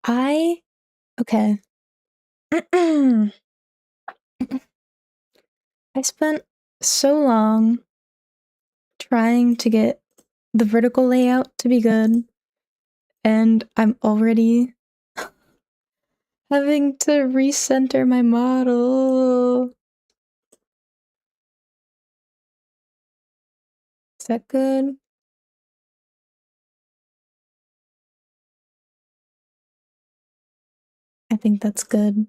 Okay. I spent so long trying to get the vertical layout to be good, and I'm already having to recenter my model. Is that good? I think that's good.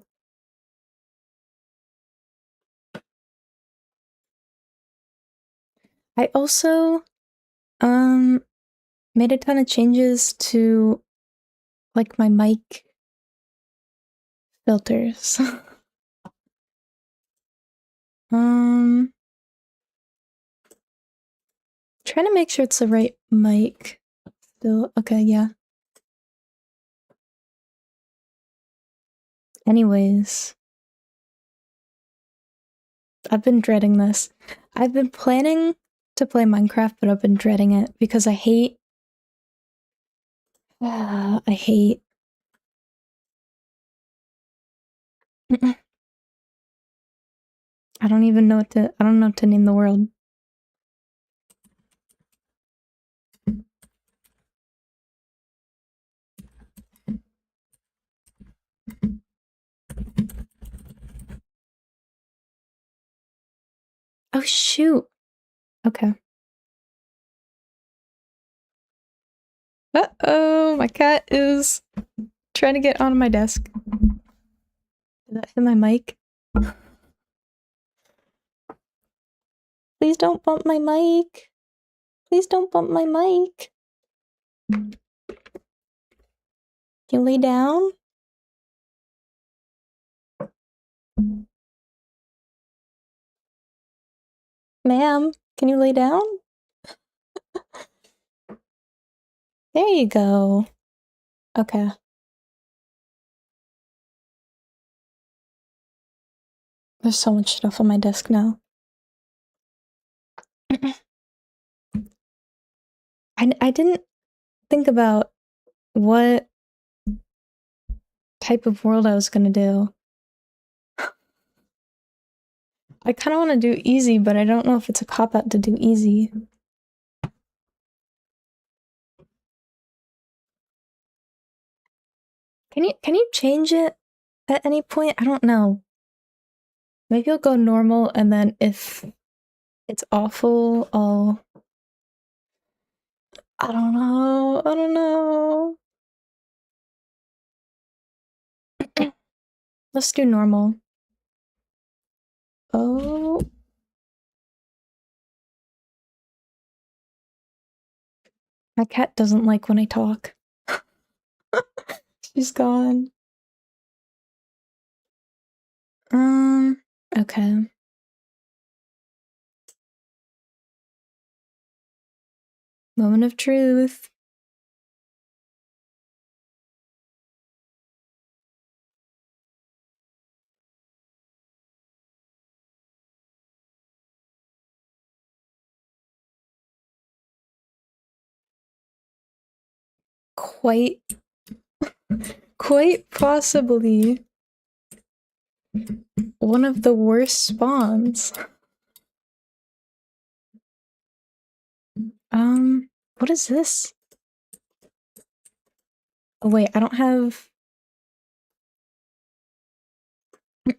I also made a ton of changes to like my mic filters. Trying to make sure it's the right mic still. Okay, yeah. Anyways, I've been dreading this. I've been planning to play Minecraft, but I've been dreading it because I hate I hate I don't even know what to I don't know what to name the world. Oh shoot. Okay. Uh-oh, my cat is trying to get onto my desk. Did that hit my mic? Please don't bump my mic. Please don't bump my mic. Can you lay down? Ma'am, can you lay down? There you go. Okay. There's so much stuff on my desk now. I didn't think about what type of world I was gonna do. I kind of want to do easy, but I don't know if it's a cop-out to do easy. Can you change it at any point? I don't know. Maybe I'll go normal, and then if it's awful, I don't know. I don't know. Let's do normal. Oh. My cat doesn't like when I talk. She's gone. Okay. Moment of truth. Quite possibly one of the worst spawns. What is this? Oh wait, I don't have...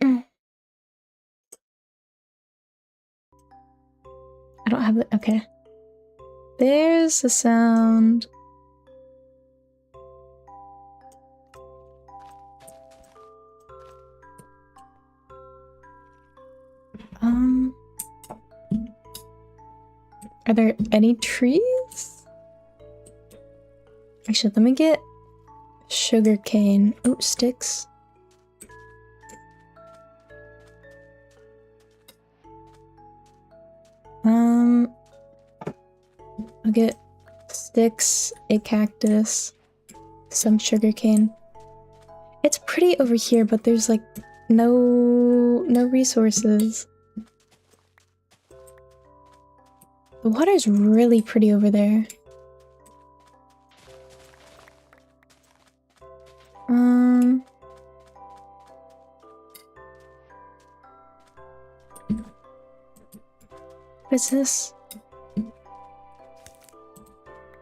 I don't have it. Okay. There's the sound. Are there any trees? Actually, let me get sugarcane. Oh, sticks. I'll get sticks, a cactus, some sugarcane. It's pretty over here, but there's like no resources. The water's really pretty over there. What is this?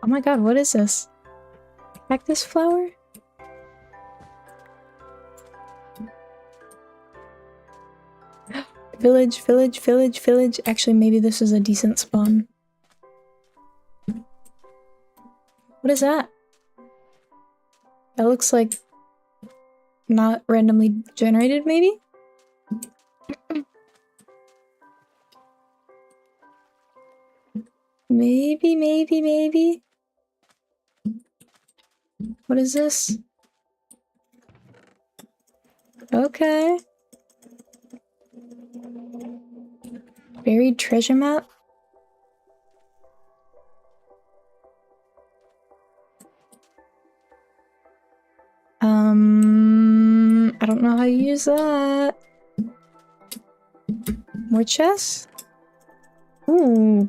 Oh my god, what is this? Cactus flower? Village, village, village, village. Actually, maybe this is a decent spawn. What is that? That looks like not randomly generated, maybe? Maybe. What is this? Okay. Buried treasure map? I don't know how you use that. More chests? Ooh.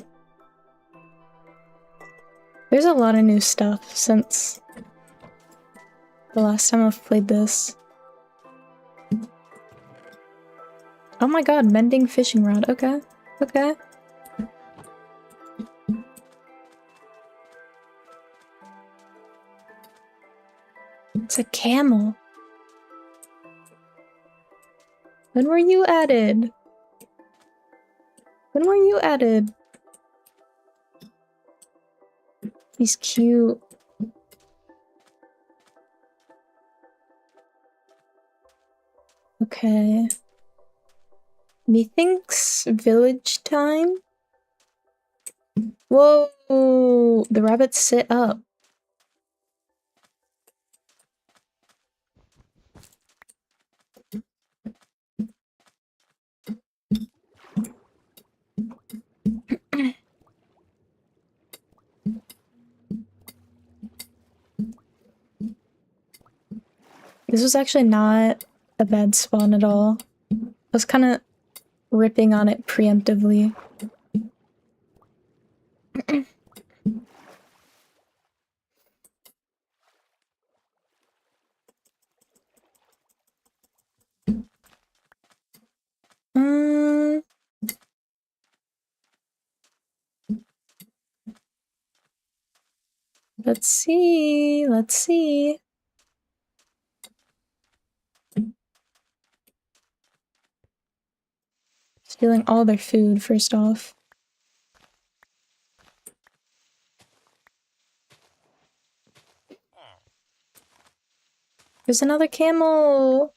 There's a lot of new stuff since the last time I've played this. Oh my god, mending fishing rod. Okay. Okay. It's a camel. When were you added? When were you added? He's cute. Okay. Methinks village time? Whoa! The rabbits sit up. This was actually not a bad spawn at all. I was kind of ripping on it preemptively. Let's see. Let's see. Stealing all their food, first off. There's another camel!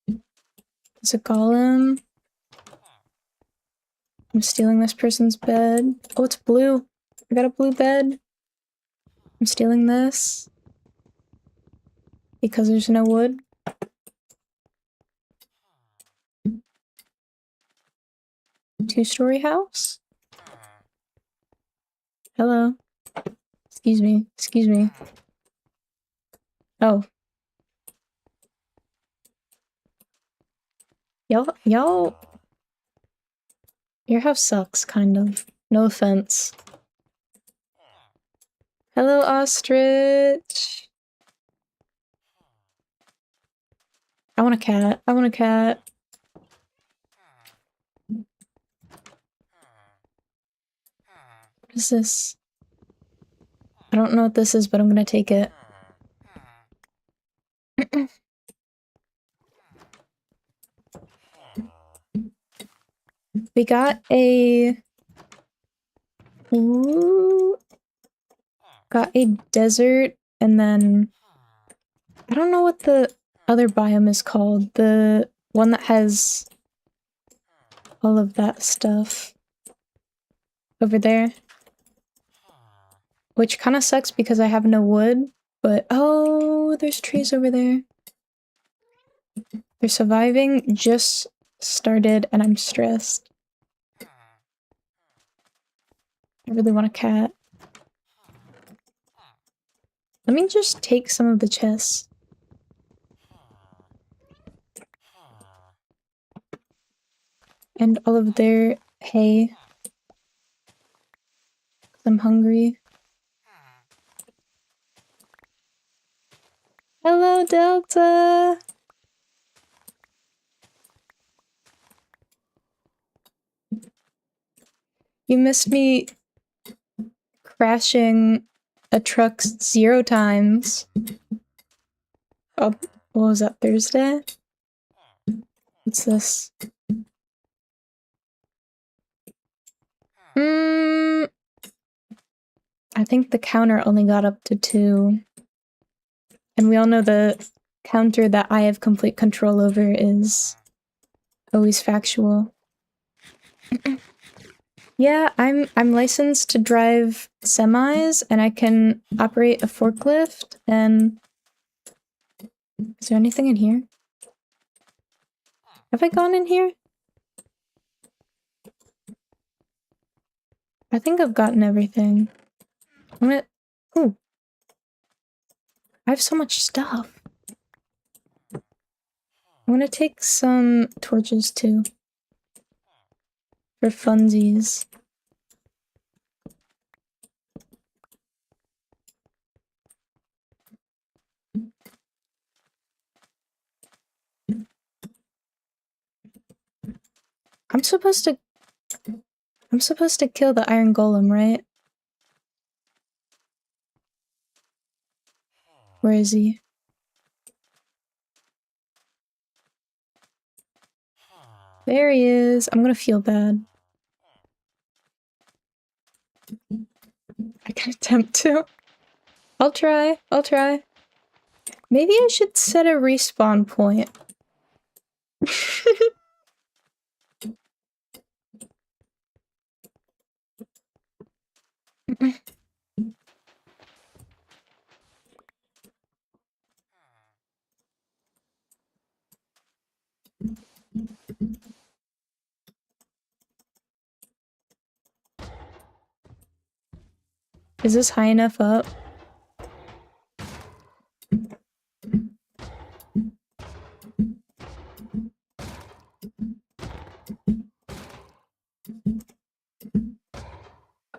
There's a golem. I'm stealing this person's bed. Oh, it's blue. I got a blue bed. I'm stealing this. Because there's no wood. Two-story house? Hello. Excuse me. Excuse me. Oh. Y'all... Your house sucks, kind of. No offense. Hello, ostrich! I want a cat. I want a cat. What is this? I don't know what this is, but I'm gonna take it. We got a... Ooh. Got a desert, and then... I don't know what the other biome is called. The one that has all of that stuff. Over there. Which kind of sucks because I have no wood, but... Oh, there's trees over there. They're surviving, just started, and I'm stressed. I really want a cat. Let me just take some of the chests. And all of their hay. I'm hungry. Hello, Delta! You missed me crashing a truck 0 times. Oh, what was that, Thursday? What's this? I think the counter only got up to 2. And we all know the counter that I have complete control over is always factual. Yeah, I'm licensed to drive semis, and I can operate a forklift, and... Is there anything in here? Have I gone in here? I think I've gotten everything. I'm gonna... Ooh. I have so much stuff. I'm gonna take some torches, too. For funsies. I'm supposed to kill the iron golem, right? Where is he? There he is. I'm gonna feel bad. I can attempt to. I'll try. Maybe I should set a respawn point. Is this high enough up?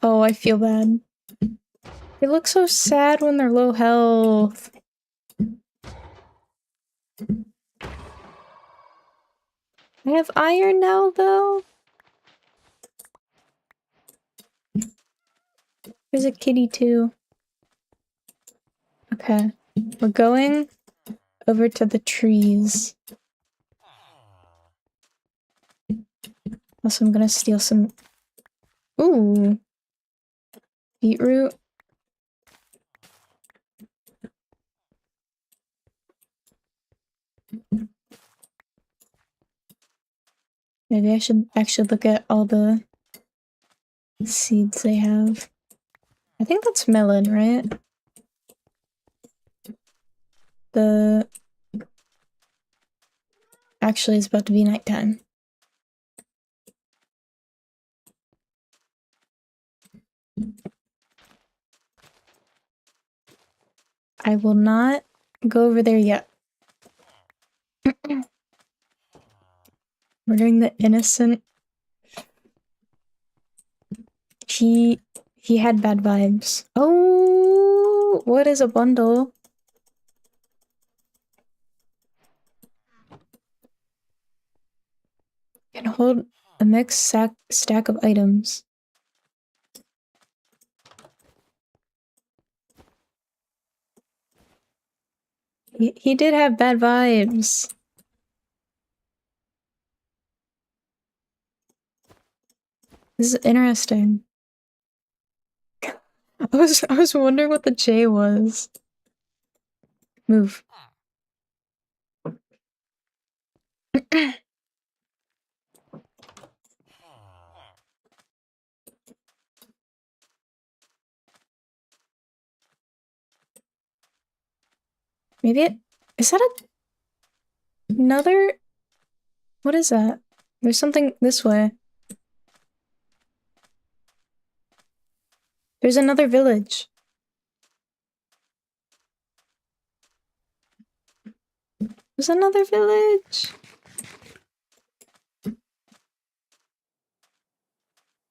Oh, I feel bad. They look so sad when they're low health. I have iron now, though. There's a kitty, too. Okay. We're going over to the trees. Also, I'm gonna steal some... Ooh. Beetroot. Maybe I should actually look at all the seeds they have. I think that's melon, right? Actually, it's about to be nighttime. I will not go over there yet. Murdering the innocent. He had bad vibes. Oh, what is a bundle? Can hold a mixed stack of items. He did have bad vibes. This is interesting. I was wondering what the J was. Move. Maybe it... Is that another... What is that? There's something this way. There's another village. There's another village.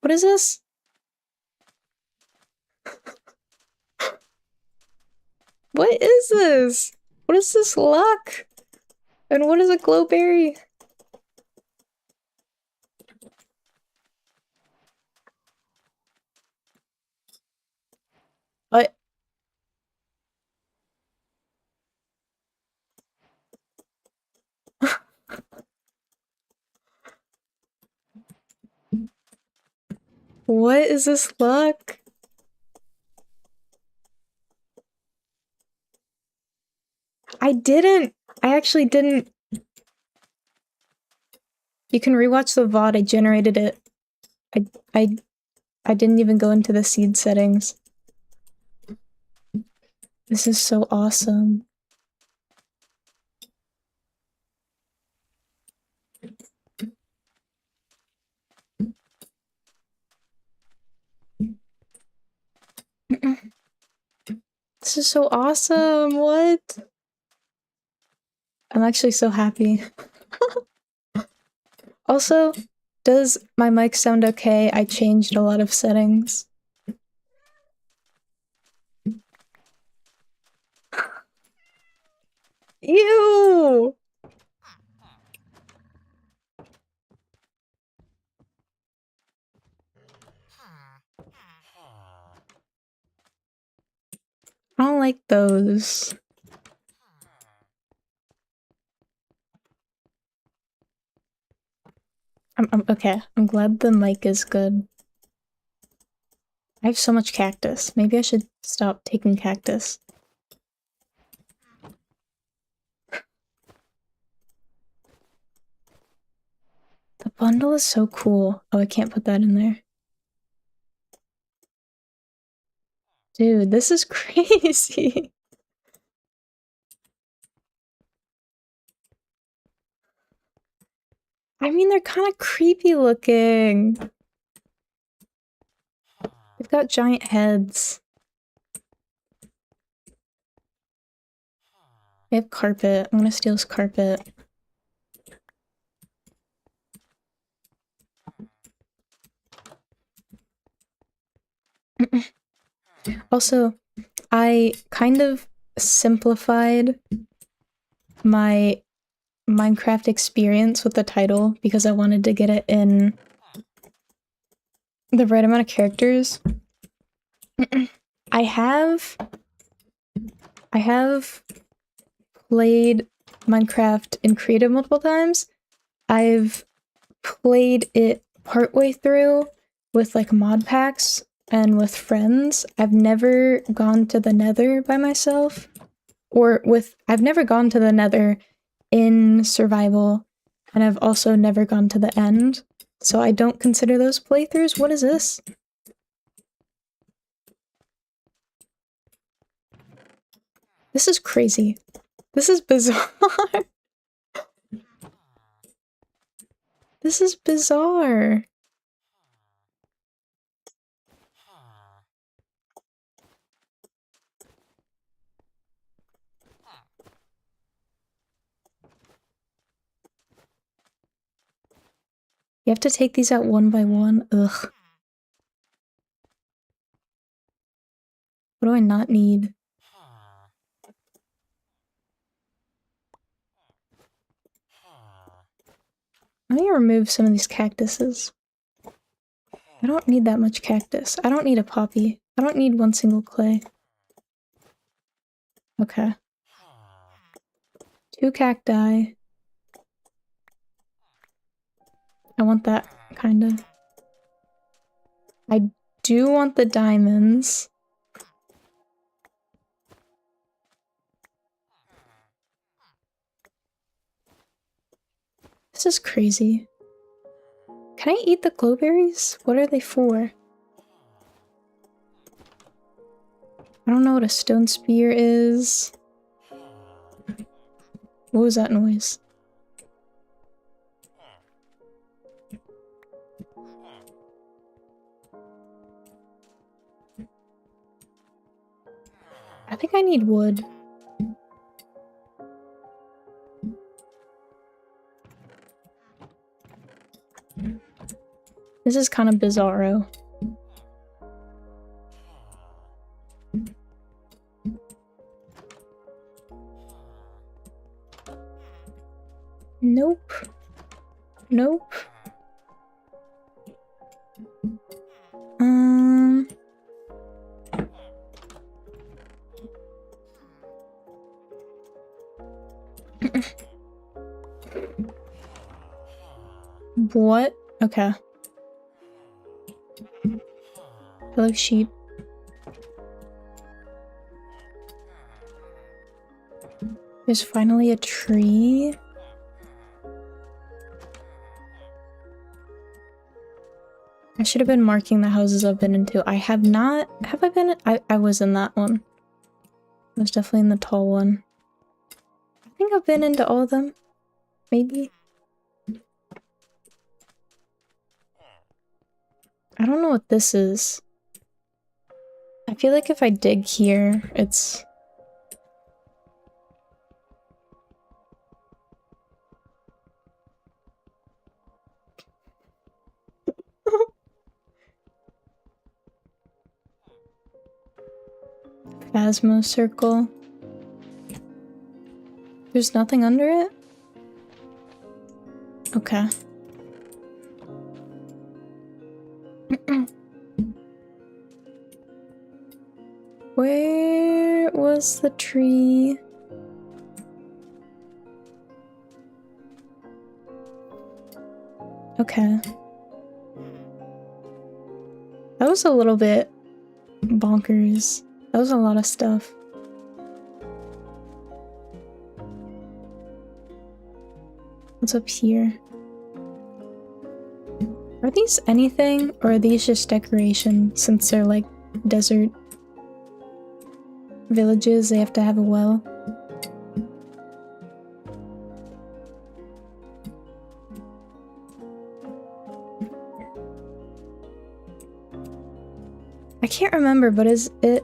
What is this? What is this? What is this luck? And what is a glowberry? What? What is this luck? I didn't. I actually didn't. You can rewatch the VOD. I generated it. I didn't even go into the seed settings. This is so awesome. This is so awesome. What? I'm actually so happy. Also, does my mic sound okay? I changed a lot of settings. Ew! I don't like those. I'm okay. I'm glad the mic is good. I have so much cactus. Maybe I should stop taking cactus. The bundle is so cool. Oh, I can't put that in there. Dude, this is crazy. I mean, they're kind of creepy looking. They've got giant heads. They have carpet. I'm gonna steal this carpet. Also, I kind of simplified my Minecraft experience with the title because I wanted to get it in the right amount of characters. I have played Minecraft in creative multiple times. I've played it partway through with like mod packs and with friends. I've never gone to the Nether by myself, I've never gone to the Nether in survival, and I've also never gone to the end, so I don't consider those playthroughs. What is this? This is crazy. This is bizarre. This is bizarre. You have to take these out one by one. Ugh. What do I not need? I need to remove some of these cactuses. I don't need that much cactus. I don't need a poppy. I don't need one single clay. Okay. 2 cacti. I want that, kinda. I do want the diamonds. This is crazy. Can I eat the glowberries? What are they for? I don't know what a stone spear is. What was that noise? I think I need wood. This is kind of bizarro. Nope. Nope. What? Okay. Hello, sheep. There's finally a tree. I should have been marking the houses I've been into. I have not. Have I been? I was in that one. I was definitely in the tall one. I think I've been into all of them. Maybe. I don't know what this is. I feel like if I dig here, it's... Phasmo circle. There's nothing under it? Okay. Where was the tree? Okay. That was a little bit bonkers. That was a lot of stuff. What's up here? Are these anything, or are these just decoration since they're like desert villages? They have to have a well. I can't remember, but is it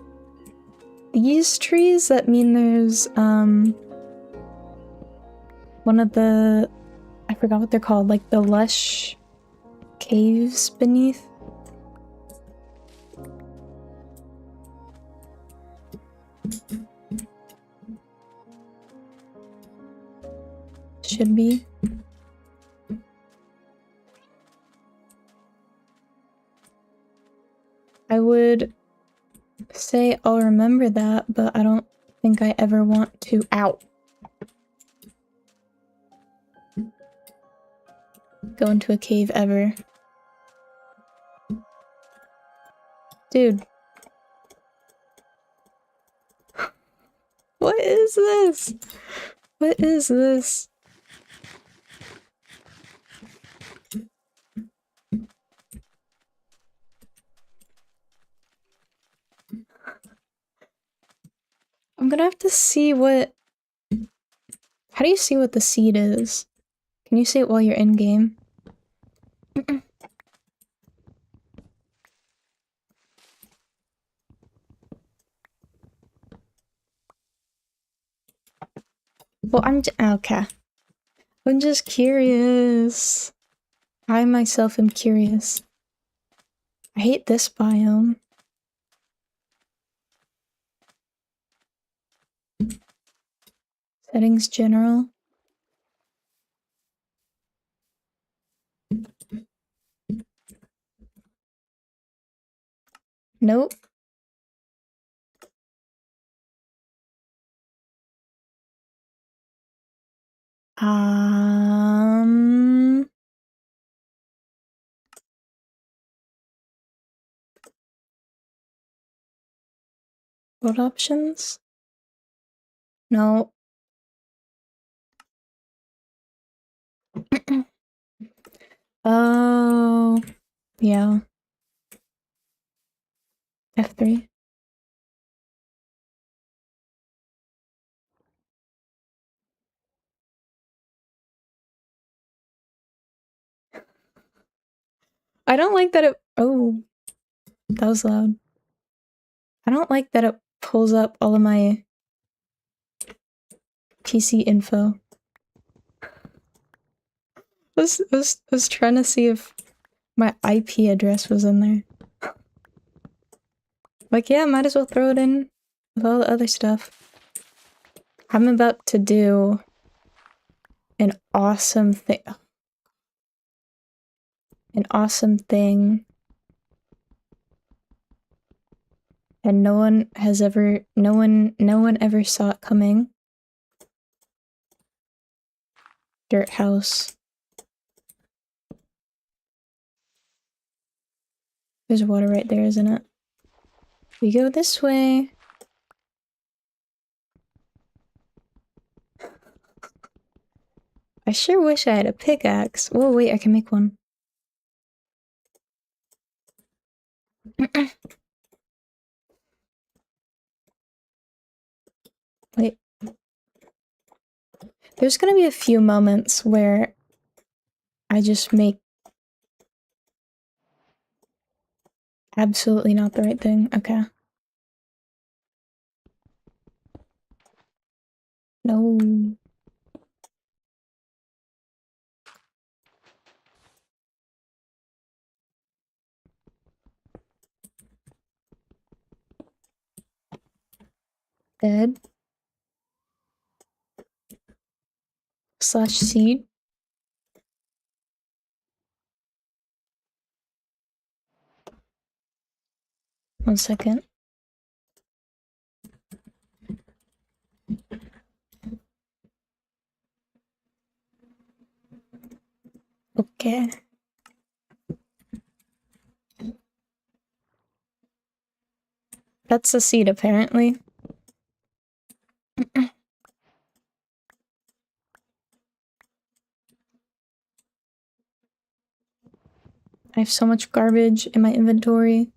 these trees that mean there's one of the, I forgot what they're called, like the lush caves beneath? Should be. I would say I'll remember that, but I don't think I ever want to. Ow. Go into a cave ever. Dude. What is this? What is this? I'm gonna have to see what... How do you see what the seed is? Can you see it while you're in-game? Well, okay. I'm just curious. I myself am curious. I hate this biome. Settings general. Nope. What options? No. Oh, yeah. F3. I don't like that it... Oh, that was loud. I don't like that it pulls up all of my PC info. I was trying to see if my IP address was in there. Like, yeah, might as well throw it in with all the other stuff. I'm about to do an awesome thing. An awesome thing. And no one ever saw it coming. Dirt house. There's water right there, isn't it? We go this way. I sure wish I had a pickaxe. Whoa, wait, I can make one. Wait. There's gonna be a few moments where I just make absolutely not the right thing. Okay. No. Dead. Slash seed. One second. Okay. That's a seed, apparently. I have so much garbage in my inventory.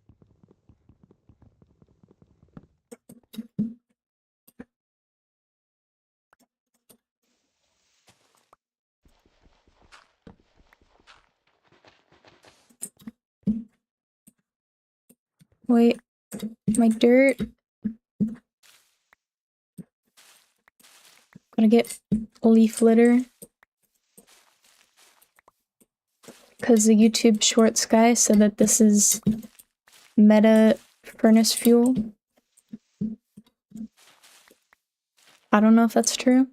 Wait, my dirt. Gonna get leaf litter. Because the YouTube Shorts guy said that this is meta furnace fuel. I don't know if that's true.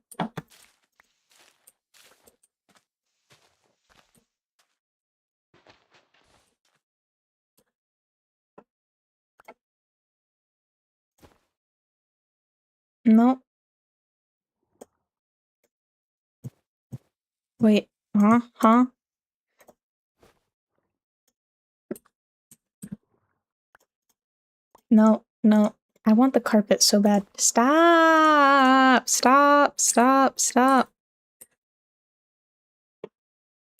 No. Wait. Huh? No. I want the carpet so bad. Stop!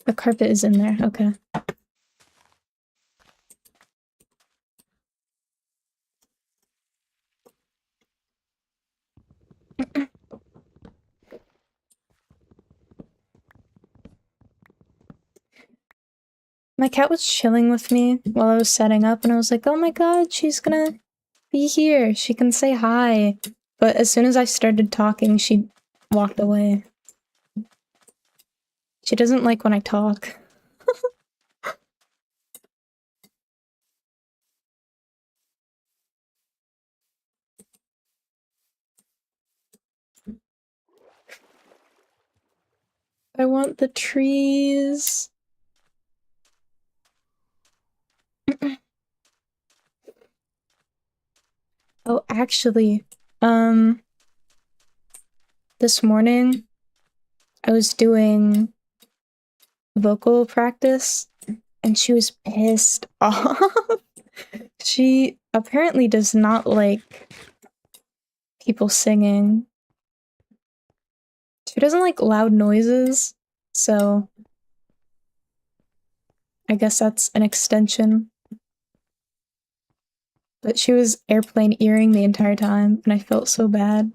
The carpet is in there. Okay. My cat was chilling with me while I was setting up, and I was like, oh my god, she's gonna be here. She can say hi. But as soon as I started talking, she walked away. She doesn't like when I talk. I want the trees. Oh, actually, this morning I was doing vocal practice and she was pissed off. She apparently does not like people singing. She doesn't like loud noises, so I guess that's an extension. But she was airplane earing the entire time, and I felt so bad.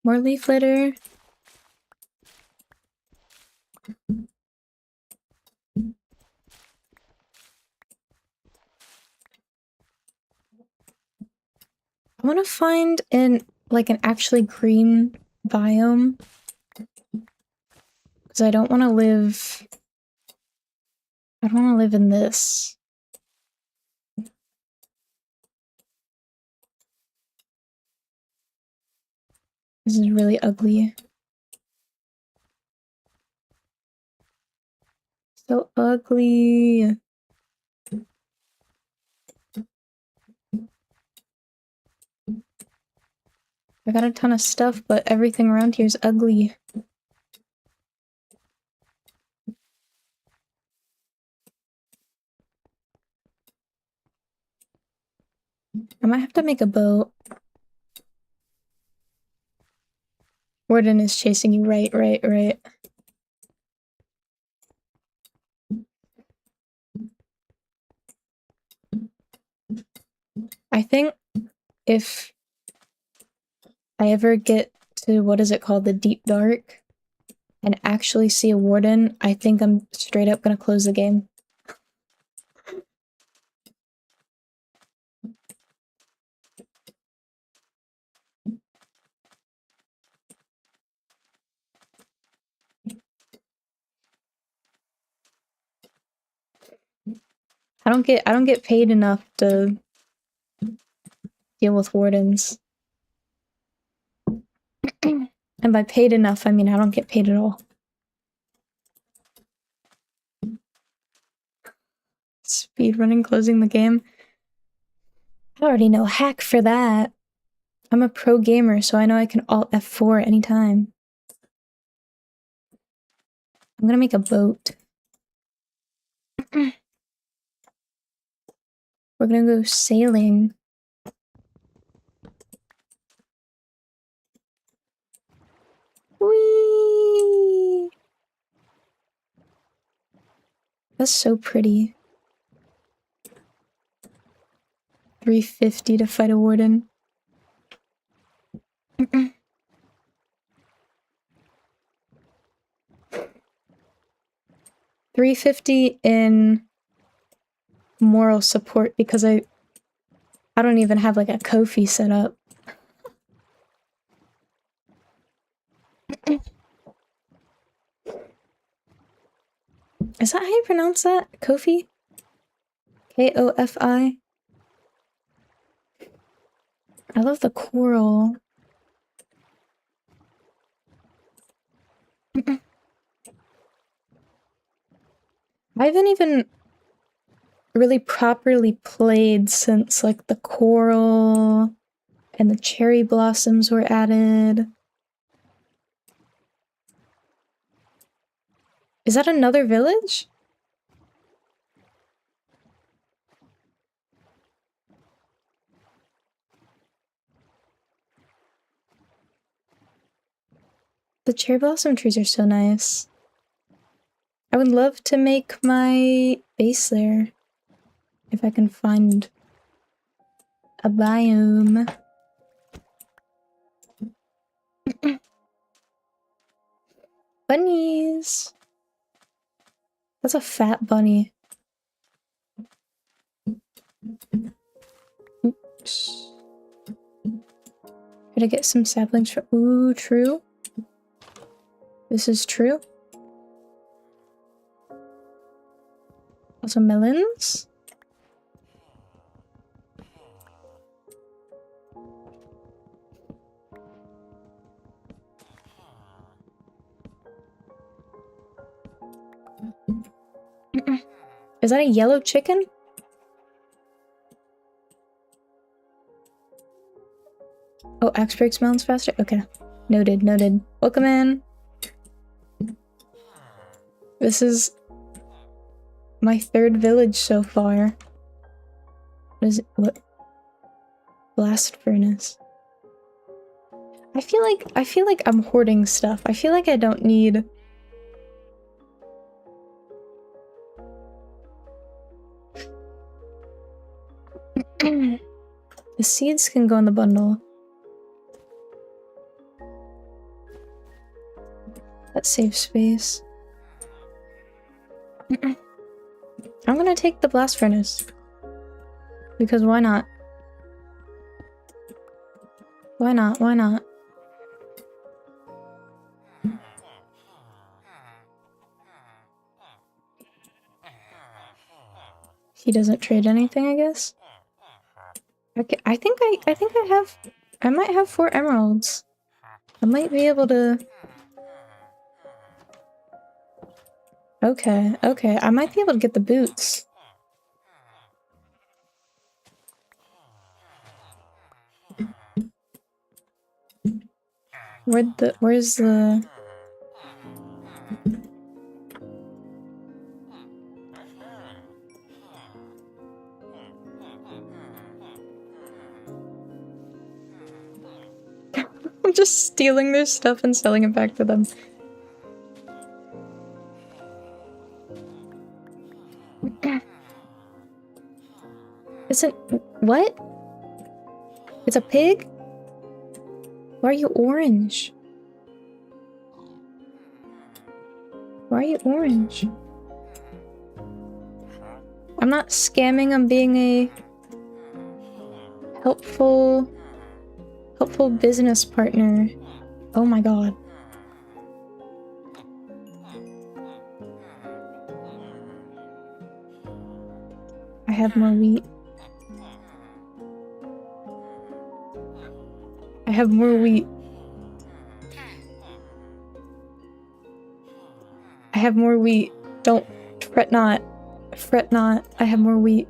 More leaf litter. I want to find an like an actually green biome. Because I don't want to live... I don't want to live in this. This is really ugly. So ugly. I got a ton of stuff, but everything around here is ugly. I might have to make a boat. Warden is chasing you. Right. I think if I ever get to, what is it called, the Deep Dark, and actually see a warden, I think I'm straight up gonna close the game. I don't get paid enough to deal with wardens. And by paid enough, I mean I don't get paid at all. Speedrunning, closing the game. I already know a hack for that. I'm a pro gamer, so I know I can Alt F4 anytime. I'm gonna make a boat. We're gonna go sailing. Whee! That's so pretty. 350 to fight a warden. $350 in moral support because I don't even have like a Ko-fi set up. Is that how you pronounce that? Ko-fi? K-O-F-I? I love the coral. I haven't even really properly played since like the coral and the cherry blossoms were added. Is that another village? The cherry blossom trees are so nice. I would love to make my base there. If I can find a biome. Bunnies! That's a fat bunny. Oops. Gotta get some saplings for— ooh, true. This is true. Also melons. Is that a yellow chicken? Oh, axe breaks melons faster? Okay. Noted, noted. Welcome in. This is my third village so far. What is it? What? Blast furnace. I feel like I'm hoarding stuff. I feel like I don't need— the seeds can go in the bundle. That saves space. I'm gonna take the blast furnace. Because why not? Why not? Why not? He doesn't trade anything, I guess. Okay, I think I might have 4 emeralds. I might be able to... Okay, okay, I might be able to get the boots. Where's the... I'm just stealing their stuff and selling it back to them. Isn't... What? It's a pig? Why are you orange? Why are you orange? I'm not scamming, I'm being a helpful business partner. Oh my god. I have more wheat. I have more wheat. I have more wheat. Don't fret not. Fret not. I have more wheat.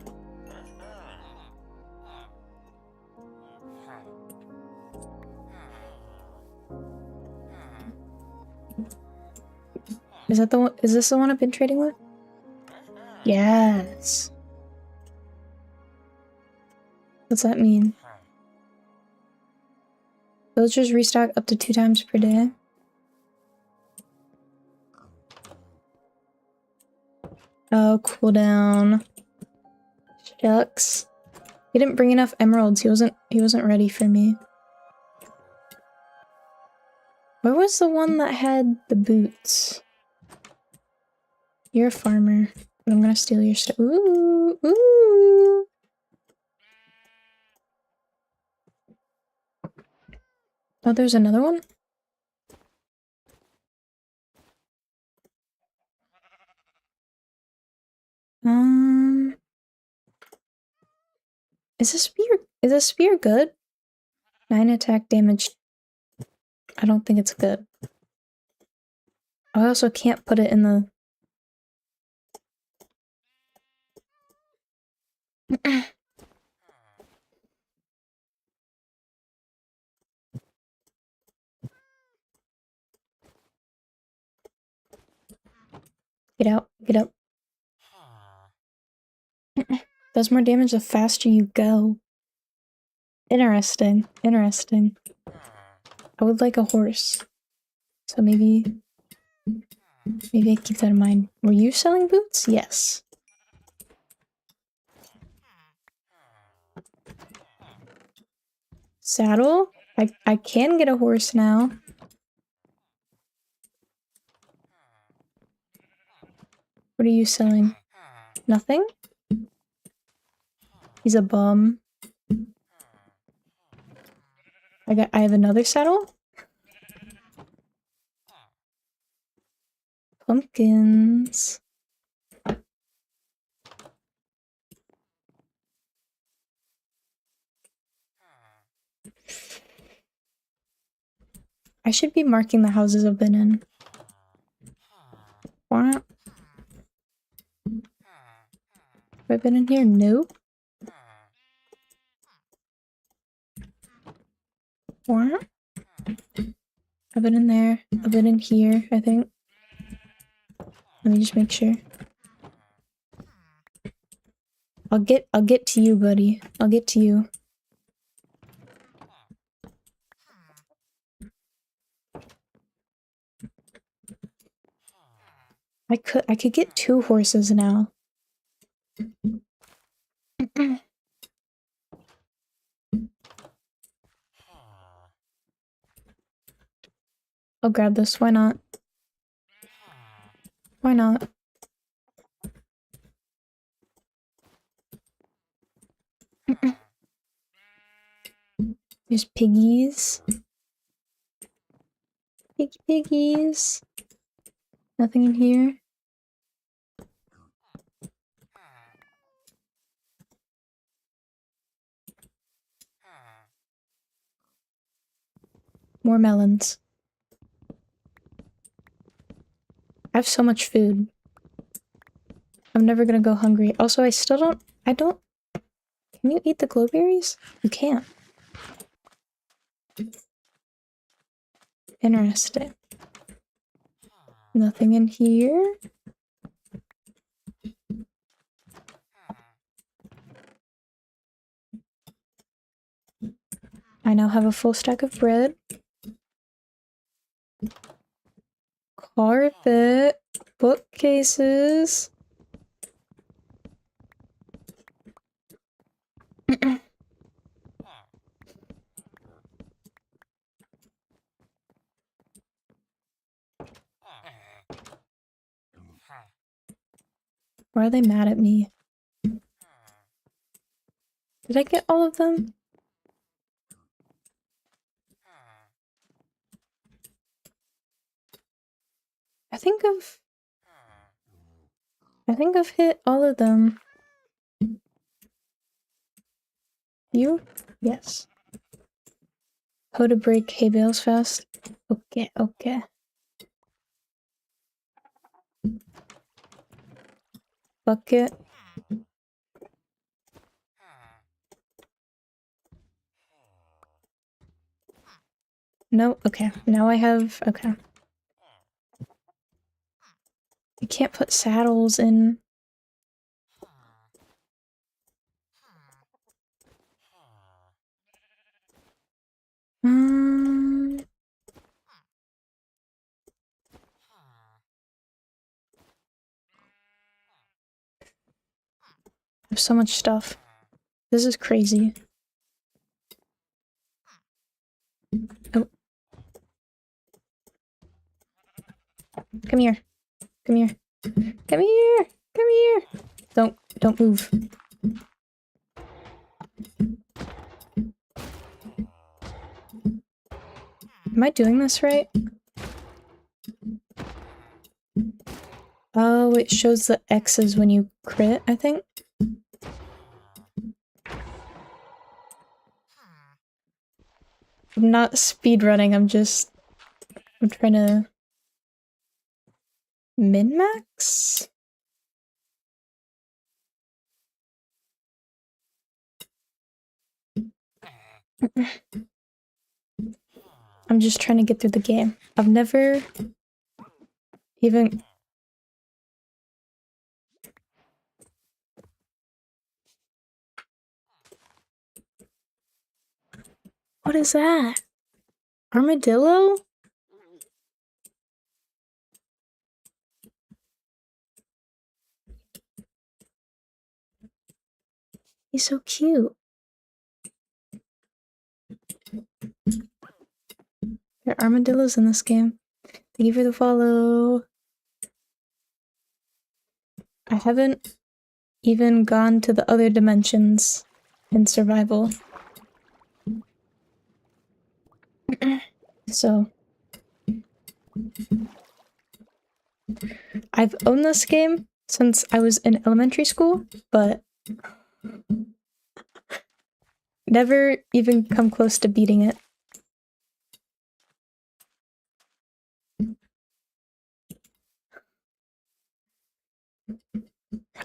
Is that the one? Is this the one I've been trading with? Yes. What's that mean? Villagers restock up to 2 times per day. Oh, cooldown. Shucks. He didn't bring enough emeralds. He wasn't ready for me. Where was the one that had the boots? You're a farmer, but I'm gonna steal your stuff. Ooh, ooh. Oh, there's another one? Is this spear good? 9 attack damage. I don't think it's good. I also can't put it in the... Get out, get up. Does more damage the faster you go. Interesting, interesting. I would like a horse. So maybe I keep that in mind. Were you selling boots? Yes. Saddle? I can get a horse now. What are you selling? Nothing? He's a bum. I have another saddle? Pumpkins. I should be marking the houses I've been in. Why? Have I been in here? Nope. Why? I've been in there. I've been in here, I think. Let me just make sure. I'll get to you, buddy. I'll get to you. I could get 2 horses now. I'll grab this, why not? Why not? There's piggies. Piggies. Nothing in here. More melons. I have so much food. I'm never gonna go hungry. Also, I don't. Can you eat the glowberries? You can't. Interesting. Nothing in here. I now have a full stack of bread. Carpet. Bookcases. Why are they mad at me? Did I get all of them? I think I've hit all of them. You? Yes. How to break hay bales fast? Okay, okay. Bucket. No, okay. Now I have, okay. You can't put saddles in. I have so much stuff. This is crazy. Oh. Come here. Come here. Come here! Come here! Don't move. Am I doing this right? Oh, it shows the X's when you crit, I think. I'm not speedrunning, I'm trying to min-max? I'm just trying to get through the game. I've never even... What is that? Armadillo? He's so cute. There are armadillos in this game. Thank you for the follow. I haven't even gone to the other dimensions in survival. So I've owned this game since I was in elementary school, but never even come close to beating it.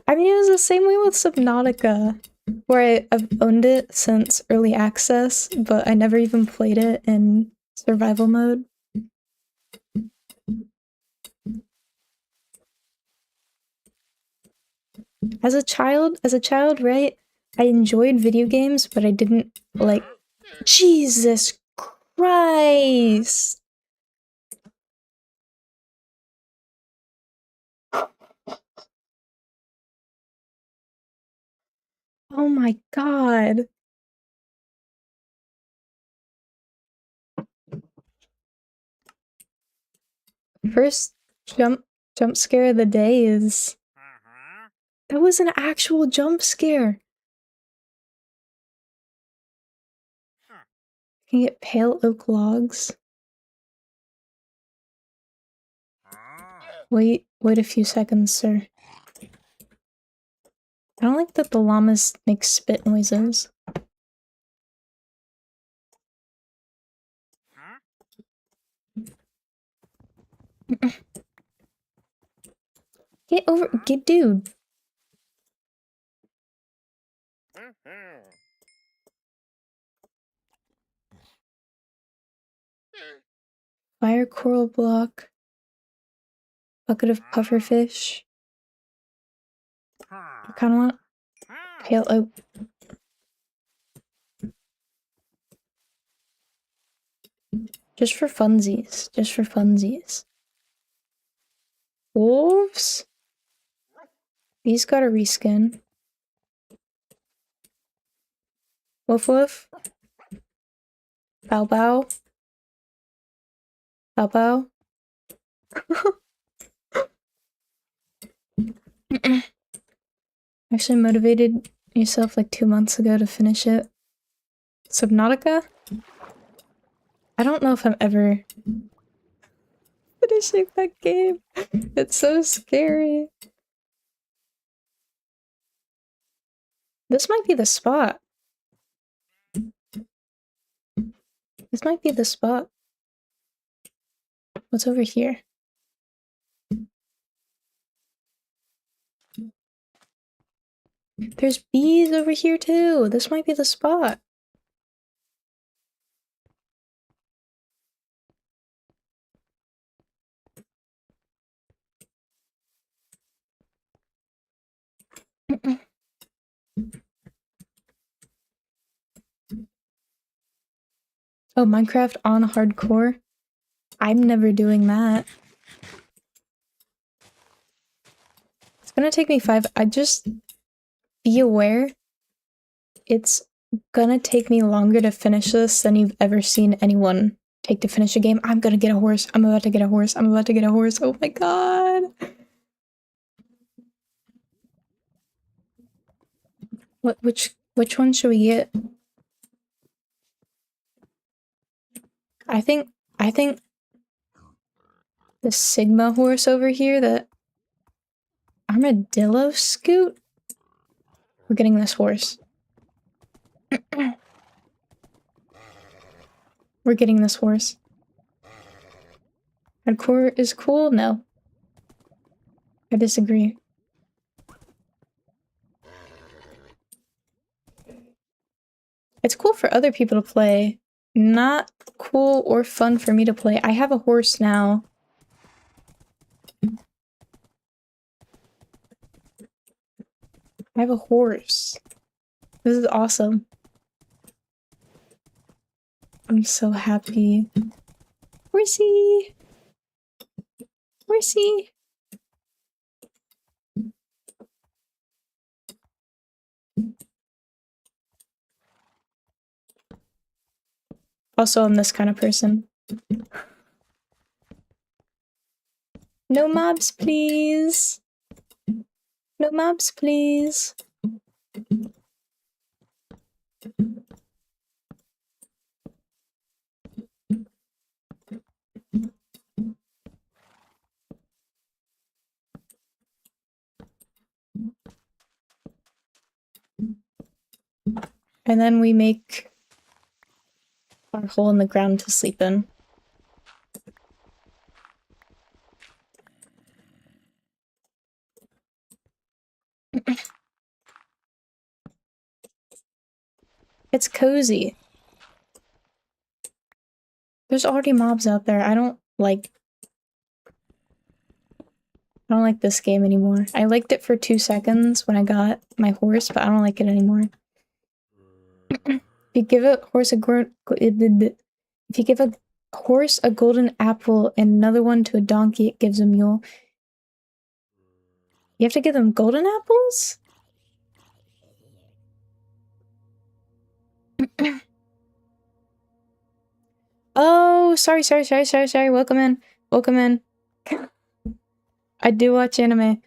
I mean, it was the same way with Subnautica, where I've owned it since early access, but I never even played it in survival mode. As a child, right? I enjoyed video games, but I didn't like. Jesus Christ! Oh my god. First jump scare of the day is... That was an actual jump scare. Can you get pale oak logs? Wait a few seconds, sir. I don't like that the llamas make spit noises. Get dude. Fire coral block. Bucket of pufferfish. I kinda want pale oak. Just for funsies. Just for funsies. Wolves? These got a reskin. Woof woof. Bow bow. Bow bow. Actually motivated yourself like 2 months ago to finish it. Subnautica? I don't know if I'm ever finishing that game. It's so scary. This might be the spot. This might be the spot. What's over here? There's bees over here too. This might be the spot. Oh, Minecraft on hardcore? I'm never doing that. It's gonna take me 5. I just be aware it's gonna take me longer to finish this than you've ever seen anyone take to finish a game. I'm gonna get a horse. I'm about to get a horse. I'm about to get a horse. Oh my god. Which one should we get? I think the Sigma horse over here, the Armadillo Scoot? We're getting this horse. We're getting this horse. Hardcore is cool? No. I disagree. It's cool for other people to play. Not cool or fun for me to play. I have a horse now. I have a horse. This is awesome. I'm so happy. Horsey! Horsey! Also, I'm this kind of person. No mobs, please! No mobs, please! And then we make our hole in the ground to sleep in. It's cozy. There's already mobs out there. I don't like this game anymore. I liked it for 2 seconds when I got my horse, but I don't like it anymore. If you give a horse a golden apple and another one to a donkey, it gives a mule. You have to give them golden apples? Oh, sorry. Welcome in. I do watch anime.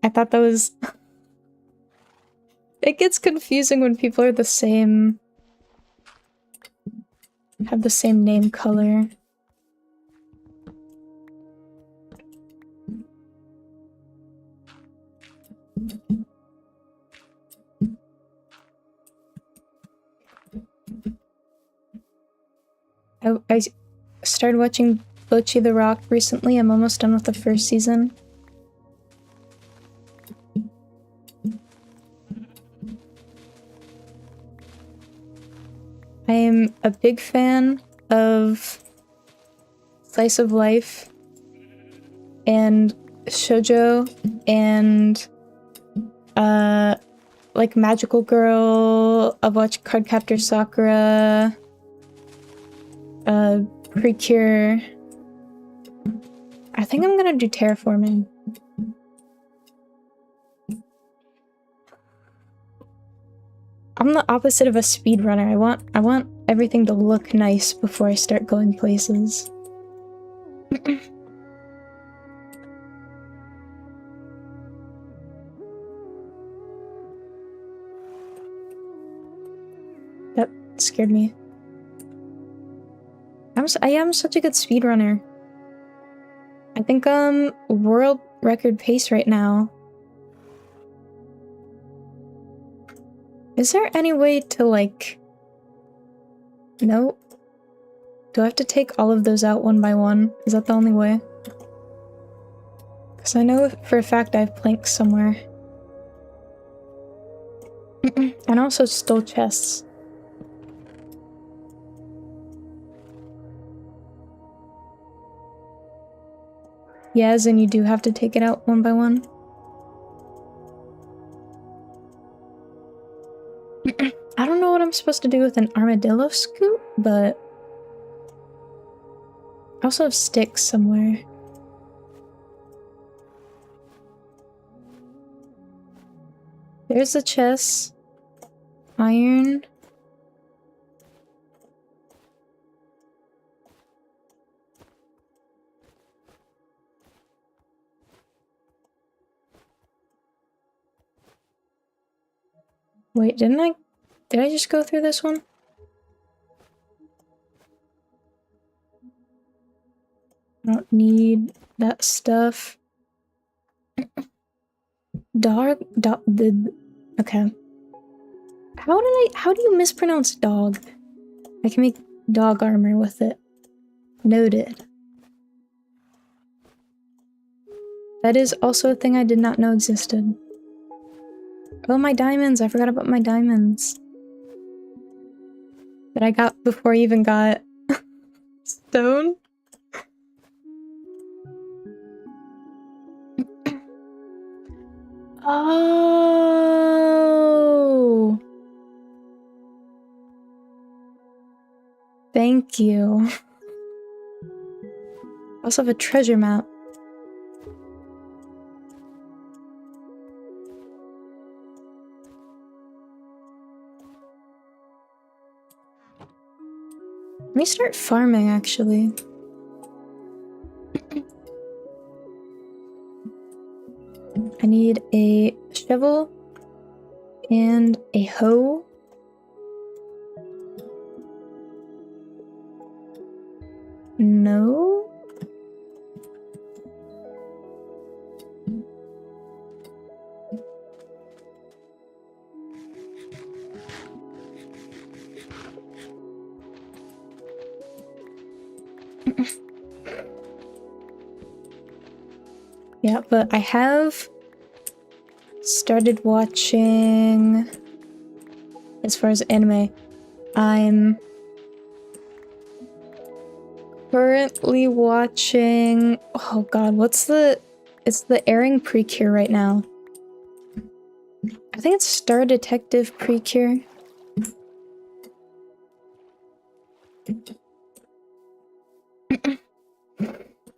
I thought that was... It gets confusing when people are the same have the same name color. I started watching Bocchi the Rock recently. I'm almost done with the first season. I am a big fan of slice of life and shoujo and like Magical Girl. I've watched Cardcaptor Sakura, Precure. I think I'm gonna do terraforming. I'm the opposite of a speedrunner. I want everything to look nice before I start going places. That scared me. I am such a good speedrunner. I think I'm world record pace right now. Is there any way to, like... No? Do I have to take all of those out one by one? Is that the only way? Because I know for a fact I have planks somewhere. And also stole chests. Yes, and you do have to take it out one by one. I don't know what I'm supposed to do with an armadillo scoop, but... I also have sticks somewhere. There's the chest. Iron. Wait, did I just go through this one? I don't need that stuff. Okay. How do you mispronounce dog? I can make dog armor with it. Noted. That is also a thing I did not know existed. Oh, my diamonds! I forgot about my diamonds. That I got before I even got stone. Oh! Thank you. I also have a treasure map. Let me start farming, actually. I need a shovel and a hoe. No? Yeah, but I have started watching, as far as anime, I'm currently watching, oh god, it's the airing Precure right now. I think it's Star Detective Precure.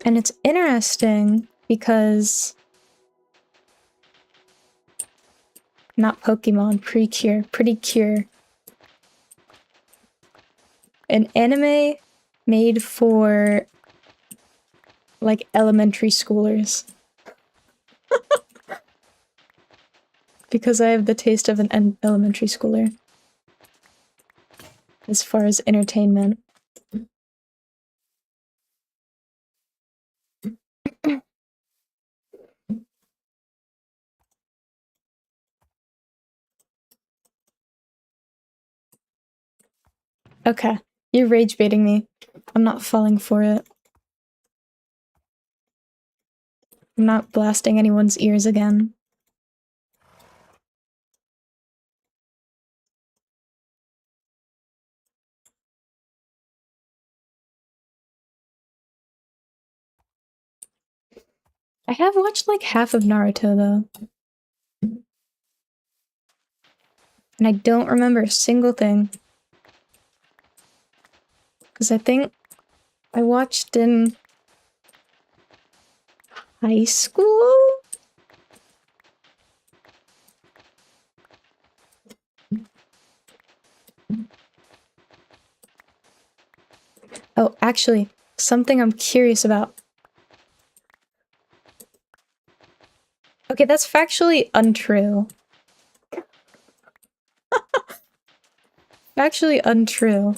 And it's interesting because... Not Pokemon, Precure, Pretty Cure. An anime made for, like, elementary schoolers. Because I have the taste of an elementary schooler. As far as entertainment. Okay, you're rage baiting me. I'm not falling for it. I'm not blasting anyone's ears again. I have watched like half of Naruto though. And I don't remember a single thing. Because I think I watched in high school? Oh, actually, something I'm curious about. Okay, that's factually untrue. Factually untrue.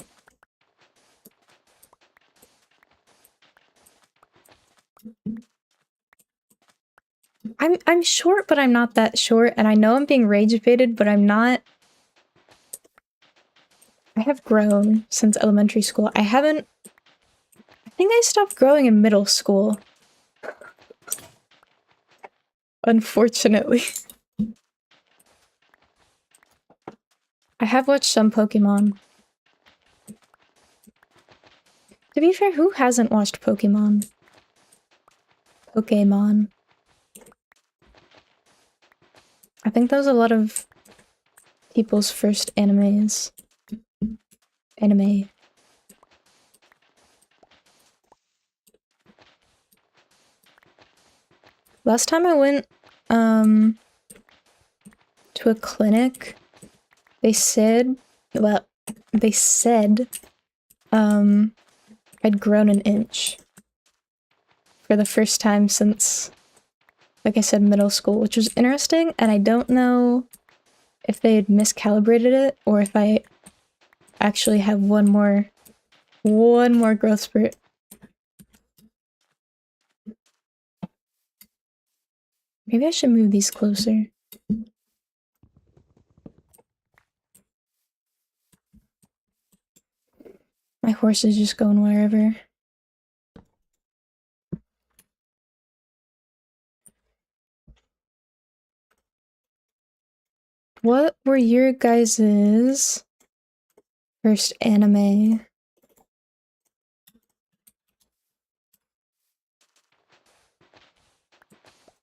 I'm short, but I'm not that short, and I know I'm being rage baited, but I'm not. I have grown since elementary school. I haven't. I think I stopped growing in middle school. Unfortunately. I have watched some Pokemon. To be fair, who hasn't watched Pokemon? Pokemon. I think that was a lot of people's first animes. Anime. Last time I went, to a clinic, they said, well, they said, I'd grown an inch. For the first time since, like I said, middle school, which was interesting, and I don't know if they had miscalibrated it, or if I actually have one more growth spurt. Maybe I should move these closer. My horse is just going wherever. What were your guys's first anime?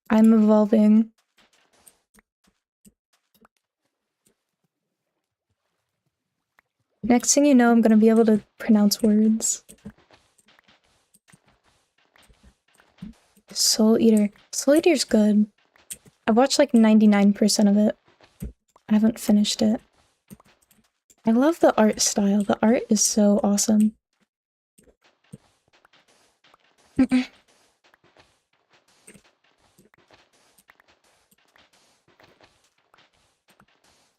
I'm evolving. Next thing you know, I'm gonna be able to pronounce words. Soul Eater. Soul Eater's good. I've watched like 99% of it. I haven't finished it. I love the art style. The art is so awesome.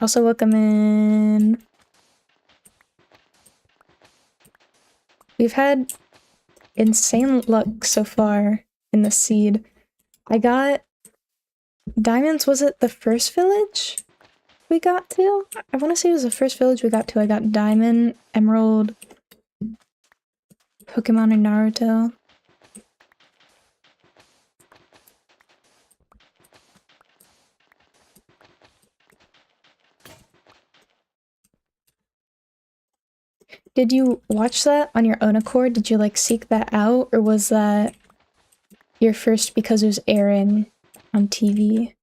Also, welcome in. We've had insane luck so far in the seed. I got diamonds. Was it the first village we got to? I want to say it was the first village we got to. I got diamond, emerald, Pokemon, and Naruto. Did you watch that on your own accord? Did you like seek that out, or was that your first because it was airing on TV?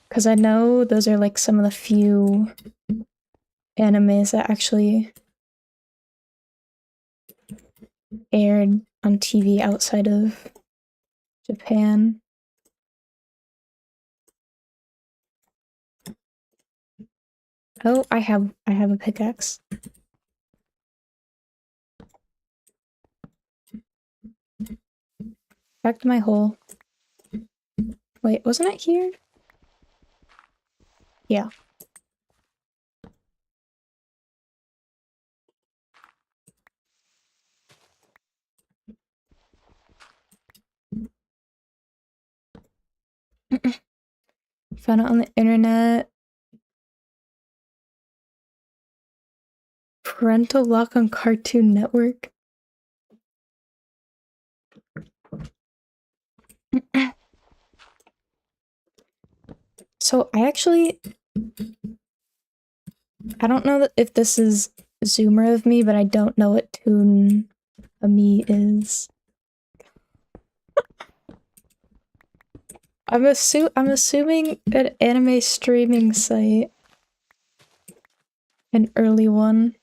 Because I know those are like some of the few animes that actually aired on TV outside of Japan. Oh, I have a pickaxe. Back to my hole. Wait, wasn't it here? Yeah. Found it on the internet. Parental lock on Cartoon Network. So I don't know if this is Zoomer of me, but I don't know what Toon Me is. I'm assuming an anime streaming site. An early one.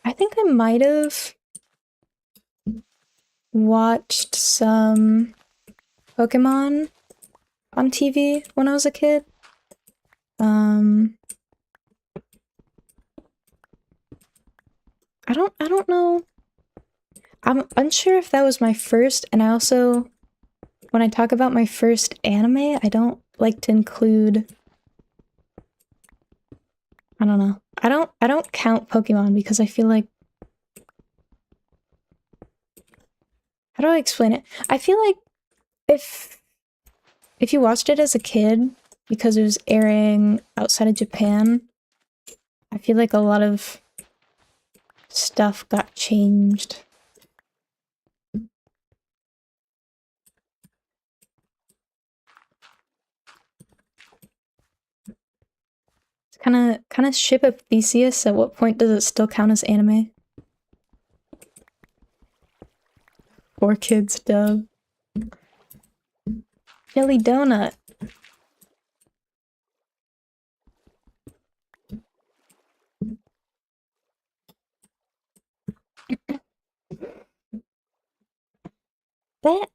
I think I might have watched some Pokemon on TV when I was a kid. I don't know. I'm unsure if that was my first, and I also, when I talk about my first anime, I don't like to include, I don't know. I don't count Pokemon because I feel like, how do I explain it? I feel like if you watched it as a kid because it was airing outside of Japan, I feel like a lot of stuff got changed. Kind of Ship of Theseus. At what point does it still count as anime? 4Kids dub. Jelly Donut.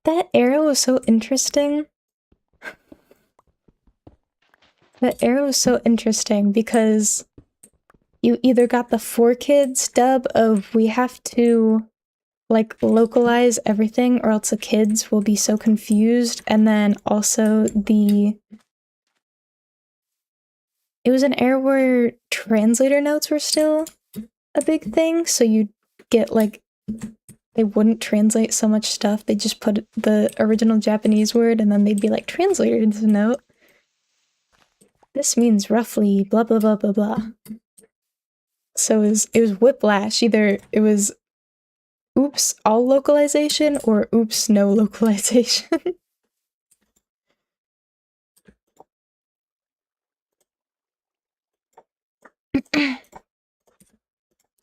That era was so interesting. That era was so interesting because you either got the 4Kids dub of we have to like localize everything or else the kids will be so confused, and then also it was an era where translator notes were still a big thing, so you'd get like they wouldn't translate so much stuff, they just put the original Japanese word and then they'd be like translator's note. This means roughly blah blah blah blah blah. So it was whiplash. Either it was oops, all localization, or oops, no localization.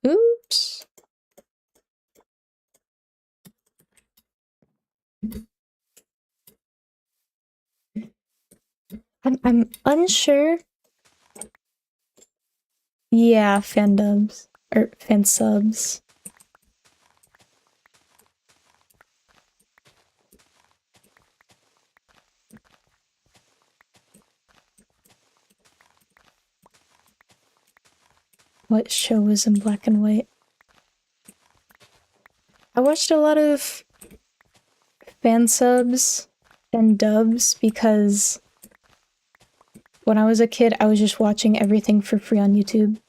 Oops. I'm unsure. Yeah, fandubs. Or fansubs. What show was in black and white? I watched a lot of fansubs and dubs because when I was a kid, I was just watching everything for free on YouTube.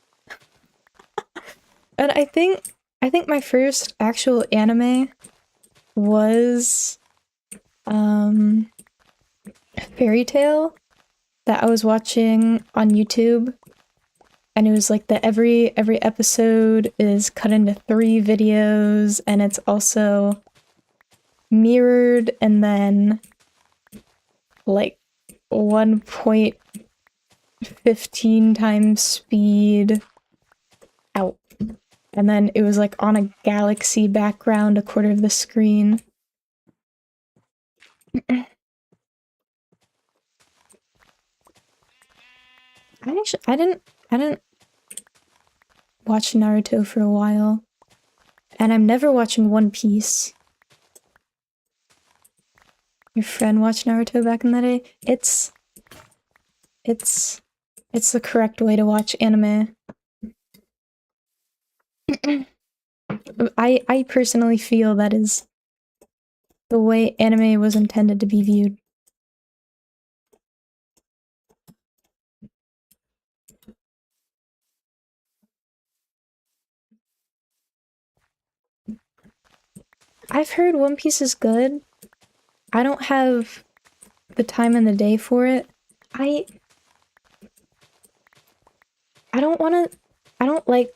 And I think my first actual anime was Fairy Tail that I was watching on YouTube. And it was like every episode is cut into 3 videos, and it's also mirrored and then like 1.15 times speed out. And then it was like on a galaxy background, a quarter of the screen. I didn't watch Naruto for a while. And I'm never watching One Piece. Your friend watched Naruto back in the day? It's the correct way to watch anime. I personally feel that is the way anime was intended to be viewed. I've heard One Piece is good. I don't have the time in the day for it. I don't like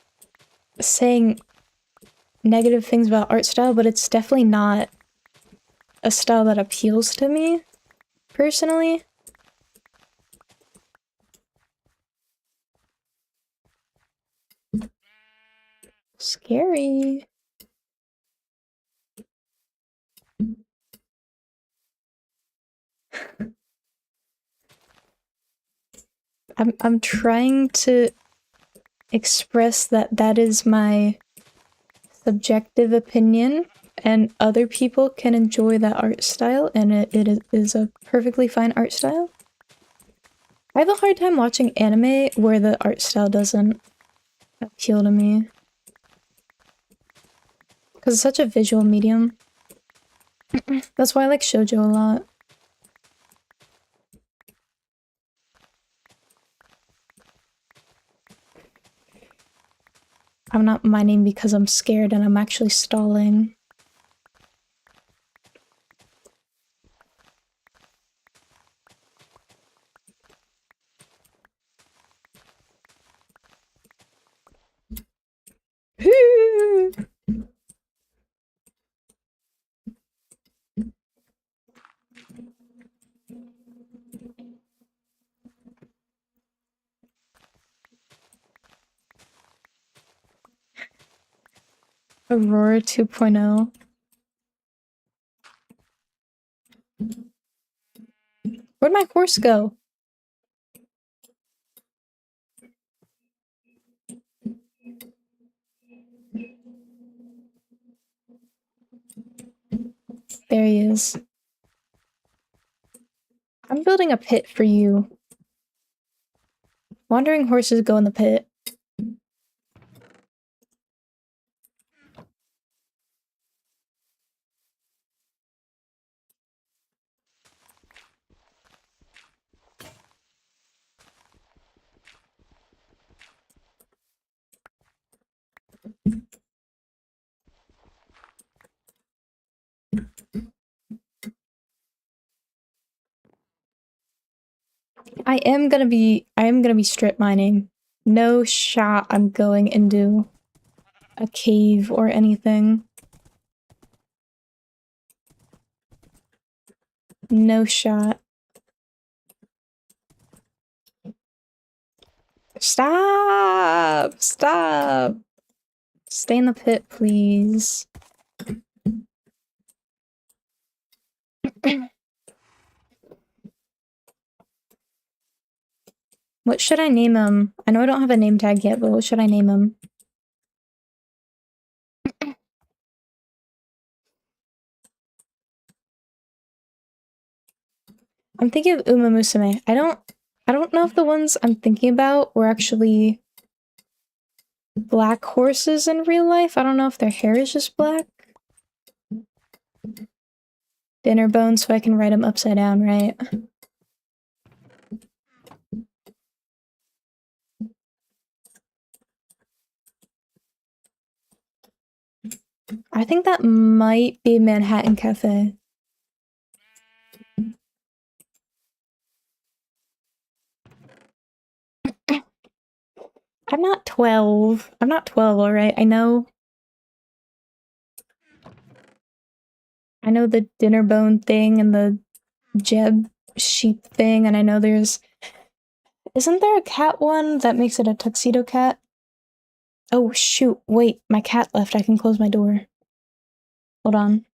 saying negative things about art style, but it's definitely not a style that appeals to me, personally. Scary. I'm trying to express that that is my subjective opinion, and other people can enjoy that art style, and it is a perfectly fine art style. I have a hard time watching anime where the art style doesn't appeal to me. Because it's such a visual medium. That's why I like shoujo a lot. I'm not mining because I'm scared and I'm actually stalling. Aurora 2.0. Where'd my horse go? There he is. I'm building a pit for you. Wandering horses go in the pit. I am gonna be strip mining. No shot I'm going into a cave or anything. No shot. Stop! Stop! Stay in the pit, please. What should I name him? I know I don't have a name tag yet, but what should I name him? I'm thinking of Uma Musume. I don't know if the ones I'm thinking about were actually black horses in real life. I don't know if their hair is just black. Dinner bone, so I can write them upside down, right? I think that might be Manhattan Cafe. I'm not 12. I'm not 12, alright? I know the dinner bone thing and the Jeb sheep thing, and I know there's... Isn't there a cat one that makes it a tuxedo cat? Oh shoot, wait, my cat left. I can close my door. Hold on.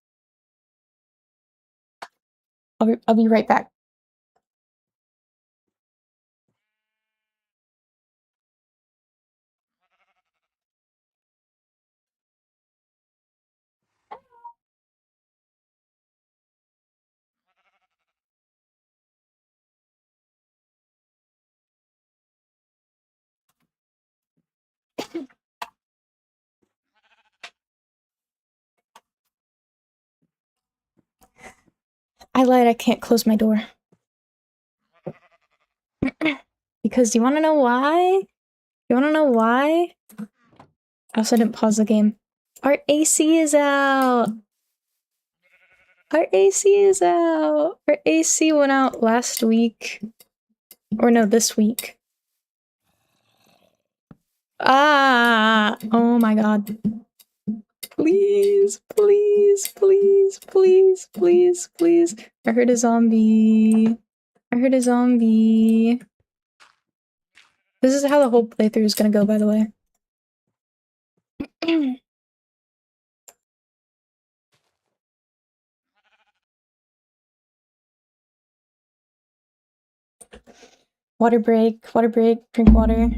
I'll be right back. I lied, I can't close my door. Because you wanna know why? You wanna know why? I also didn't pause the game. Our AC is out! Our AC is out! Our AC went out last week. Or no, this week. Ah! Oh my god. Please, please, please, please, please, please. I heard a zombie. I heard a zombie. This is how the whole playthrough is gonna go, by the way. Water break, drink water.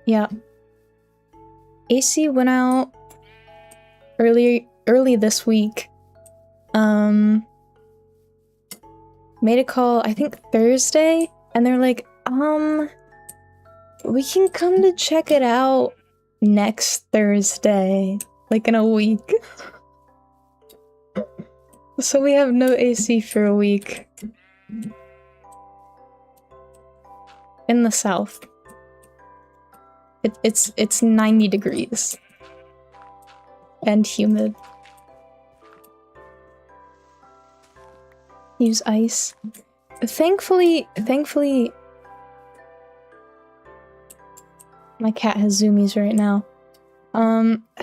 Yeah. AC went out early this week. Made a call, I think Thursday, and they're like, we can come to check it out next Thursday, like in a week. So we have no AC for a week. In the south. It's 90 degrees. And humid. Use ice. Thankfully, my cat has zoomies right now.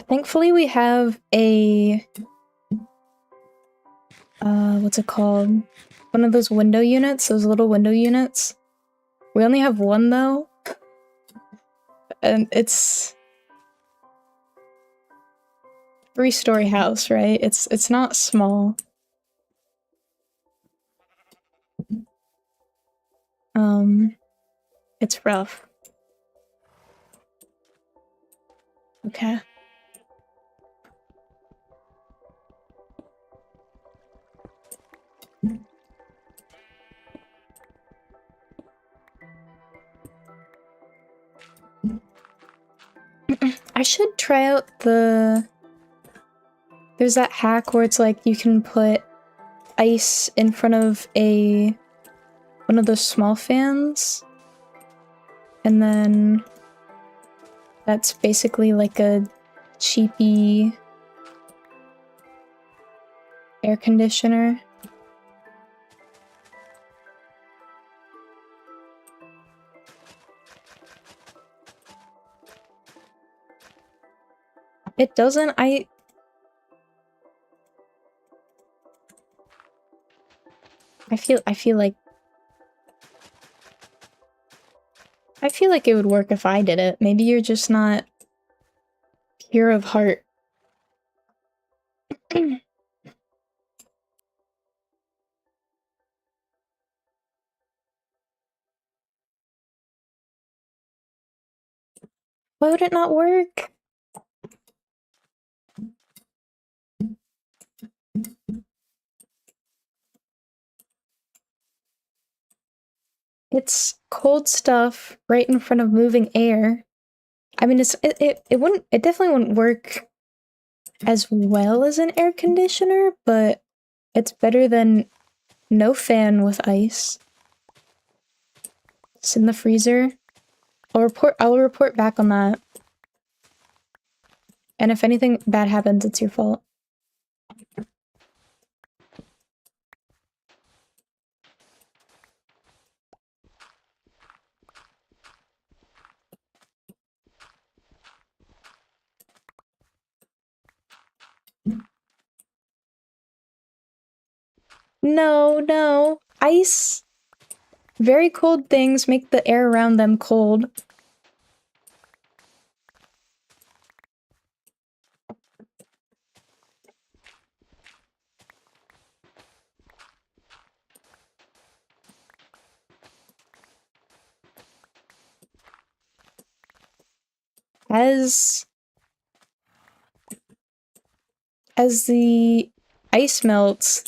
Thankfully we have a, what's it called? One of those window units, those little window units. We only have one though. And it's 3-story house, right? It's not small. It's rough. Okay. I should try out the... There's that hack where it's like you can put ice in front of one of those small fans. And then that's basically like a cheapy air conditioner. It doesn't, I feel like it would work if I did it. Maybe you're just not pure of heart. Why would it not work? It's cold stuff right in front of moving air. I mean, it definitely wouldn't work as well as an air conditioner, but it's better than no fan with ice. It's in the freezer. I'll report back on that. And if anything bad happens, it's your fault. No. Ice. Very cold things make the air around them cold. as the ice melts,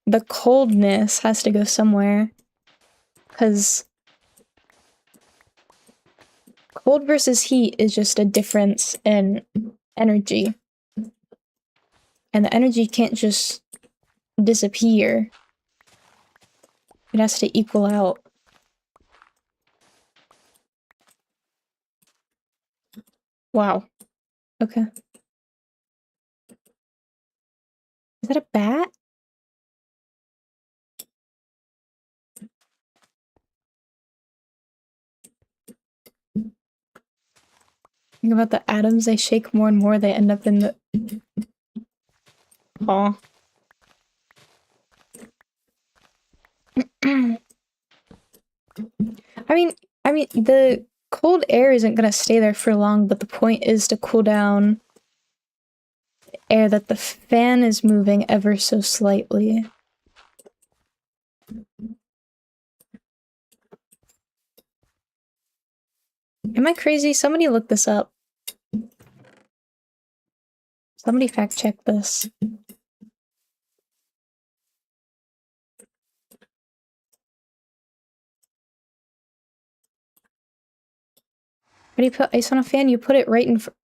the coldness has to go somewhere, because cold versus heat is just a difference in energy. And the energy can't just disappear. It has to equal out. Wow. Okay. Is that a bat? Think about the atoms, they shake more and more, they end up in the... Aw. I mean, the cold air isn't gonna stay there for long, but the point is to cool down air that the fan is moving ever so slightly. Am I crazy? Somebody look this up. Somebody fact check this. How do you put ice on a fan? You put it right in front.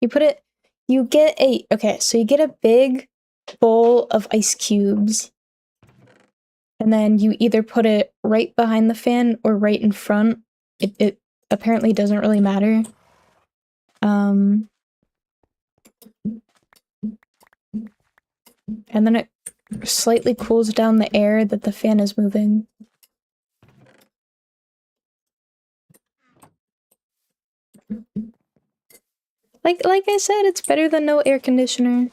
You put it, you get a, okay, so you get a big bowl of ice cubes. And then you either put it right behind the fan or right in front. It apparently doesn't really matter. And then it slightly cools down the air that the fan is moving. Like I said, it's better than no air conditioner.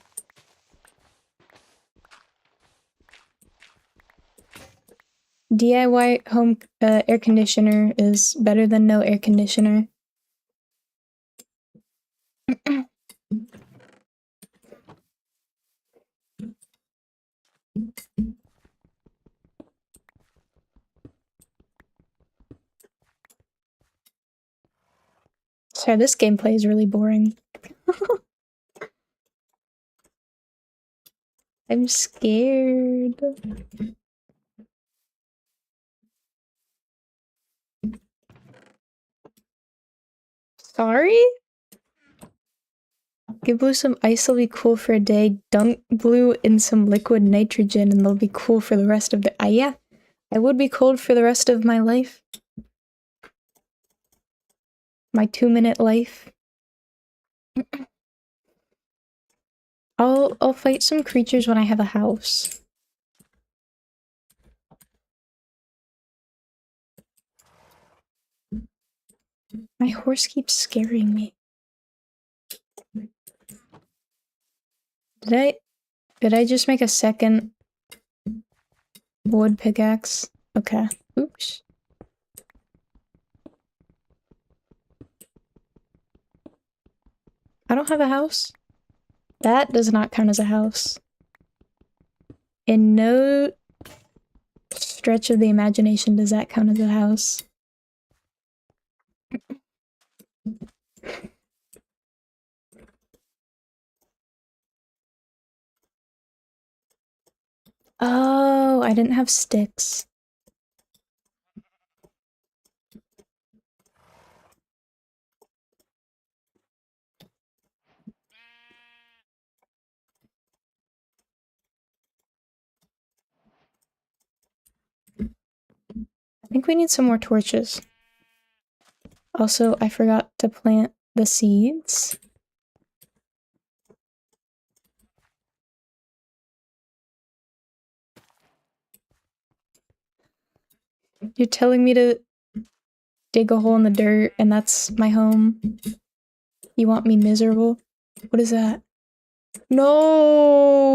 DIY home air conditioner is better than no air conditioner. Sorry, this gameplay is really boring. I'm scared. Sorry? Give Blue some ice, they'll be cool for a day. Dunk Blue in some liquid nitrogen and they'll be cool for the rest of the- yeah. I would be cold for the rest of my life. My 2-minute life. I'll fight some creatures when I have a house. My horse keeps scaring me. Did I just make a second wood pickaxe? Okay. Oops. I don't have a house. That does not count as a house. In no stretch of the imagination does that count as a house. Oh, I didn't have sticks. I think we need some more torches. Also, I forgot to plant the seeds. You're telling me to dig a hole in the dirt and that's my home? You want me miserable? What is that? No!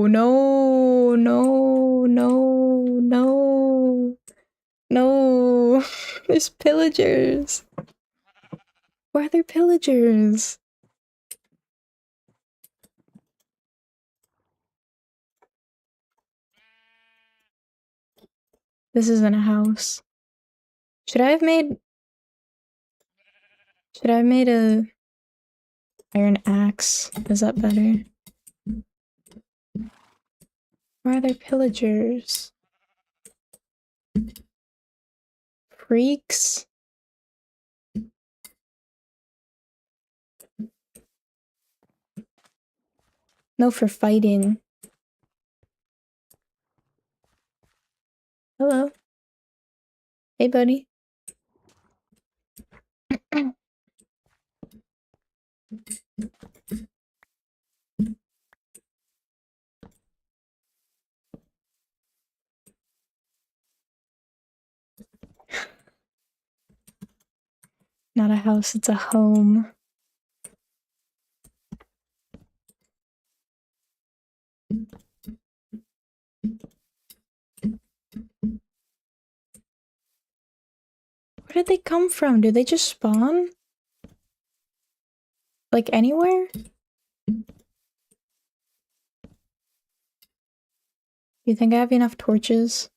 No! No! No! No! No! There's pillagers! Why are there pillagers? This isn't a house. Should I have made a iron axe? Is that better? Why are there pillagers? Freaks? No, for fighting. Hello. Hey, buddy. Not a house, it's a home. Where did they come from? Did they just spawn? Like anywhere? You think I have enough torches?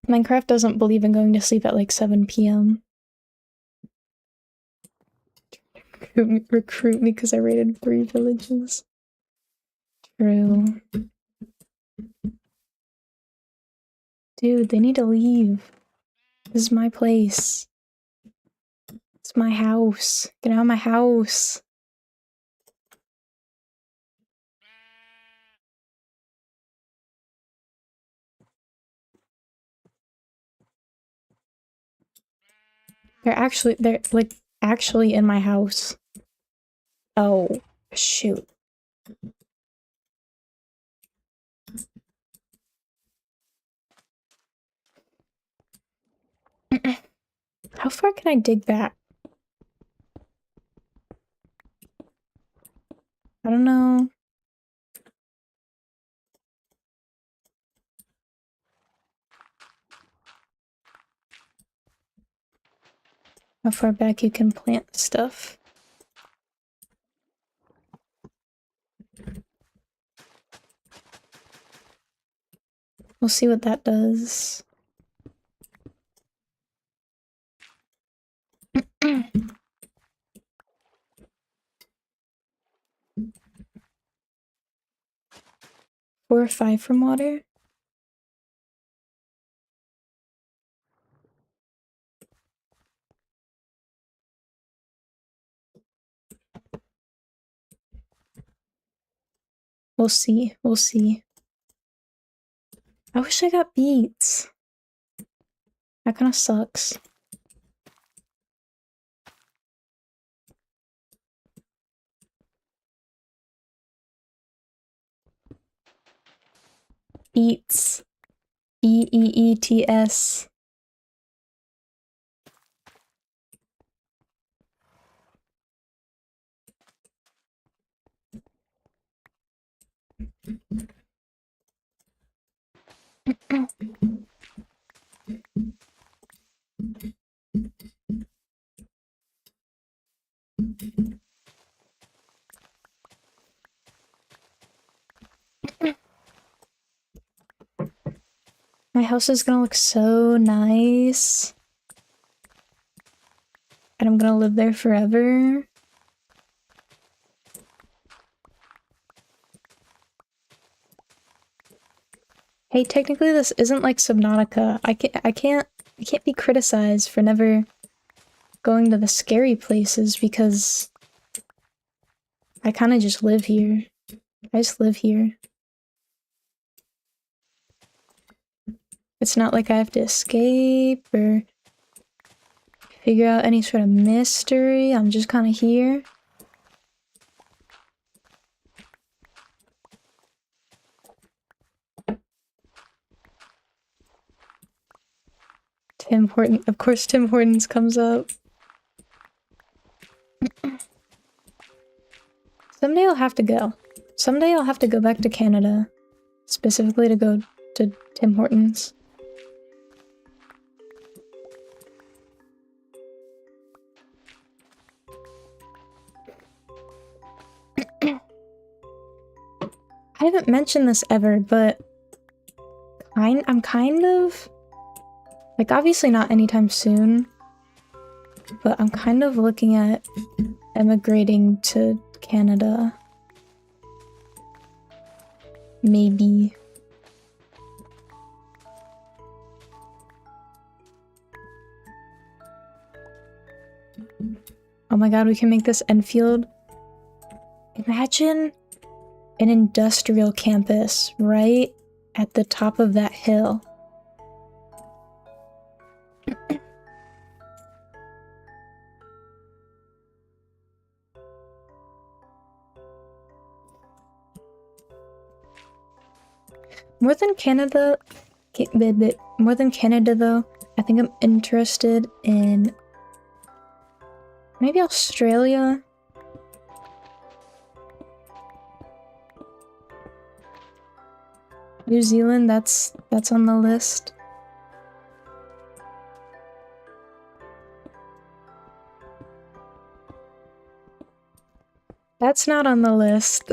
Minecraft doesn't believe in going to sleep at like 7 p.m. Recruit me because I raided 3 villages. True. Dude, they need to leave. This is my place. It's my house. Get out of my house. They're like actually in my house. Oh, shoot. How far can I dig back? I don't know. How far back you can plant stuff. We'll see what that does. Four or 5 from water? We'll see. We'll see. I wish I got beets. That kind of sucks. Beets. Beets. My house is gonna look so nice. And I'm gonna live there forever. Hey, technically this isn't like Subnautica. I can't be criticized for never going to the scary places because I kind of just live here. I just live here. It's not like I have to escape or figure out any sort of mystery. I'm just kind of here. Tim Hortons. Of course Tim Hortons comes up. Someday I'll have to go. Someday I'll have to go back to Canada. Specifically to go to Tim Hortons. I haven't mentioned this ever, but I'm kind of like, obviously not anytime soon, but I'm kind of looking at emigrating to Canada. Maybe. Oh my god, we can make this Enfield. Imagine an industrial campus right at the top of that hill. More than Canada though, I think I'm interested in maybe Australia. New Zealand, that's on the list. That's not on the list.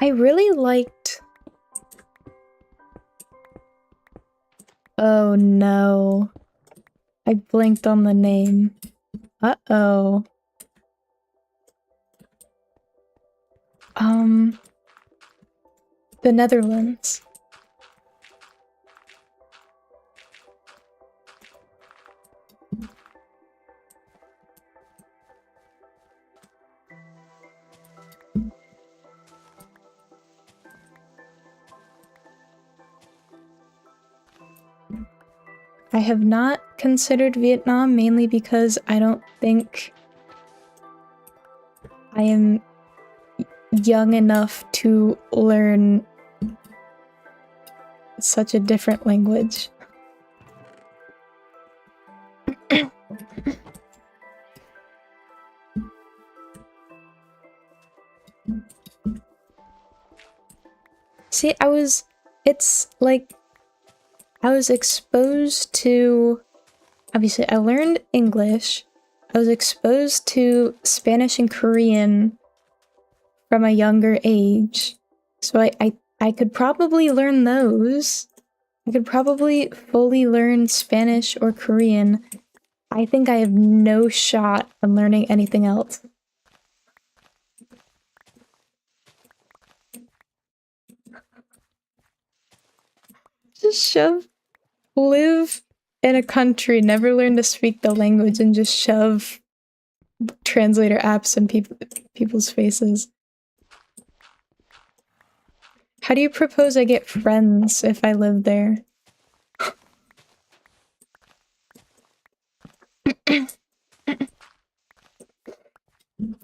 I really liked... Oh no. I blinked on the name. Uh-oh. The Netherlands. I have not considered Vietnam, mainly because I don't think I am young enough to learn such a different language. See, it's like, I was exposed to, obviously I learned English, I was exposed to Spanish and Korean from a younger age, so I could probably learn those. I could probably fully learn Spanish or Korean. I think I have no shot on learning anything else. Just live in a country, never learn to speak the language, and just shove translator apps in people's faces. How do you propose I get friends if I live there?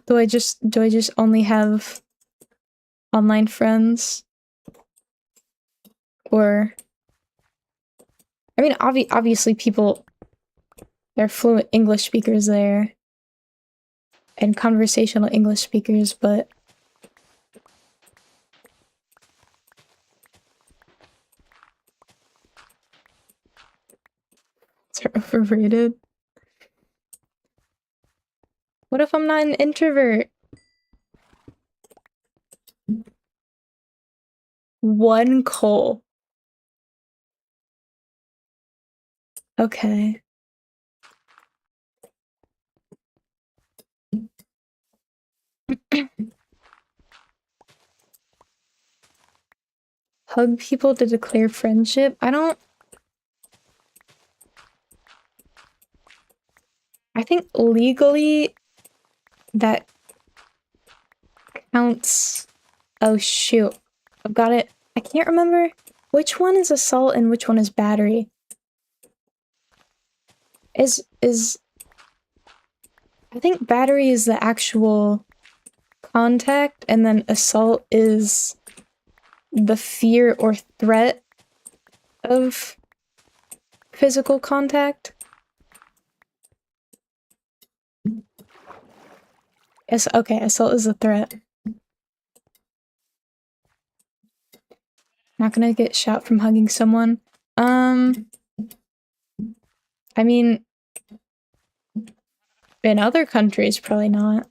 Do I just only have online friends? Or, I mean, obviously people, they're fluent English speakers there and conversational English speakers, but they're overrated. What if I'm not an introvert? One coal. Okay. Hug people to declare friendship? I think legally that counts. Oh shoot. I've got it. I can't remember which one is assault and which one is battery. I think battery is the actual contact, and then assault is the fear or threat of physical contact. Yes, okay, assault is a threat. Not gonna get shot from hugging someone. I mean, in other countries, probably not.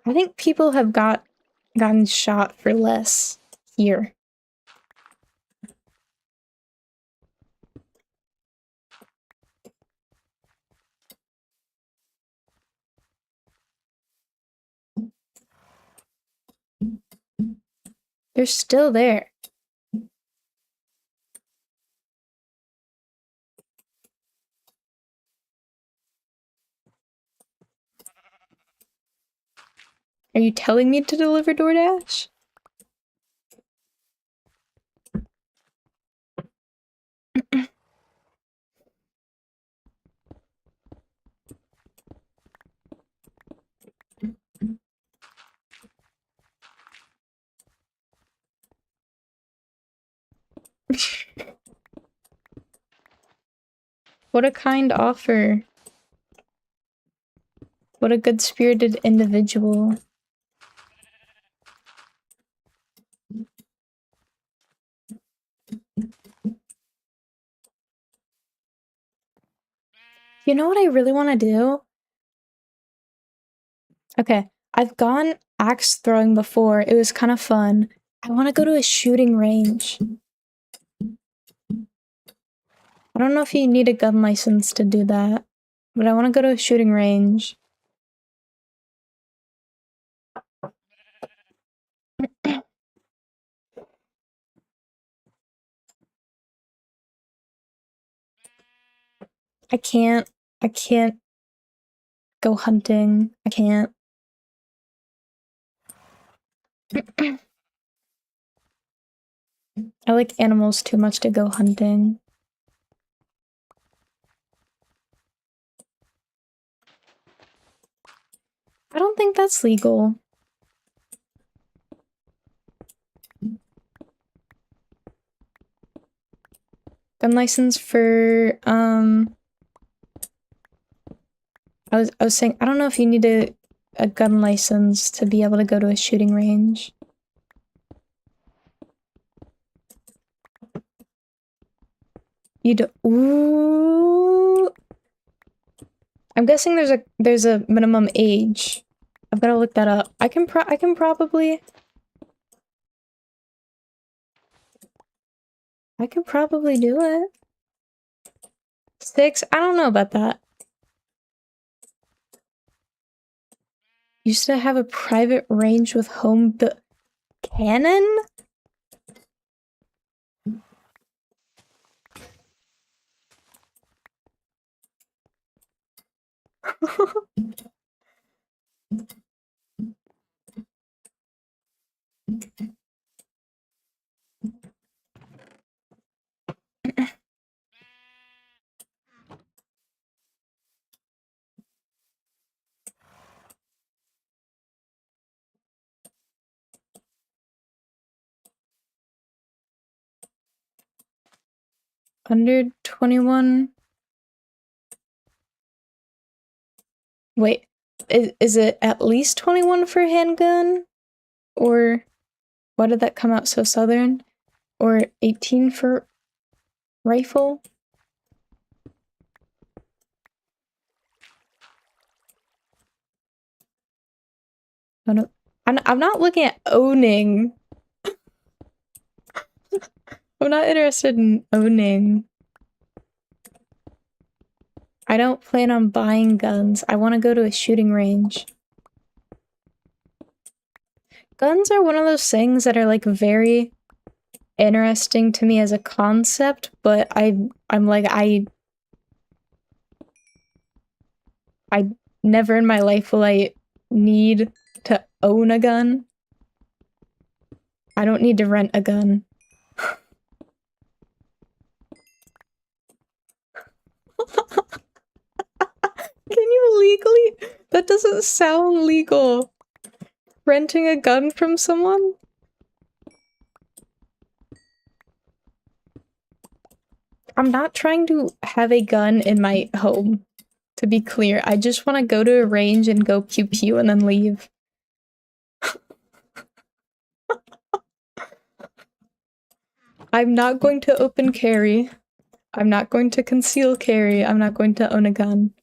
I think people have gotten shot for less here. They're still there. Are you telling me to deliver DoorDash? What a kind offer. What a good-spirited individual. You know what I really want to do? Okay, I've gone axe throwing before. It was kind of fun. I want to go to a shooting range. I don't know if you need a gun license to do that, but I want to go to a shooting range. I can't go hunting. I can't. I like animals too much to go hunting. I don't think that's legal. Gun license for, I was saying, I don't know if you need a gun license to be able to go to a shooting range. You do. Ooh. I'm guessing there's a minimum age. I've got to look that up. I can probably do it. 6? I don't know about that. Used to have a private range with home cannon? Under 21? Wait, is it at least 21 for handgun? Or why did that come out so southern? Or 18 for rifle? I don't, I'm not looking at owning. I'm not interested in owning. I don't plan on buying guns. I want to go to a shooting range. Guns are one of those things that are like very interesting to me as a concept, but I'm like I never in my life will I need to own a gun. I don't need to rent a gun. Can you legally? That doesn't sound legal. Renting a gun from someone? I'm not trying to have a gun in my home, to be clear. I just want to go to a range and go pew pew and then leave. I'm not going to open carry. I'm not going to conceal carry. I'm not going to own a gun.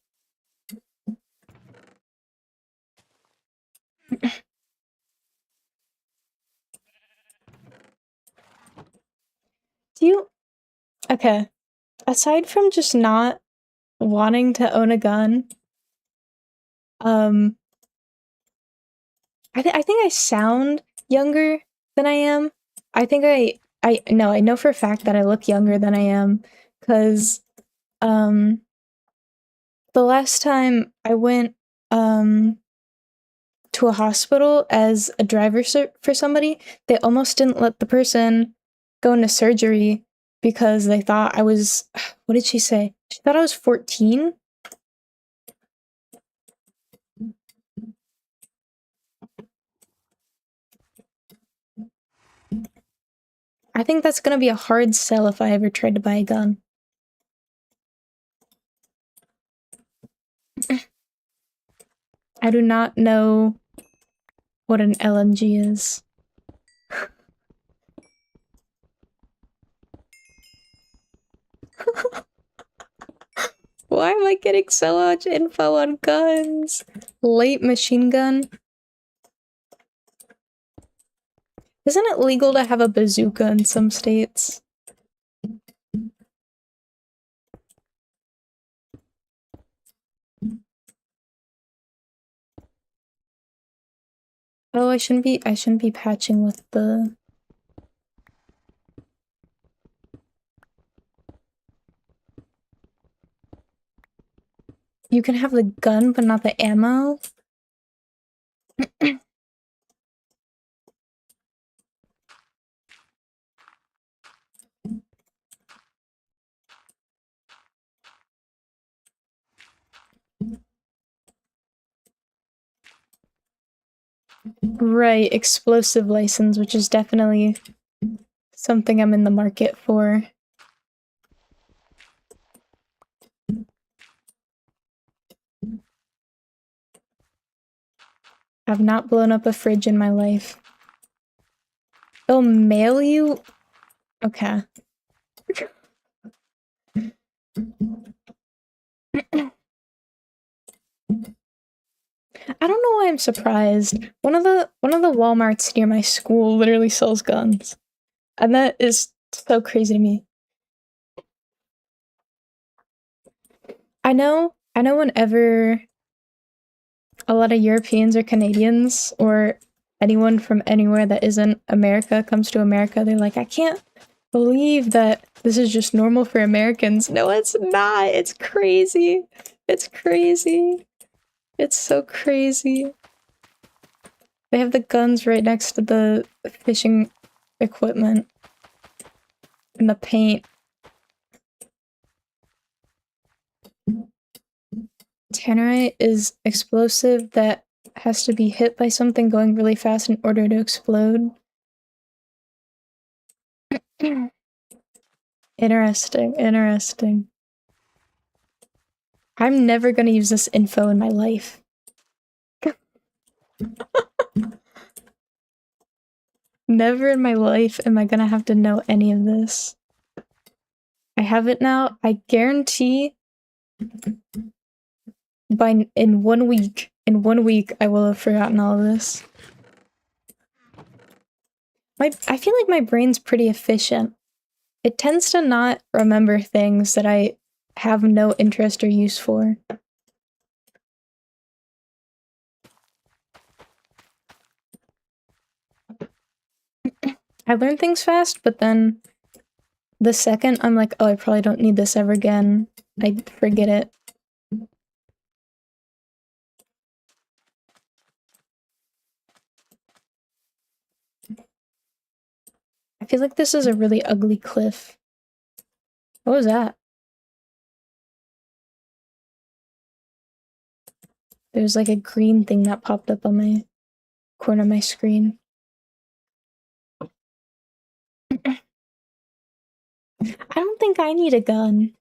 Do you... Okay. Aside from just not wanting to own a gun, I think I sound younger than I am. I think I know for a fact that I look younger than I am, because the last time I went to a hospital as a driver for somebody, they almost didn't let the person go into surgery because they thought I was, what did she say? She thought I was 14. I think that's gonna be a hard sell if I ever tried to buy a gun. I do not know what an LMG is. Why am I getting so much info on guns? Light machine gun? Isn't it legal to have a bazooka in some states? Oh, I shouldn't be patching with the... You can have the gun, but not the ammo? Right, explosive license, which is definitely something I'm in the market for. I've not blown up a fridge in my life. They'll mail you? Okay. I don't know why I'm surprised. One of the Walmarts near my school literally sells guns. And that is so crazy to me. I know whenever a lot of Europeans or Canadians or anyone from anywhere that isn't America comes to America, they're like, I can't believe that this is just normal for Americans. No, it's not. It's crazy. It's crazy. It's so crazy. They have the guns right next to the fishing equipment and the paint. Tannerite is explosive that has to be hit by something going really fast in order to explode. Interesting, interesting. I'm never gonna use this info in my life. Never in my life am I gonna have to know any of this. I have it now. I guarantee in 1 week, I will have forgotten all of this. I feel like my brain's pretty efficient. It tends to not remember things that I have no interest or use for. I learn things fast, but then the second I'm like, oh, I probably don't need this ever again, I forget it. I feel like this is a really ugly cliff. What was that? There's like a green thing that popped up on my corner of my screen. I don't think I need a gun.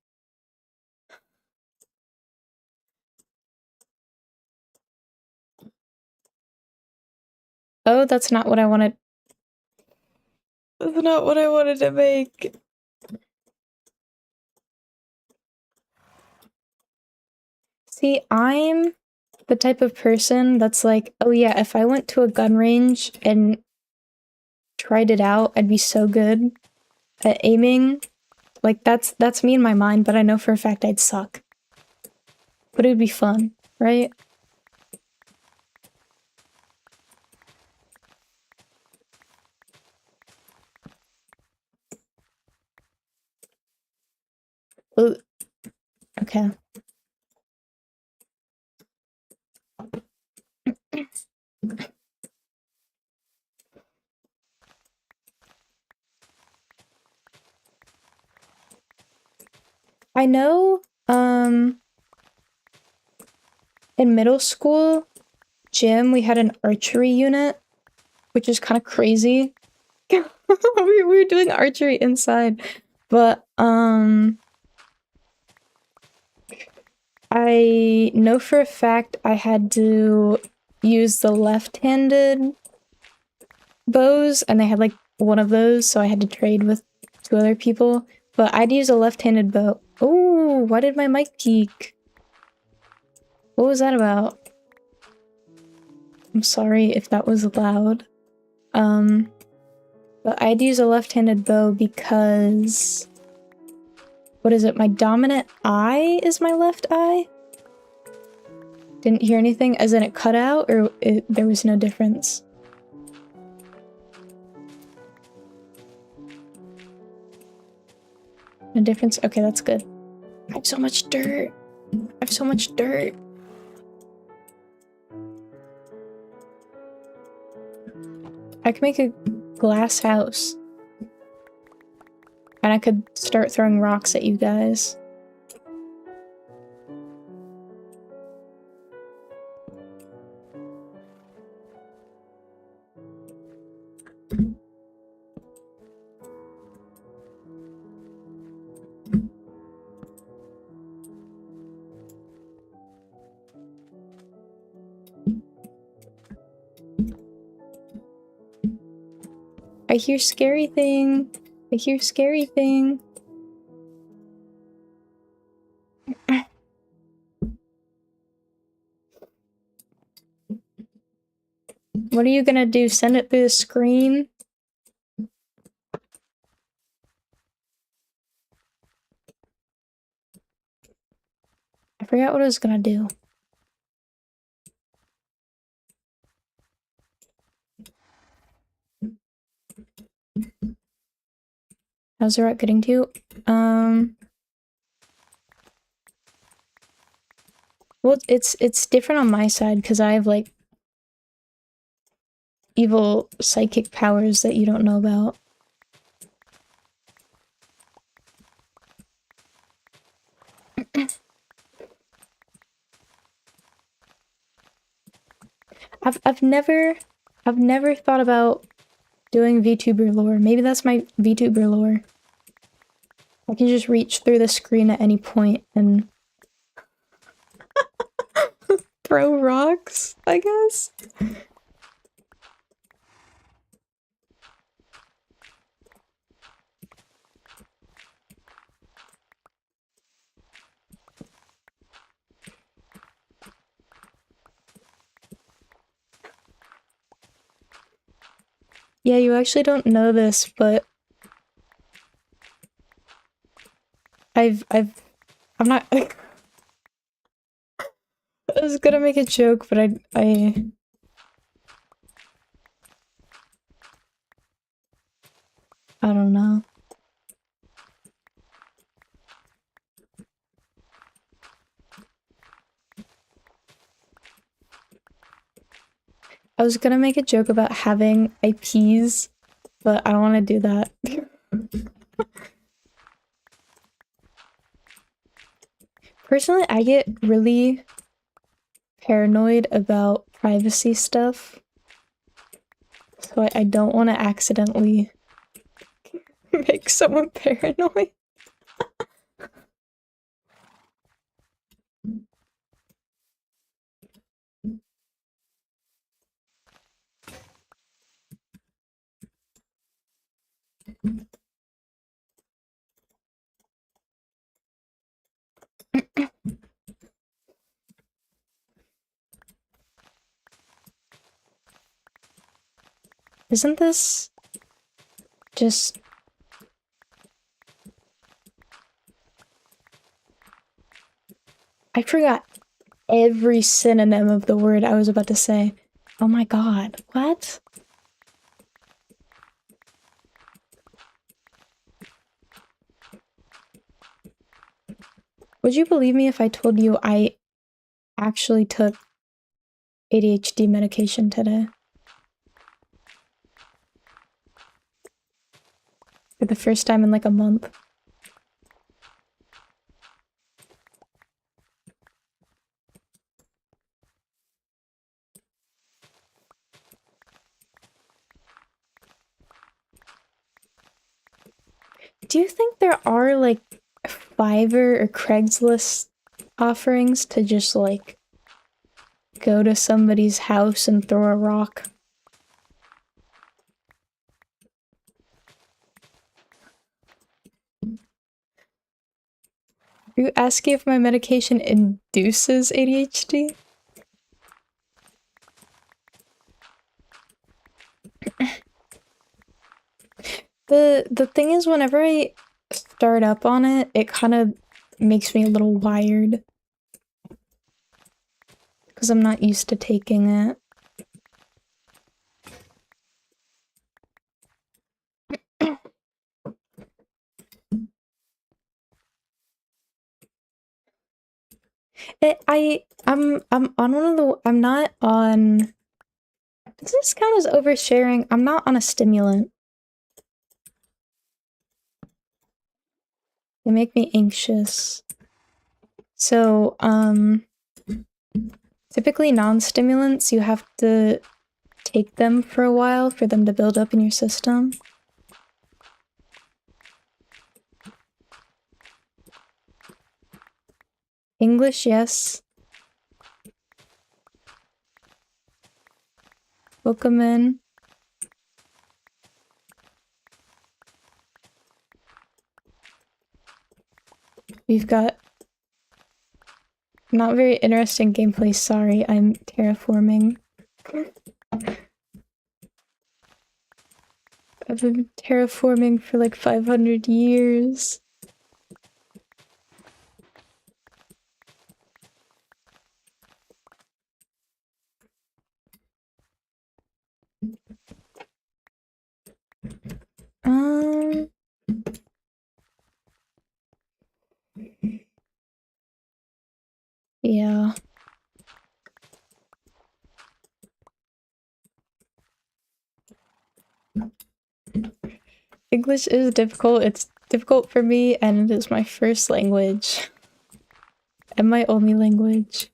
Oh, that's not what I wanted. That's not what I wanted to make. See, I'm the type of person that's like, oh yeah, if I went to a gun range and tried it out, I'd be so good at aiming. Like that's me in my mind, but I know for a fact I'd suck. But it would be fun, right? Ooh. Okay. I know, in middle school gym, we had an archery unit, which is kind of crazy. we were doing archery inside, but, I know for a fact I had to use the left-handed bows, and they had like one of those, so I had to trade with two other people. But I'd use a left-handed bow. Oh, why did my mic peak? What was that about? I'm sorry if that was loud. But I'd use a left-handed bow because... What is it? My dominant eye is my left eye? Didn't hear anything, as in it cut out, or there was no difference? No difference? Okay, that's good. I have so much dirt. I have so much dirt. I could make a glass house. And I could start throwing rocks at you guys. I hear scary thing. I hear scary thing. What are you gonna do? Send it through the screen? I forgot what I was gonna do. How's the rat getting to? Well, it's different on my side because I have like evil psychic powers that you don't know about. I've never thought about doing VTuber lore. Maybe that's my VTuber lore. I can just reach through the screen at any point and throw rocks, I guess. Yeah, you actually don't know this, but I'm not. I was gonna make a joke, but I don't know. I was gonna make a joke about having IPs, but I don't want to do that. Personally, I get really paranoid about privacy stuff, so I don't want to accidentally Make someone paranoid. Isn't this just... I forgot every synonym of the word I was about to say. Oh my god, what? Would you believe me if I told you I actually took ADHD medication today? For the first time in like a month. Do you think there are like Fiverr or Craigslist offerings to just like go to somebody's house and throw a rock? Are you asking if my medication induces ADHD? The thing is, whenever I start up on it, it kind of makes me a little wired. Because I'm not used to taking it. I'm on one of the... I'm not on... Does this count as oversharing? I'm not on a stimulant. They make me anxious. So, typically non-stimulants, you have to take them for a while for them to build up in your system. English, yes. Welcome in. We've got not very interesting gameplay, sorry, I'm terraforming. I've been terraforming for like 500 years. Yeah. English is difficult. It's difficult for me, and it is my first language. And my only language.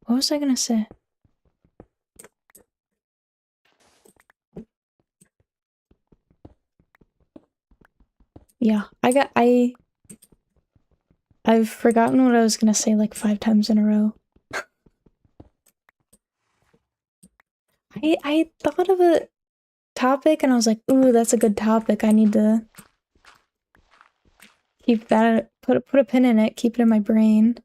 What was I gonna say? Yeah, I've forgotten what I was gonna say like 5 times in a row. I thought of a topic and I was like, ooh, that's a good topic. I need to keep that, put a pin in it, keep it in my brain.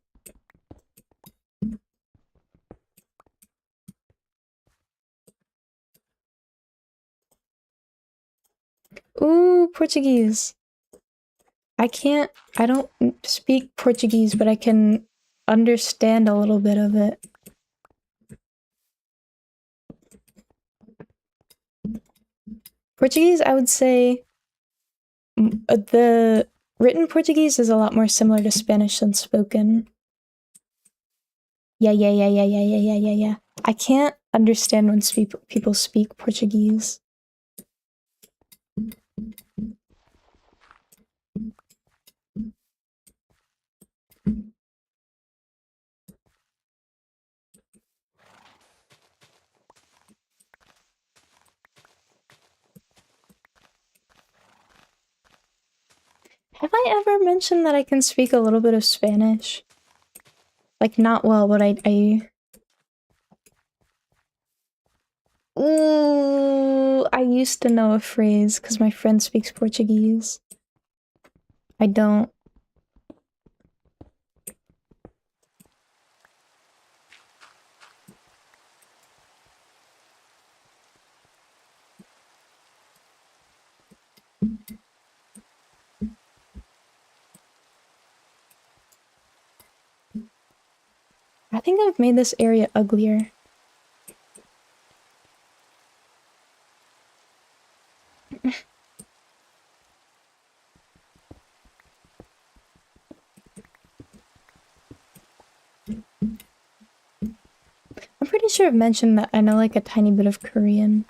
Ooh, Portuguese. I don't speak Portuguese, but I can understand a little bit of it. Portuguese, I would say, the written Portuguese is a lot more similar to Spanish than spoken. Yeah. I can't understand when people speak Portuguese. I ever mentioned that I can speak a little bit of Spanish? Like, not well, but Ooh, I used to know a phrase because my friend speaks Portuguese. I don't. I think I've made this area uglier. I'm pretty sure I've mentioned that I know like a tiny bit of Korean.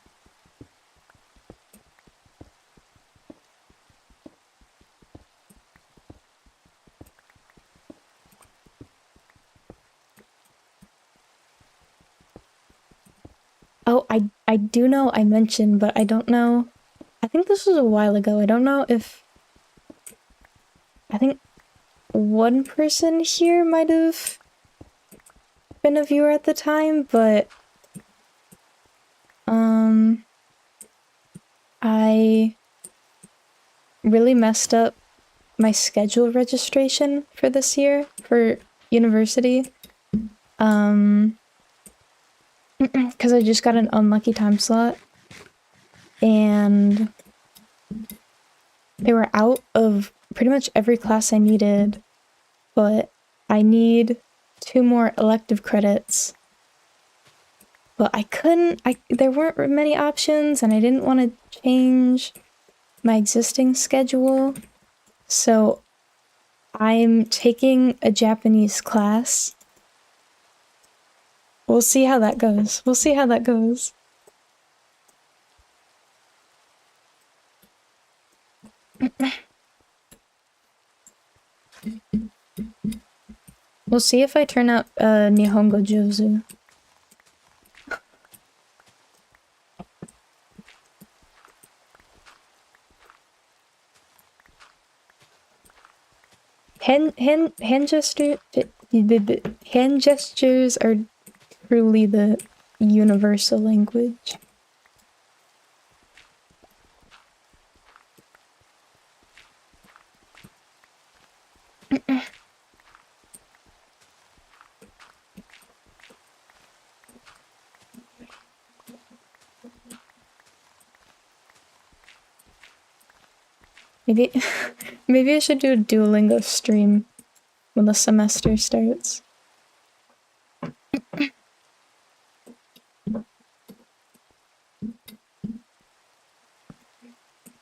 Oh, I do know I mentioned, but I don't know. I think this was a while ago. I don't know if I think one person here might have been a viewer at the time, but I really messed up my schedule registration for this year for university. Because I just got an unlucky time slot and they were out of pretty much every class I needed, but I need 2 more elective credits. But I couldn't, there weren't many options and I didn't want to change my existing schedule. So I'm taking a Japanese class. We'll see how that goes. We'll see how that goes. We'll see if I turn out Nihongo Jozu. Hand gestures are truly the universal language. Maybe maybe I should do a Duolingo stream when the semester starts.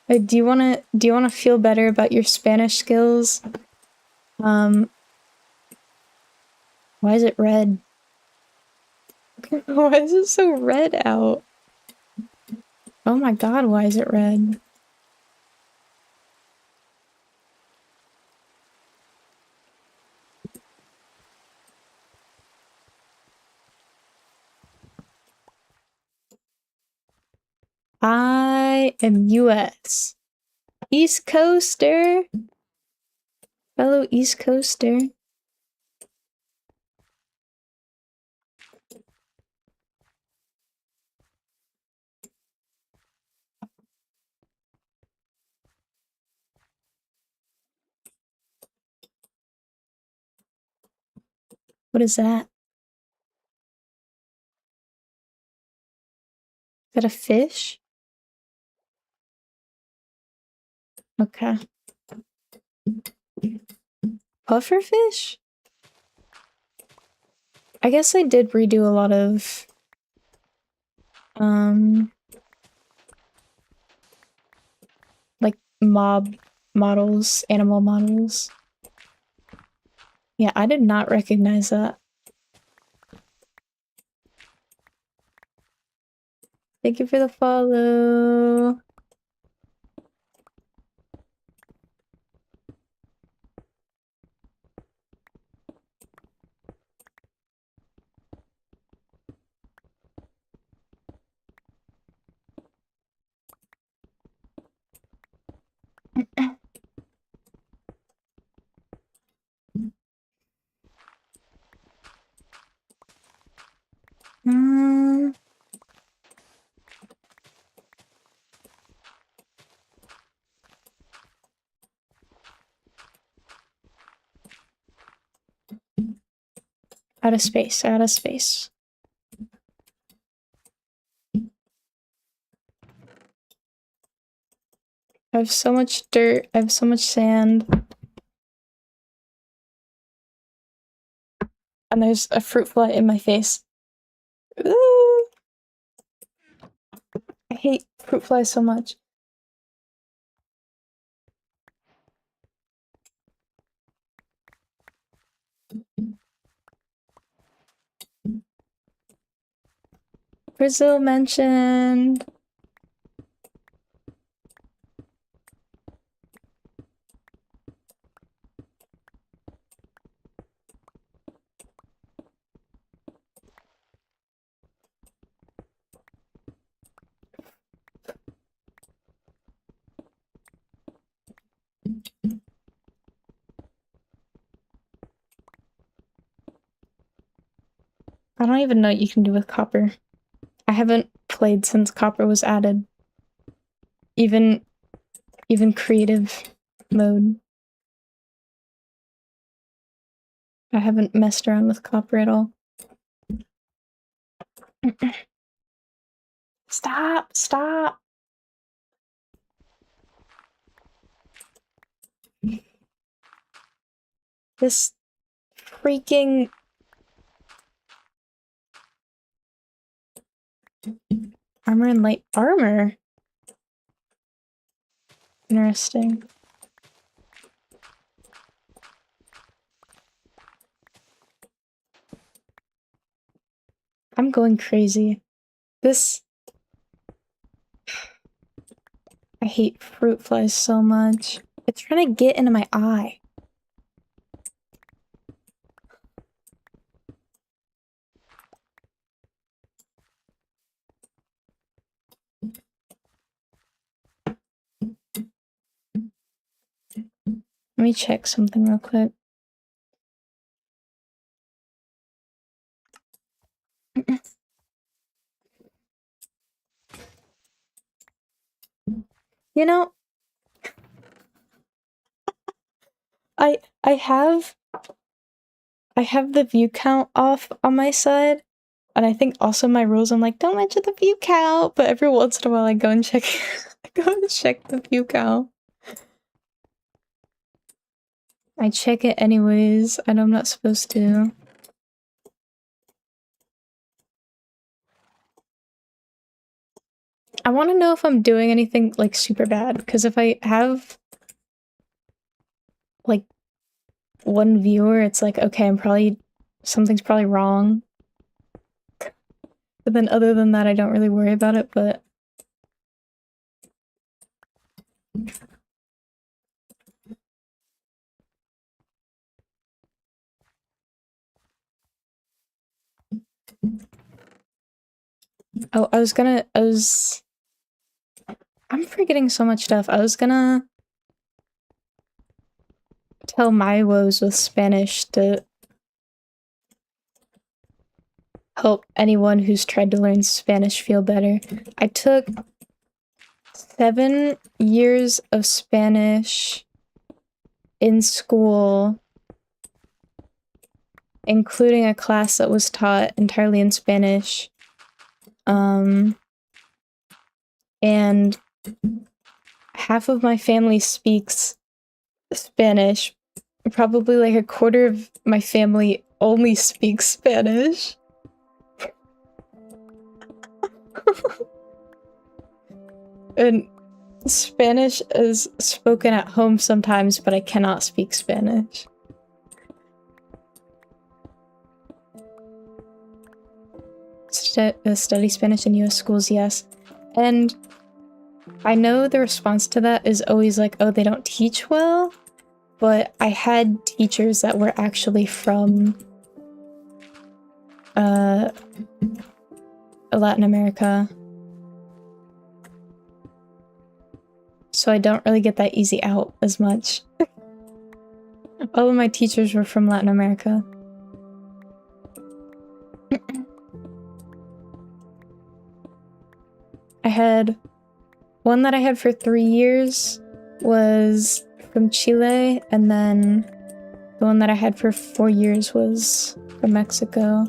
Do you wanna feel better about your Spanish skills? Why is it red? Why is it so red out? Oh my god, why is it red? I am US. East Coaster. Fellow East Coaster. What is that? Is that a fish? Okay. Pufferfish? I guess I did redo a lot of like mob models, animal models. Yeah, I did not recognize that. Thank you for the follow. Out of space, out of space. I have so much dirt, I have so much sand. And there's a fruit fly in my face. Ooh. I hate fruit flies so much. Brazil mentioned. I don't even know what you can do with copper. I haven't played since copper was added. Even creative mode. I haven't messed around with copper at all. Stop! Stop! This freaking... Armor and light armor? Interesting. I'm going crazy. This... I hate fruit flies so much. It's trying to get into my eye. Let me check something real quick. You know, I have the view count off on my side, and I think also my rules, I'm like, don't mention the view count, but every once in a while I go and check I go and check the view count. I check it anyways. I know I'm not supposed to. I want to know if I'm doing anything, like, super bad, because if I have, like, one viewer, it's like, okay, something's probably wrong. But then other than that, I don't really worry about it, but... Oh, I'm forgetting so much stuff. I was gonna tell my woes with Spanish to help anyone who's tried to learn Spanish feel better. I took 7 years of Spanish in school, including a class that was taught entirely in Spanish. And half of my family speaks Spanish. Probably like a quarter of my family only speaks Spanish. And Spanish is spoken at home sometimes, but I cannot speak Spanish. Study Spanish in US schools, yes. And I know the response to that is always like, oh, they don't teach well, but I had teachers that were actually from Latin America. So I don't really get that easy out as much. All of my teachers were from Latin America. had one that I had for 3 years was from Chile, and then the one that I had for 4 years was from Mexico.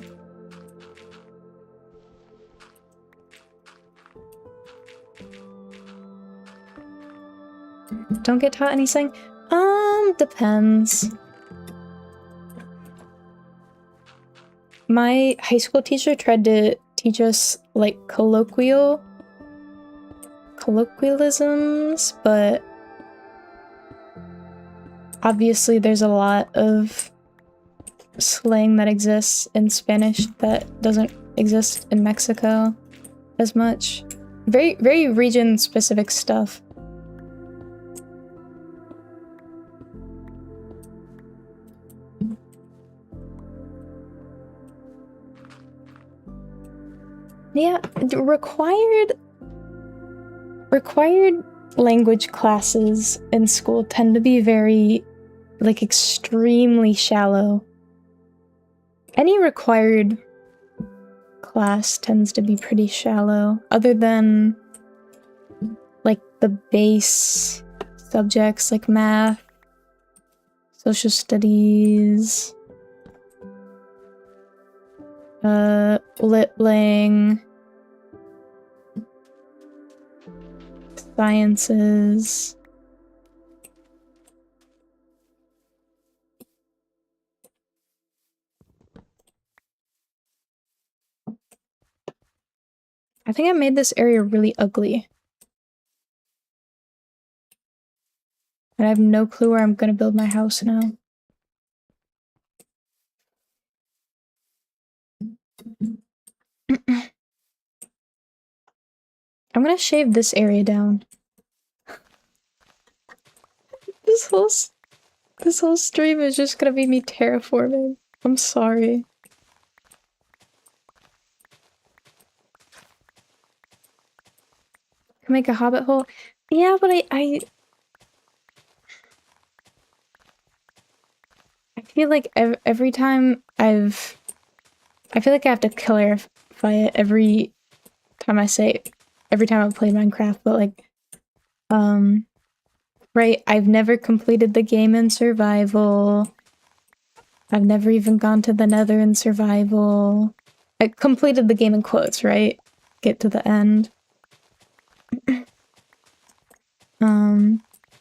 Don't get taught anything? Depends. My high school teacher tried to teach us, like, colloquialisms, but obviously there's a lot of slang that exists in Spanish that doesn't exist in Mexico as much. Very, very region-specific stuff. Yeah, required language classes in school tend to be very, like, extremely shallow. Any required class tends to be pretty shallow, other than, like, the base subjects like math, social studies, lit-lang, sciences. I think I made this area really ugly. And I have no clue where I'm gonna build my house now. I'm gonna shave this area down. This whole stream is just gonna be me terraforming. I'm sorry. Can make a hobbit hole? Yeah, but I feel like every time I feel like I have to clarify it every time I play Minecraft, but like, right, I've never completed the game in survival. I've never even gone to the Nether in survival. I completed the game in quotes, right? Get to the end.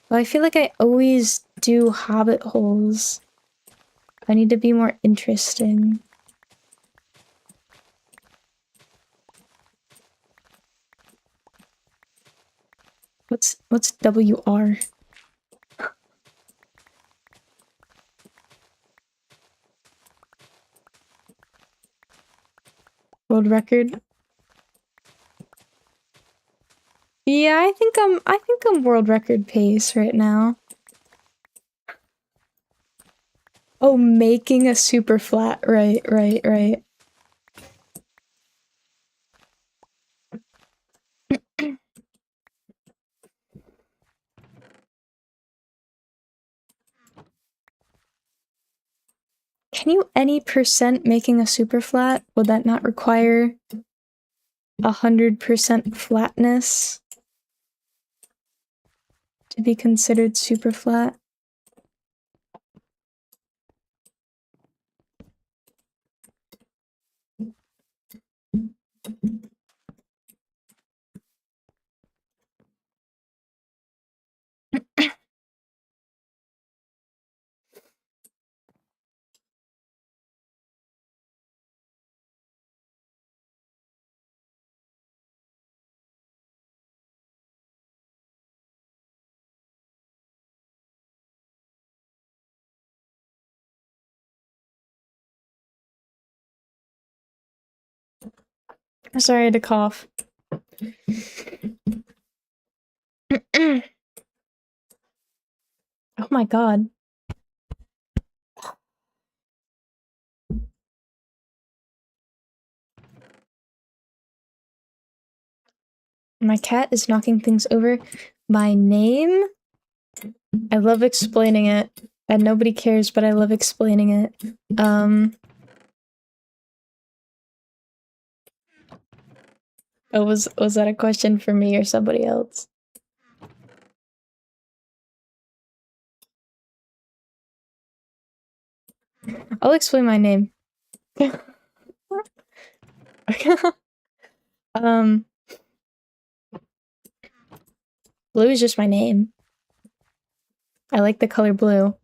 But I feel like I always do hobbit holes. I need to be more interesting. What's WR? World record? Yeah, I think I'm world record pace right now. Oh, making a super flat. Right. Can you any percent making a super flat? Would that not require 100% flatness to be considered super flat? Sorry, I had to cough. Oh my god. My cat is knocking things over. My name? I love explaining it. And nobody cares, but I love explaining it. Oh, was that a question for me or somebody else? I'll explain my name. um, blue is just my name. I like the color blue.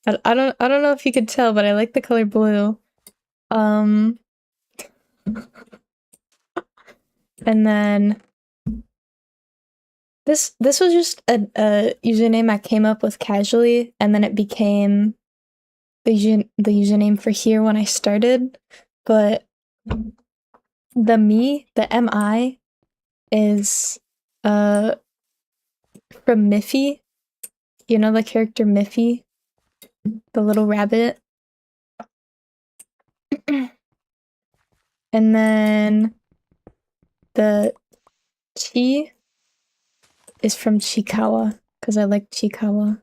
I don't know if you could tell, but I like the color blue. And then this was just a username I came up with casually, and then it became the username for here when I started. But the MI is from Miffy. You know the character Miffy? The little rabbit. And then the Chi is from Chikawa, because I like Chikawa.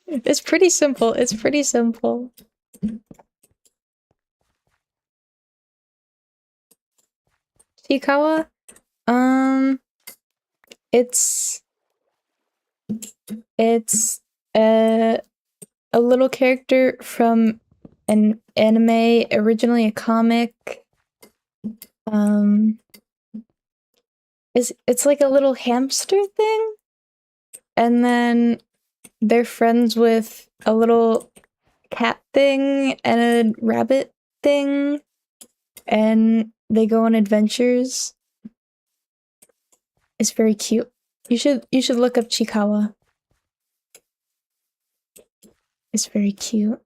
It's pretty simple. It's pretty simple. Chikawa? It's a little character from an anime, originally a comic. It's like a little hamster thing, and then they're friends with a little cat thing and a rabbit thing, and they go on adventures. It's very cute. You should look up Chikawa. It's very cute.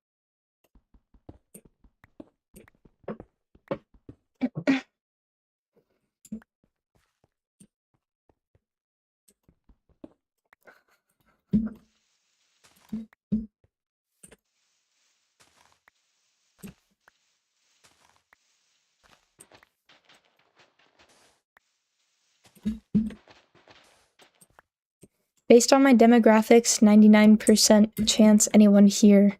Based on my demographics, 99% chance anyone here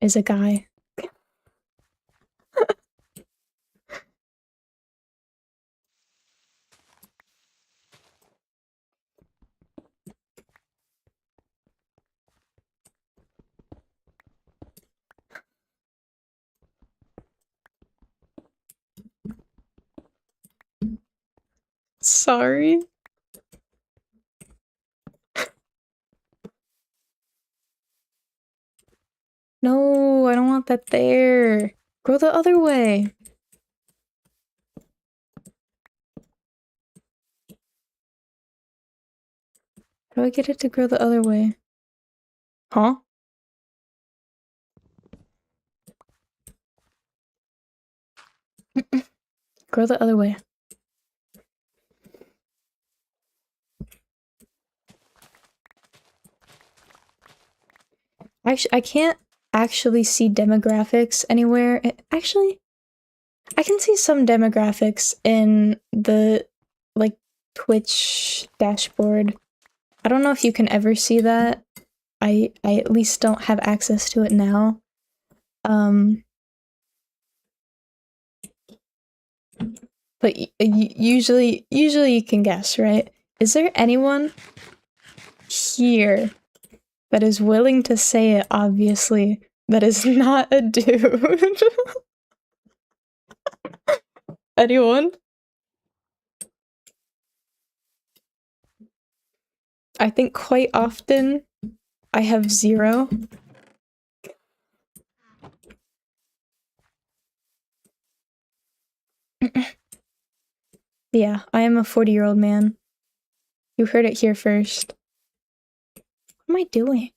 is a guy. Sorry. No, I don't want that there. Go the other way. How do I get it to grow the other way? Huh? Grow the other way. Actually, I can't actually see demographics anywhere. Actually, I can see some demographics in the, like, Twitch dashboard. I don't know if you can ever see that. I at least don't have access to it now. But usually you can guess, right? Is there anyone here that is willing to say it, obviously, that is not a dude? Anyone? I think quite often I have 0. Yeah, I am a 40-year-old man. You heard it here first. What am I doing?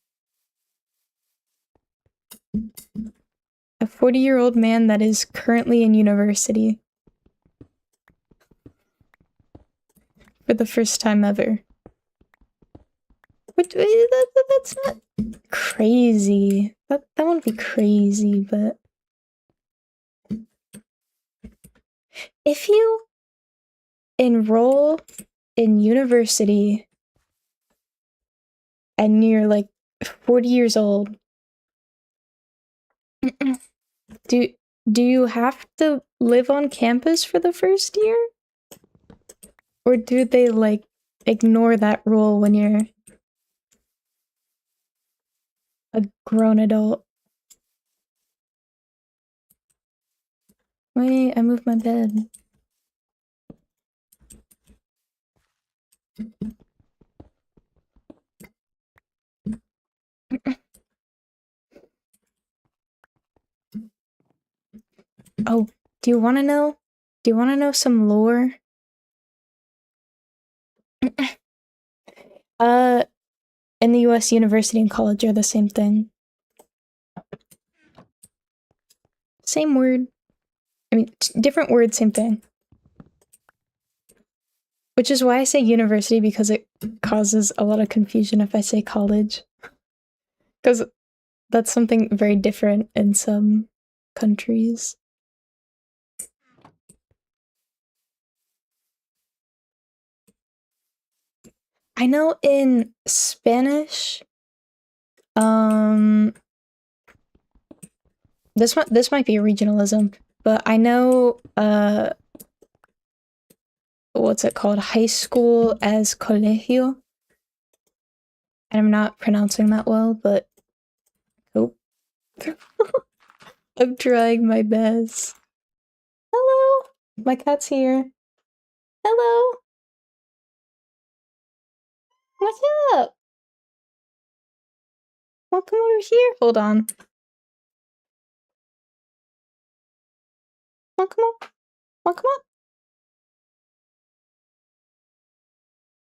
A 40-year-old man that is currently in university. For the first time ever. Which, that's not crazy. That wouldn't be crazy, but... If you enroll in university and you're like 40 years old, do do you have to live on campus for the first year? Or do they, like, ignore that rule when you're a grown adult? Wait, I moved my bed. Oh, do you want to know? Do you want to know some lore? In the US, university and college are the same thing. Same word. I mean, different word, same thing. Which is why I say university, because it causes a lot of confusion if I say college. Because that's something very different in some countries. I know in Spanish, this might be a regionalism, but I know what's it called? High school as colegio. And I'm not pronouncing that well, but oh. I'm trying my best. Hello! My cat's here. Hello! What's up? Welcome over here. Hold on. Welcome up. Welcome up.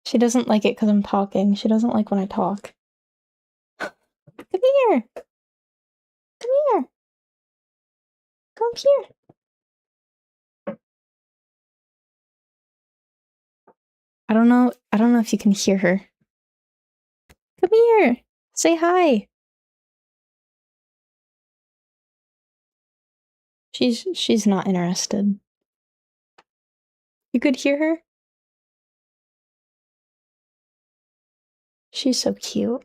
She doesn't like it because I'm talking. She doesn't like when I talk. Come here. Come here. Come here. I don't know if you can hear her. Come here. Say hi. She's not interested. You could hear her? She's so cute.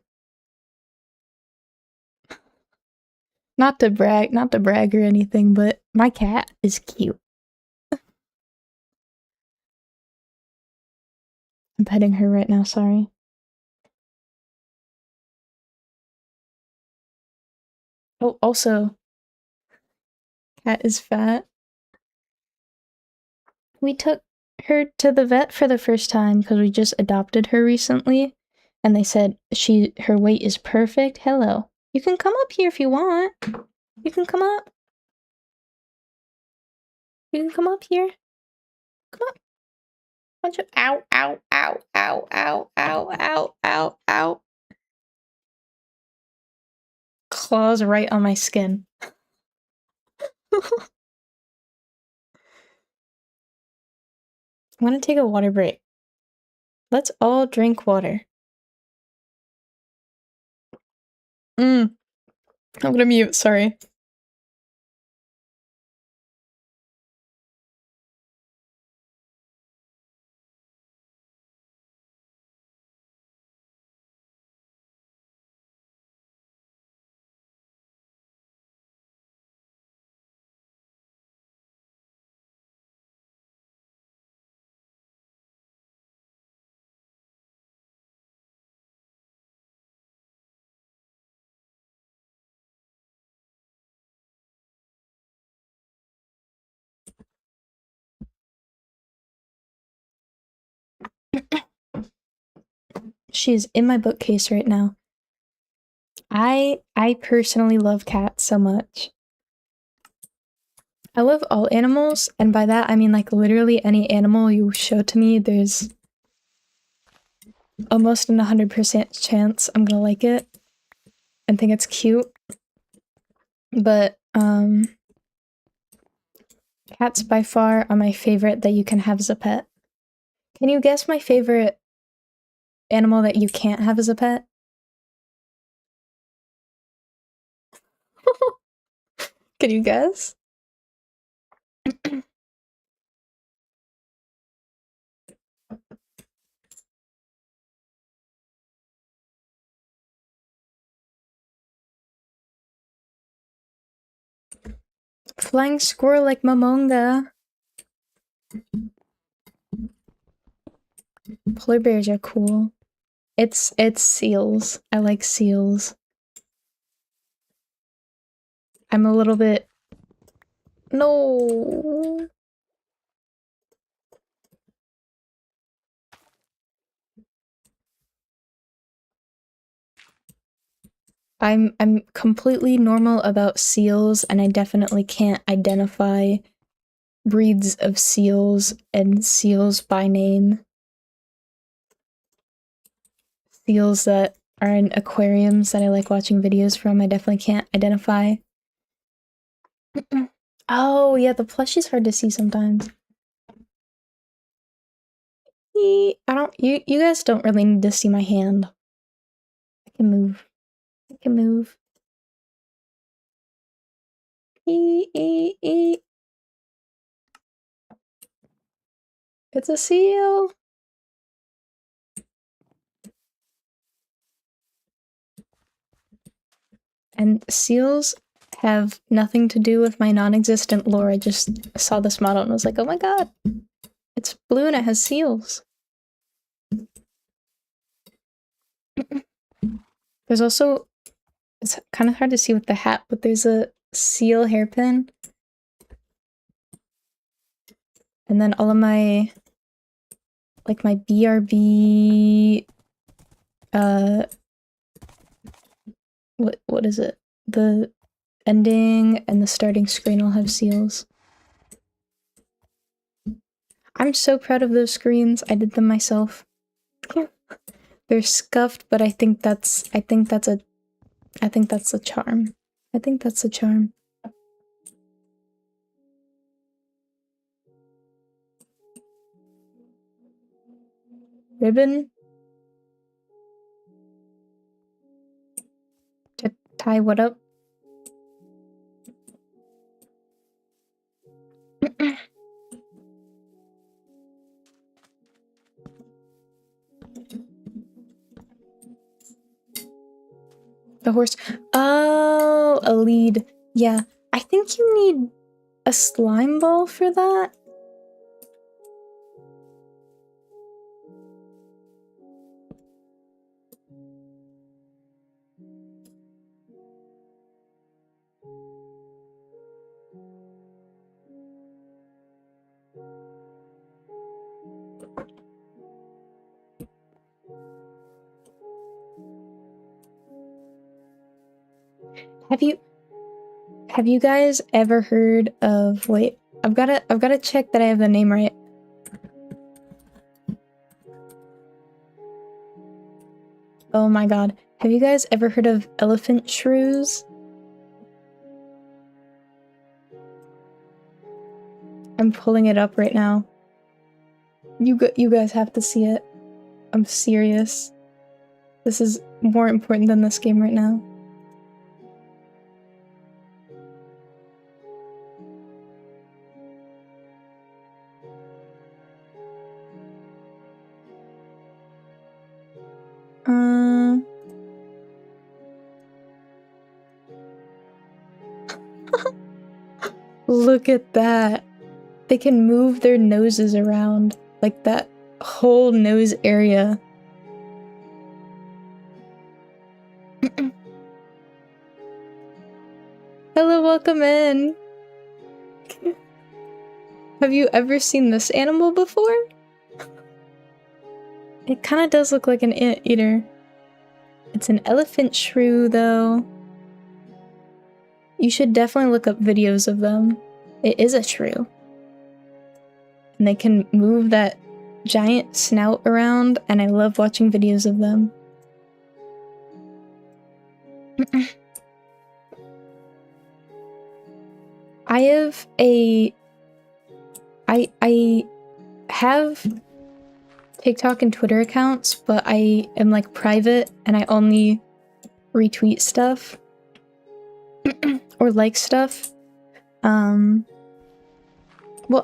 Not to brag or anything, but my cat is cute. I'm petting her right now, sorry. Oh, also, cat is fat. We took her to the vet for the first time because we just adopted her recently, and they said her weight is perfect. Hello. You can come up here if you want. You can come up. You can come up here. Come up. Why don't you? Ow, ow, ow, ow, ow, ow, ow, ow, ow. Claws right on my skin. I'm gonna take a water break. Let's all drink water. I'm gonna mute, sorry. She's in my bookcase right now. I personally love cats so much. I love all animals, and by that I mean like literally any animal you show to me, there's almost an 100% chance I'm gonna like it and think it's cute. But cats by far are my favorite that you can have as a pet. Can you guess my favorite animal that you can't have as a pet? Can you guess? Flying squirrel like Momonga. Polar bears are cool. It's seals. I like seals. I'm a little bit... No. I'm completely normal about seals, and I definitely can't identify breeds of seals and seals by name. Seals that are in aquariums that I like watching videos from, I definitely can't identify. Oh, yeah, the plushie's hard to see sometimes. I don't, you guys don't really need to see my hand. I can move. I can move. It's a seal. And seals have nothing to do with my non-existent lore. I just saw this model and was like, oh my god, it's blue and it has seals. There's also, it's kind of hard to see with the hat, but there's a seal hairpin. And then all of my, like my BRB, what is it? The ending and the starting screen all have seals. I'm so proud of those screens. I did them myself. They're scuffed, but I think that's a charm. I think that's a charm. Ribbon? To tie what up? The horse. Oh, a lead. Yeah. I think you need a slime ball for that. Have you guys ever heard of, wait, I've gotta check that I have the name right. Oh my god. Have you guys ever heard of elephant shrews? I'm pulling it up right now. You guys have to see it. I'm serious. This is more important than this game right now. Look at that. They can move their noses around, like that whole nose area. Hello, welcome in. Have you ever seen this animal before? It kind of does look like an anteater. It's an elephant shrew, though. You should definitely look up videos of them. It is a shrew. And they can move that giant snout around, and I love watching videos of them. I have TikTok and Twitter accounts, but I am like private and I only retweet stuff or like stuff. Well,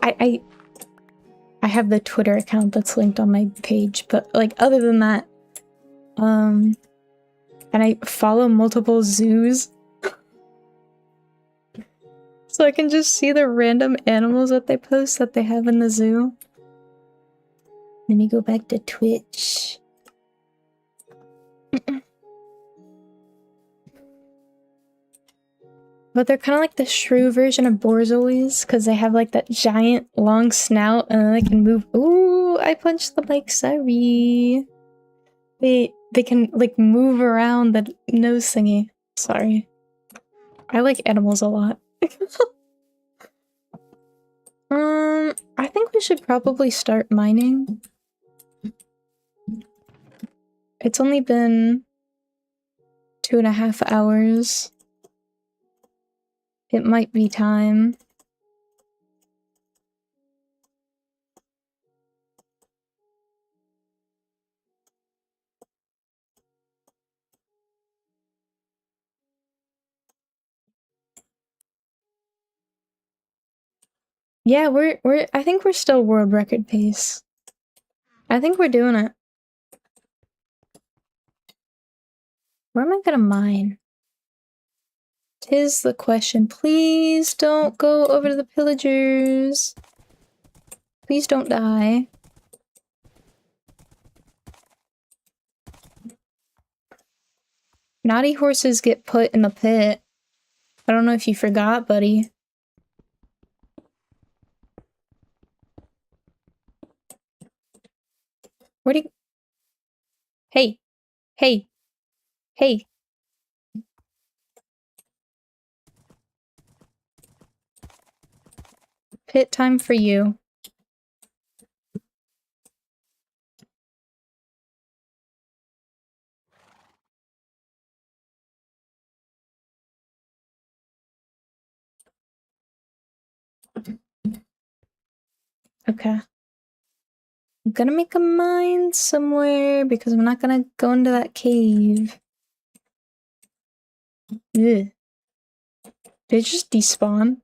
I have the Twitter account that's linked on my page, but like other than that, and I follow multiple zoos. So I can just see the random animals that they post that they have in the zoo. Let me go back to Twitch. But they're kind of like the shrew version of Borzois, because they have like that giant long snout and then they can move. Ooh, I punched the mic, sorry. They can like move around the nose thingy. Sorry. I like animals a lot. I think we should probably start mining. It's only been 2.5 hours. It might be time. Yeah, I think we're still world record pace. I think we're doing it. Where am I gonna mine? 'Tis the question. Please don't go over to the pillagers. Please don't die. Naughty horses get put in the pit. I don't know if you forgot, buddy. Where'd he... Hey. Hey. Hey. Pit time for you. Okay. I'm gonna make a mine somewhere because I'm not gonna go into that cave. Ugh. Did it just despawn?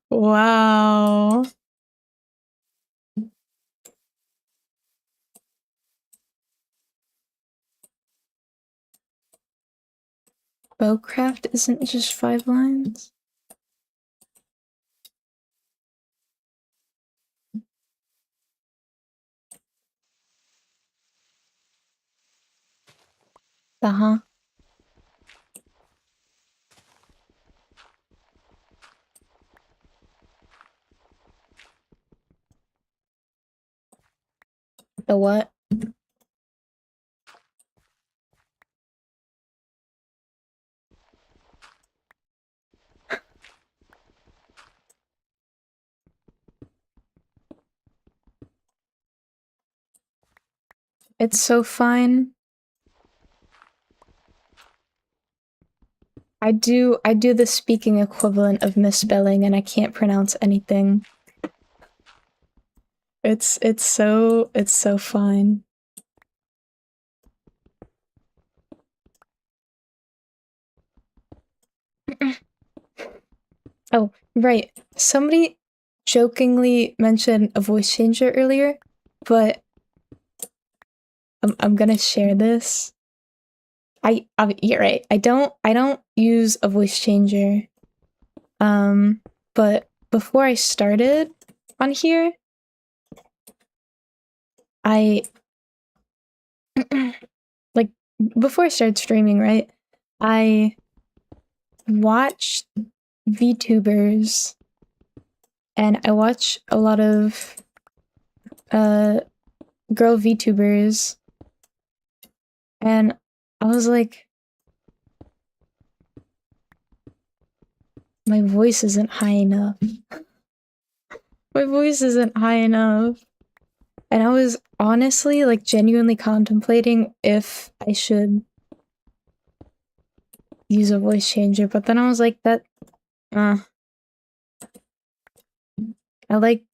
Wow. Bowcraft isn't just 5 lines? Uh-huh. The what? It's so fine. I do the speaking equivalent of misspelling and I can't pronounce anything. It's so fine. Oh, right. Somebody jokingly mentioned a voice changer earlier, but I'm gonna share this. You're right. I don't use a voice changer. But before I started on here, I like before I started streaming, right? I watched VTubers and I watch a lot of girl VTubers and I was like, my voice isn't high enough. My voice isn't high enough. And I was honestly like genuinely contemplating if I should use a voice changer, but then I was like I like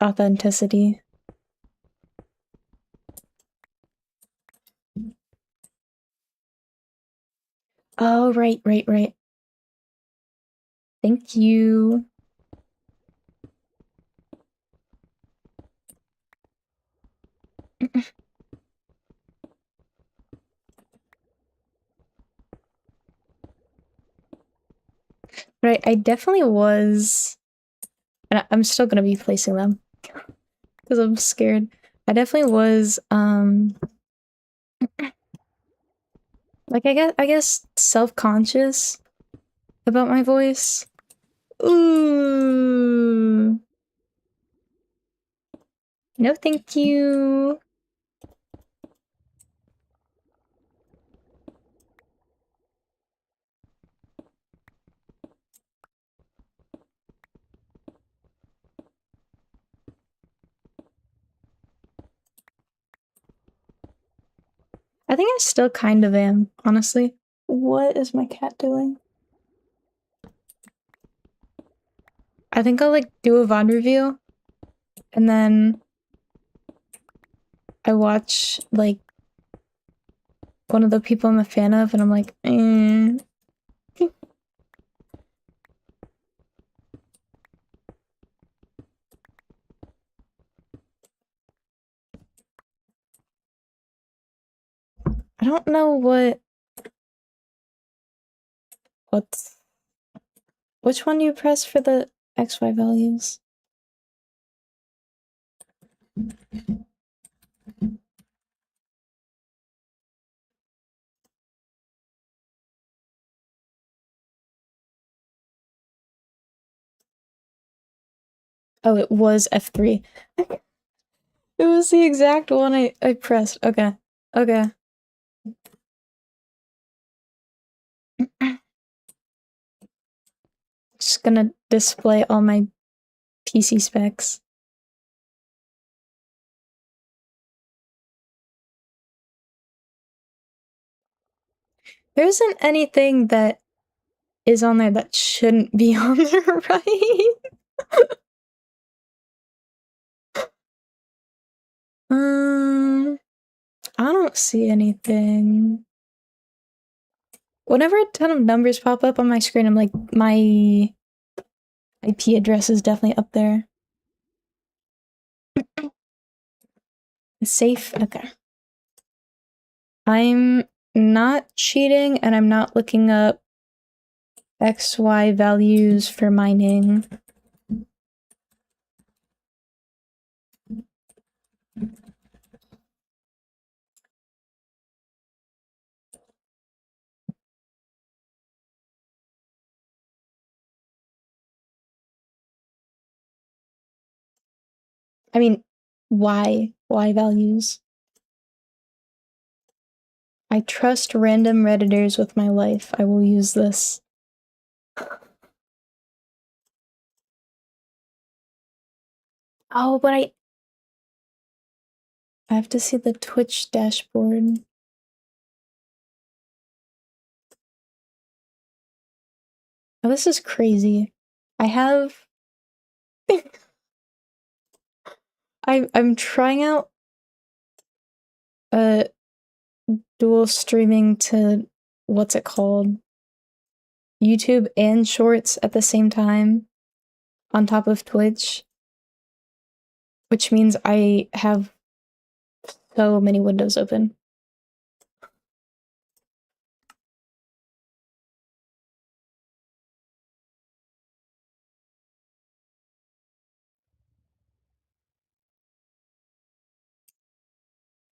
authenticity. Oh, right. Thank you. But I definitely was, and I'm still gonna be placing them because I'm scared. I definitely was, like I guess self-conscious about my voice. Ooh. No, thank you. I think I still kind of am, honestly. What is my cat doing? I think I'll like do a VOD review and then I watch like one of the people I'm a fan of and I'm like, I don't know what's which one do you press for the XY values? Oh, it was F3. It was the exact one I pressed. Okay. Okay. Just gonna display all my PC specs. There isn't anything that is on there that shouldn't be on there, right? I don't see anything. Whenever a ton of numbers pop up on my screen, I'm like, my IP address is definitely up there. Safe? Okay. I'm not cheating and I'm not looking up XY values for mining. I mean, why? Why values? I trust random Redditors with my life. I will use this. Oh, but I have to see the Twitch dashboard. Oh, this is crazy. I have I'm trying out dual streaming to what's it called? YouTube and Shorts at the same time on top of Twitch, which means I have so many windows open.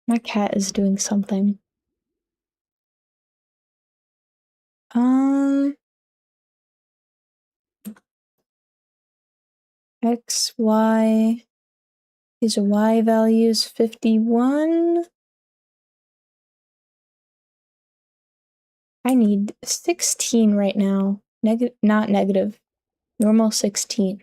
My cat is doing something. X, Y. These are Y values, 51. I need 16 right now. Not negative. Normal 16.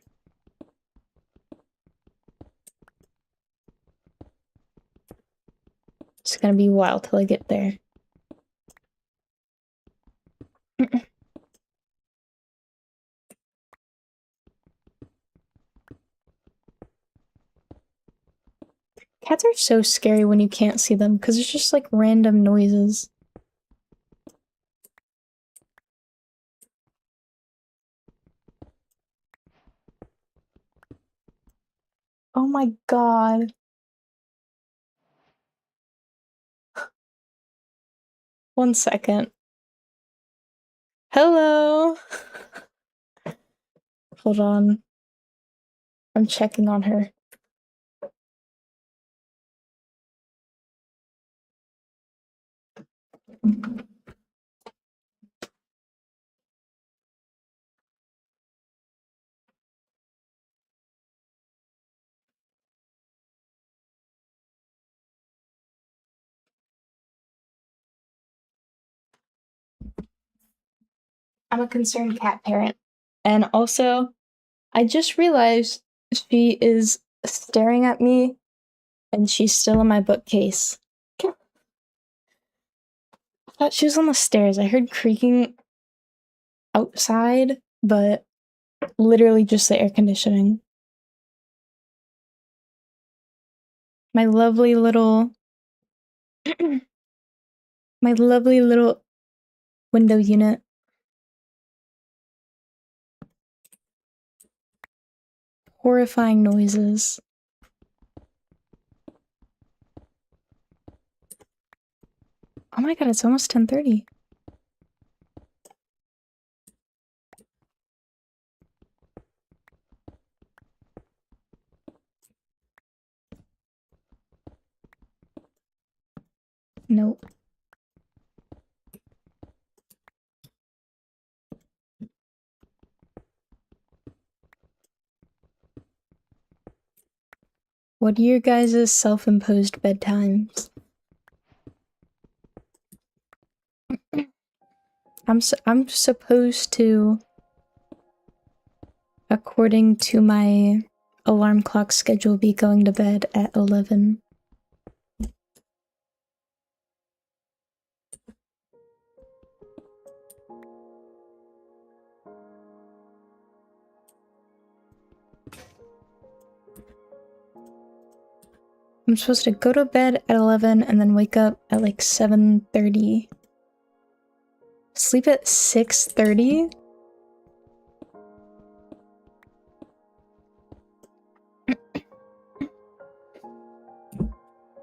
It's gonna be a while till I get there. Cats are so scary when you can't see them because it's just like random noises. Oh my god. One second. Hello. Hold on. I'm checking on her. I'm a concerned cat parent. And also, I just realized she is staring at me and she's still in my bookcase. I thought she was on the stairs. I heard creaking outside, but literally just the air conditioning. My lovely little my lovely little window unit. Horrifying noises. Oh my god, it's almost 10:30. Nope. What are your guys' self-imposed bedtimes? I'm supposed to, according to my alarm clock schedule, be going to bed at 11. I'm supposed to go to bed at 11 and then wake up at like 7:30. Sleep at 6:30?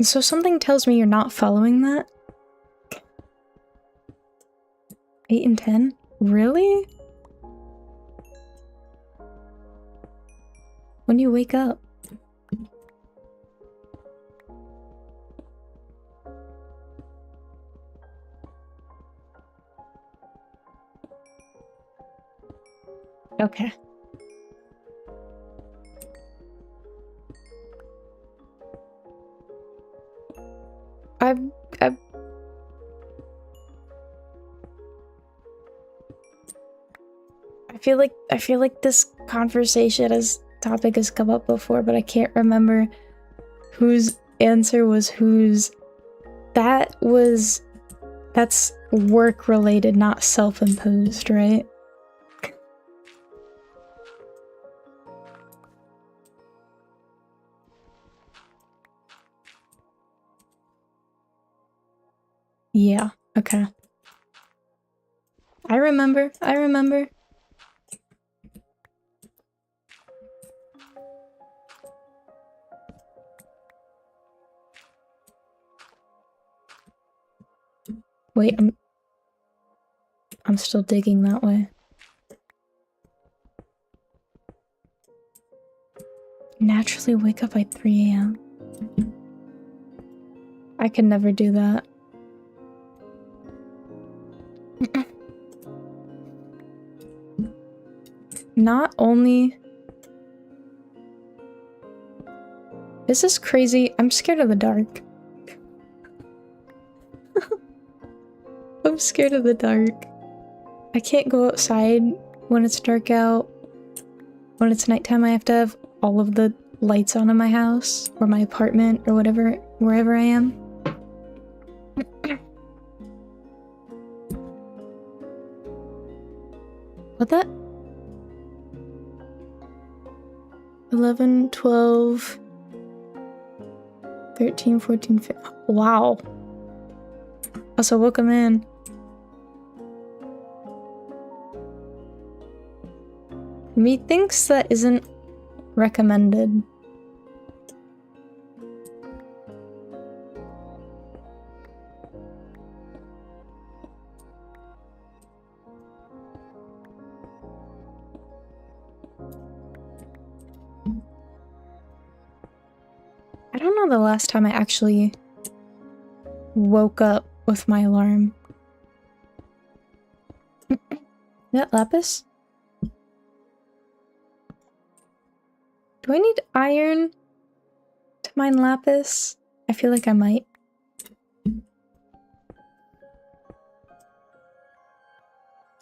So something tells me you're not following that? 8 and 10? Really? When do you wake up? Okay. I feel like this conversation as topic has come up before, but I can't remember whose answer was whose. That's work related, not self-imposed, right? Yeah, okay. I remember. Wait, I'm still digging that way. Naturally wake up at 3 a.m. I could never do that. Not only... Is this crazy? I'm scared of the dark. I'm scared of the dark. I can't go outside when it's dark out. When it's nighttime, I have to have all of the lights on in my house, or my apartment, or whatever, wherever I am. What that? 11, 12, 13, 14, 15. Wow. Also, welcome in. Methinks that isn't recommended. know the last time I actually woke up with my alarm. Is that lapis? Do I need iron to mine lapis? I feel like I might.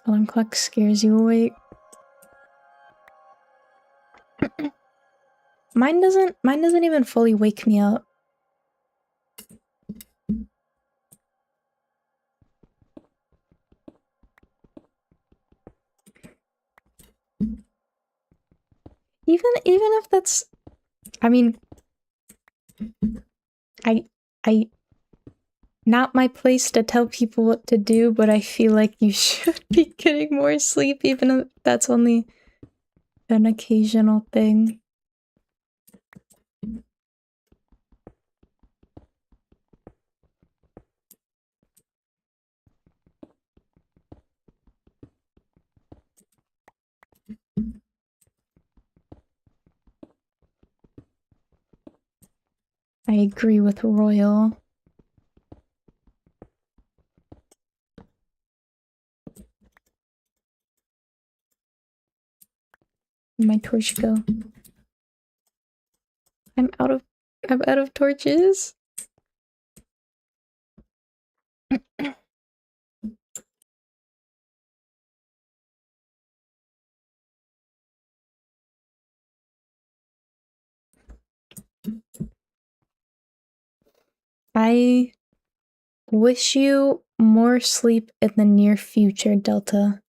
Alarm clock scares you awake. Mine doesn't even fully wake me up. Even if that's, I mean, I not my place to tell people what to do, but I feel like you should be getting more sleep, even if that's only an occasional thing. I agree with Royal. Where'd my torch go? I'm out of torches. I wish you more sleep in the near future, Delta.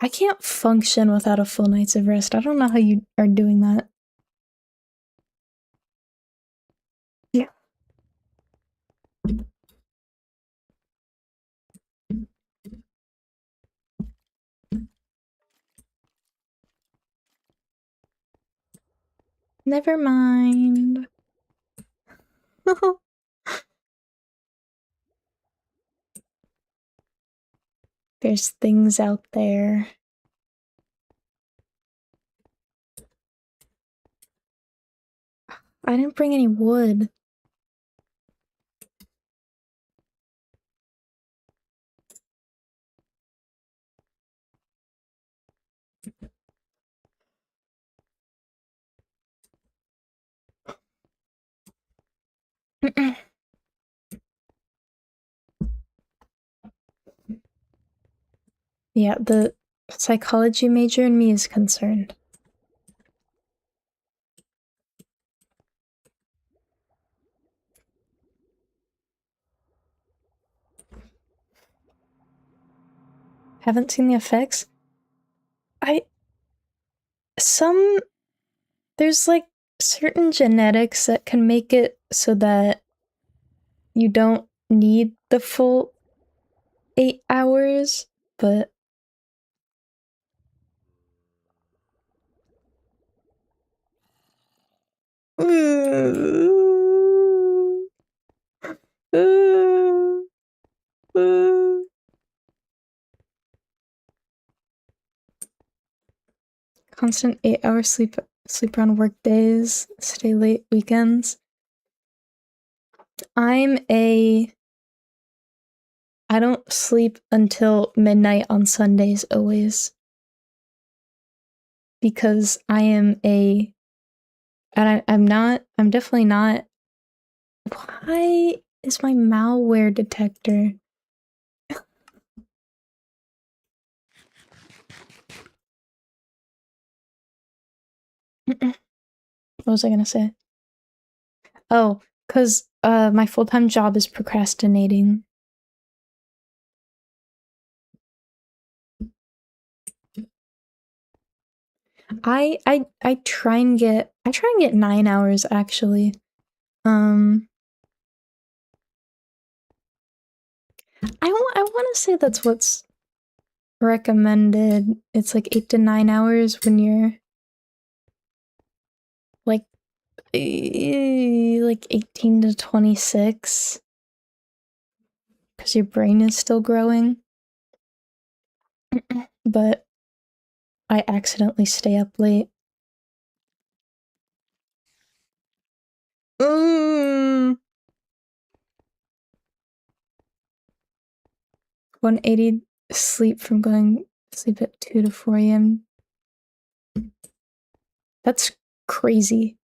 I can't function without a full night's of rest. I don't know how you are doing that. Yeah. Never mind. There's things out there. I didn't bring any wood. Yeah, the psychology major in me is concerned. Haven't seen the effects? There's like certain genetics that can make it so that you don't need the full 8 hours, but constant 8-hour sleep around work days, stay late weekends. I don't sleep until midnight on Sundays always. Because I'm definitely not. Why is my malware detector? What was I gonna say? Oh, because my full-time job is procrastinating. I try and get 9 hours actually. I want to say that's what's recommended. It's like 8 to 9 hours when you're like 18 to 26 because your brain is still growing. But I accidentally stay up late. Mm. 180 sleep from going to sleep at 2 to 4 a.m. That's crazy.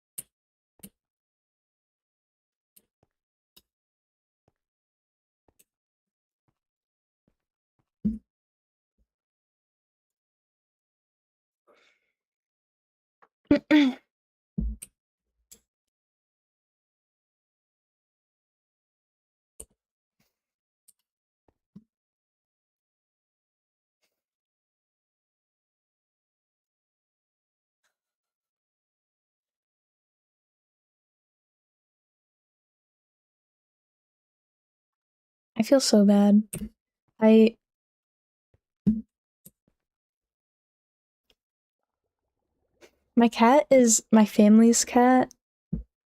I feel so bad. My cat is my family's cat,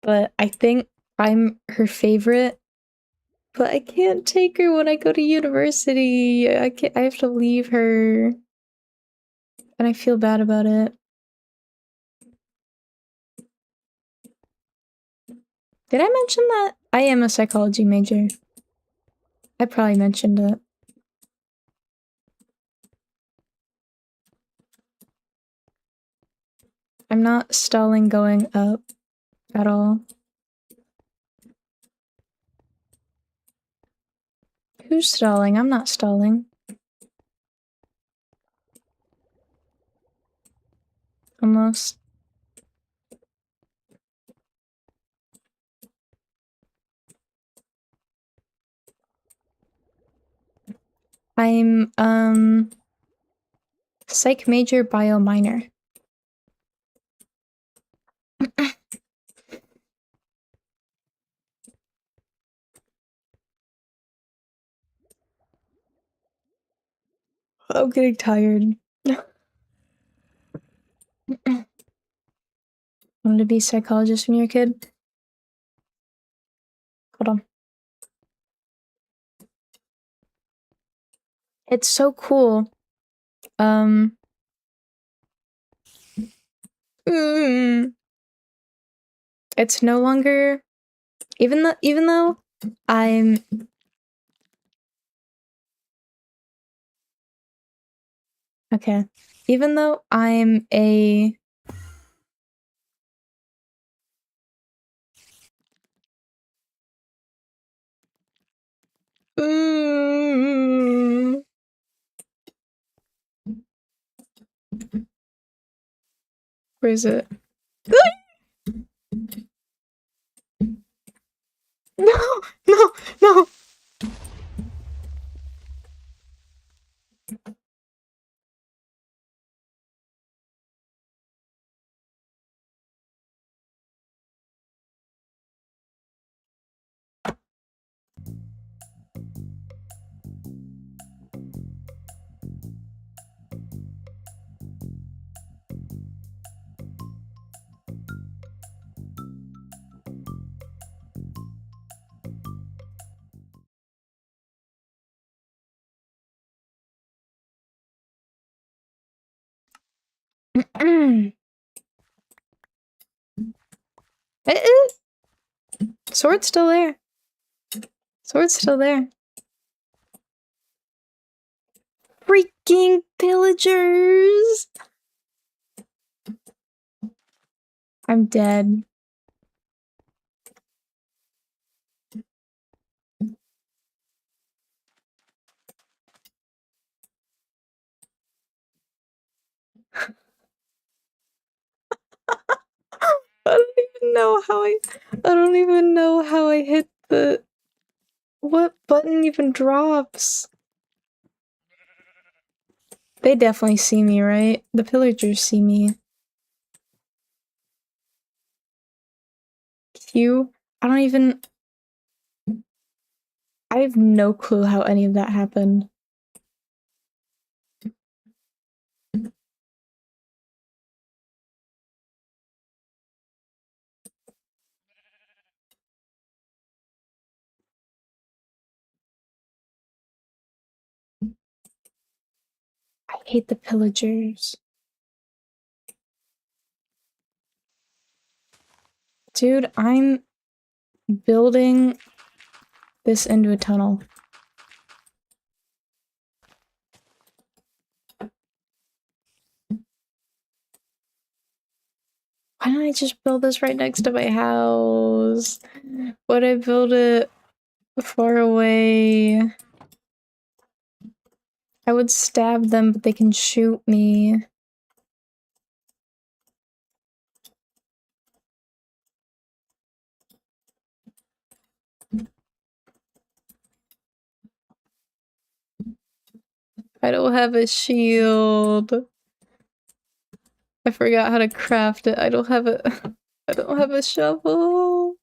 but I think I'm her favorite. But I can't take her when I go to university. I have to leave her. And I feel bad about it. Did I mention that I am a psychology major? I probably mentioned it. I'm not stalling going up at all. Who's stalling? I'm not stalling. Almost. I'm, psych major, bio minor. I'm getting tired. Wanted to be a psychologist when you're a kid? Hold on. It's so cool. It's no longer, even though I'm okay. Even though I'm a where is it? No, no, no. Sword's still there. Sword's still there. Freaking pillagers! I'm dead. I don't even know how I hit the what button even drops. They definitely see me, right? The pillagers see me. Q? I don't even I have no clue how any of that happened. I hate the pillagers. Dude, I'm building this into a tunnel. Why don't I just build this right next to my house? Would I build it far away? I would stab them, but they can shoot me. I don't have a shield. I forgot how to craft it. I don't have a shovel.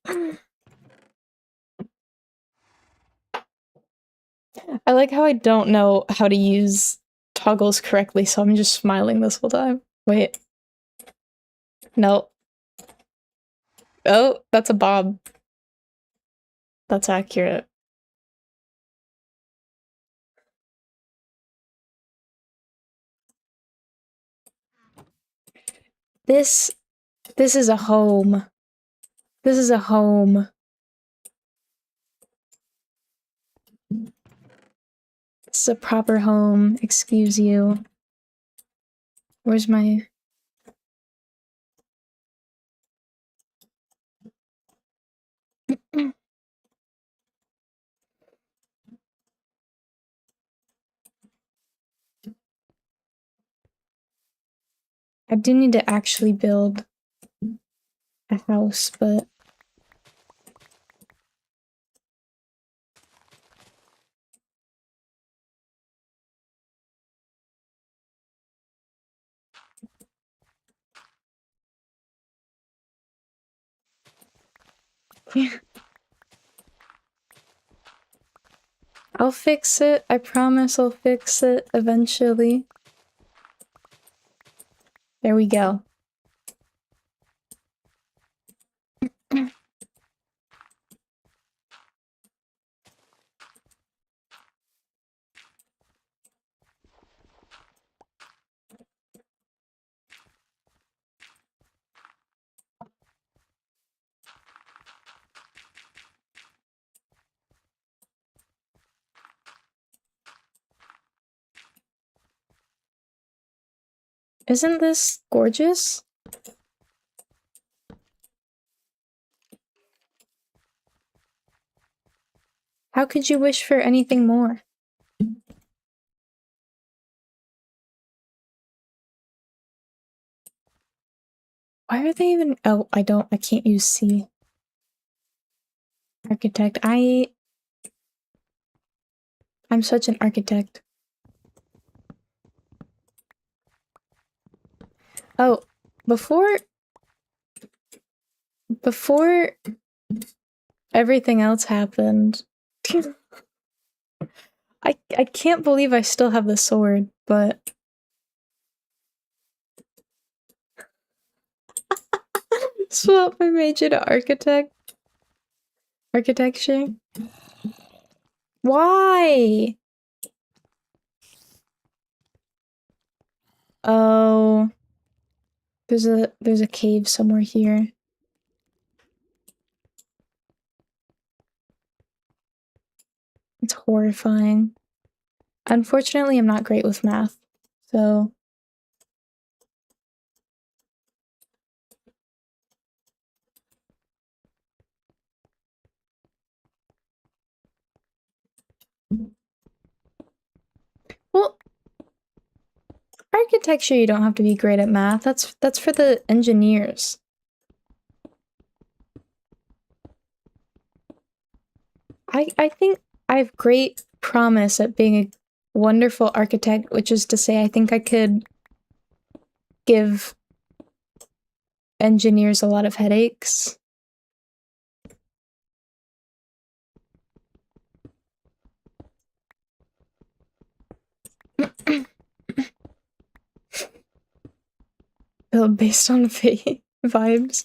I like how I don't know how to use toggles correctly, so I'm just smiling this whole time. Wait. No. Oh, that's a bob. That's accurate. This is a home. This is a home. This is a proper home, excuse you. Where's my... I do need to actually build a house, but... Yeah. I'll fix it. I promise I'll fix it eventually. There we go. Isn't this gorgeous? How could you wish for anything more? Why are they even— oh, I can't use C. Architect. I'm such an architect. Oh, before everything else happened, I can't believe I still have the sword, but swap my major to architecture. Why? Oh, there's a cave somewhere here. It's horrifying. Unfortunately, I'm not great with math, so... Well, architecture, you don't have to be great at math. That's for the engineers. I think I have great promise at being a wonderful architect, which is to say I think I could give engineers a lot of headaches. Build based on vibes.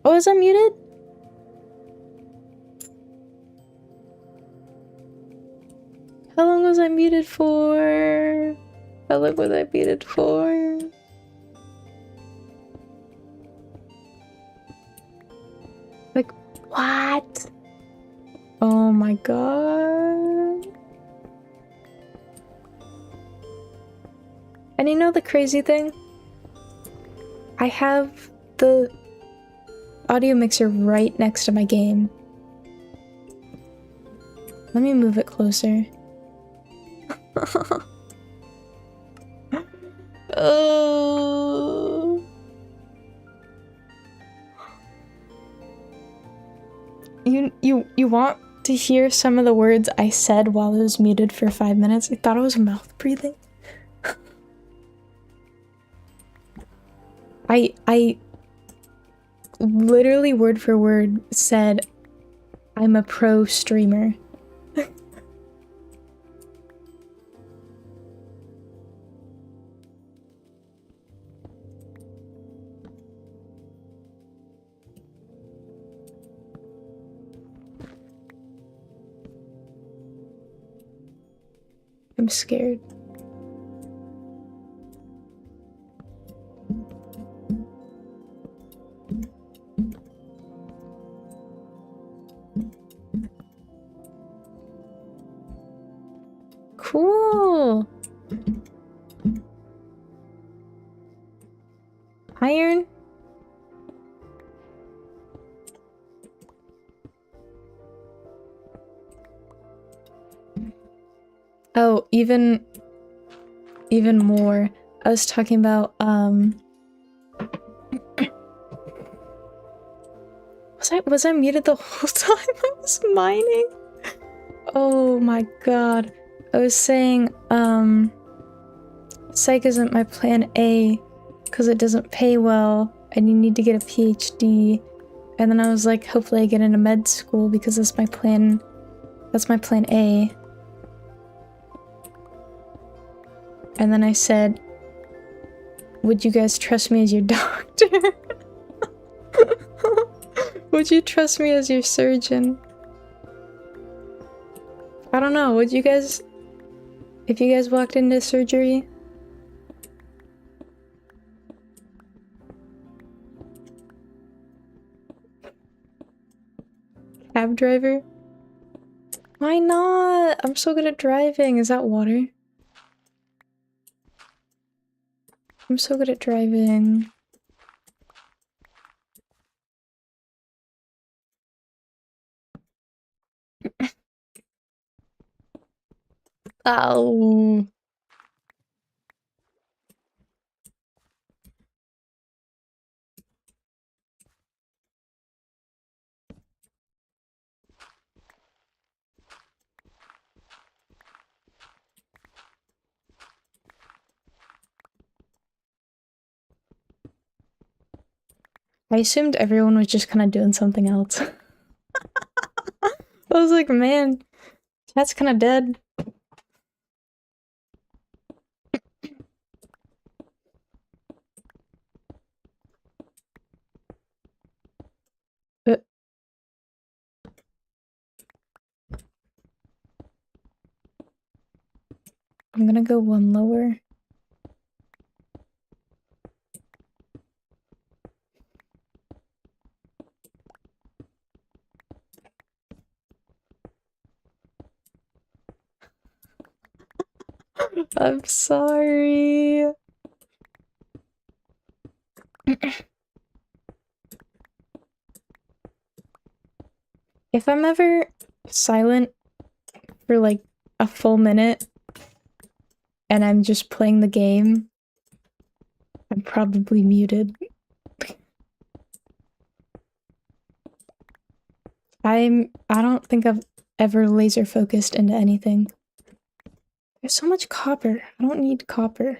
Oh, is I muted? How long was I muted for? How long was I muted for? Like, what? Oh my god. And you know the crazy thing? I have the audio mixer right next to my game. Let me move it closer. Oh. You want to hear some of the words I said while I was muted for 5 minutes? I thought I was mouth breathing. I literally word for word said I'm a pro streamer. I'm scared. Cool. Iron. Oh, even more. I was talking about was I muted the whole time I was mining? Oh my god. I was saying psych isn't my plan A because it doesn't pay well and you need to get a PhD. And then I was like, hopefully I get into med school because that's my plan. That's my plan A. And then I said, would you guys trust me as your doctor? Would you trust me as your surgeon? I don't know, would you guys... If you guys walked into surgery... Cab driver? Why not? I'm so good at driving. Is that water? I'm so good at driving. Ow. I assumed everyone was just kind of doing something else. I was like, man, that's kind of dead. But I'm gonna go one lower. I'm sorry. If I'm ever silent for like a full minute and I'm just playing the game, I'm probably muted. I don't think I've ever laser focused into anything. There's so much copper. I don't need copper.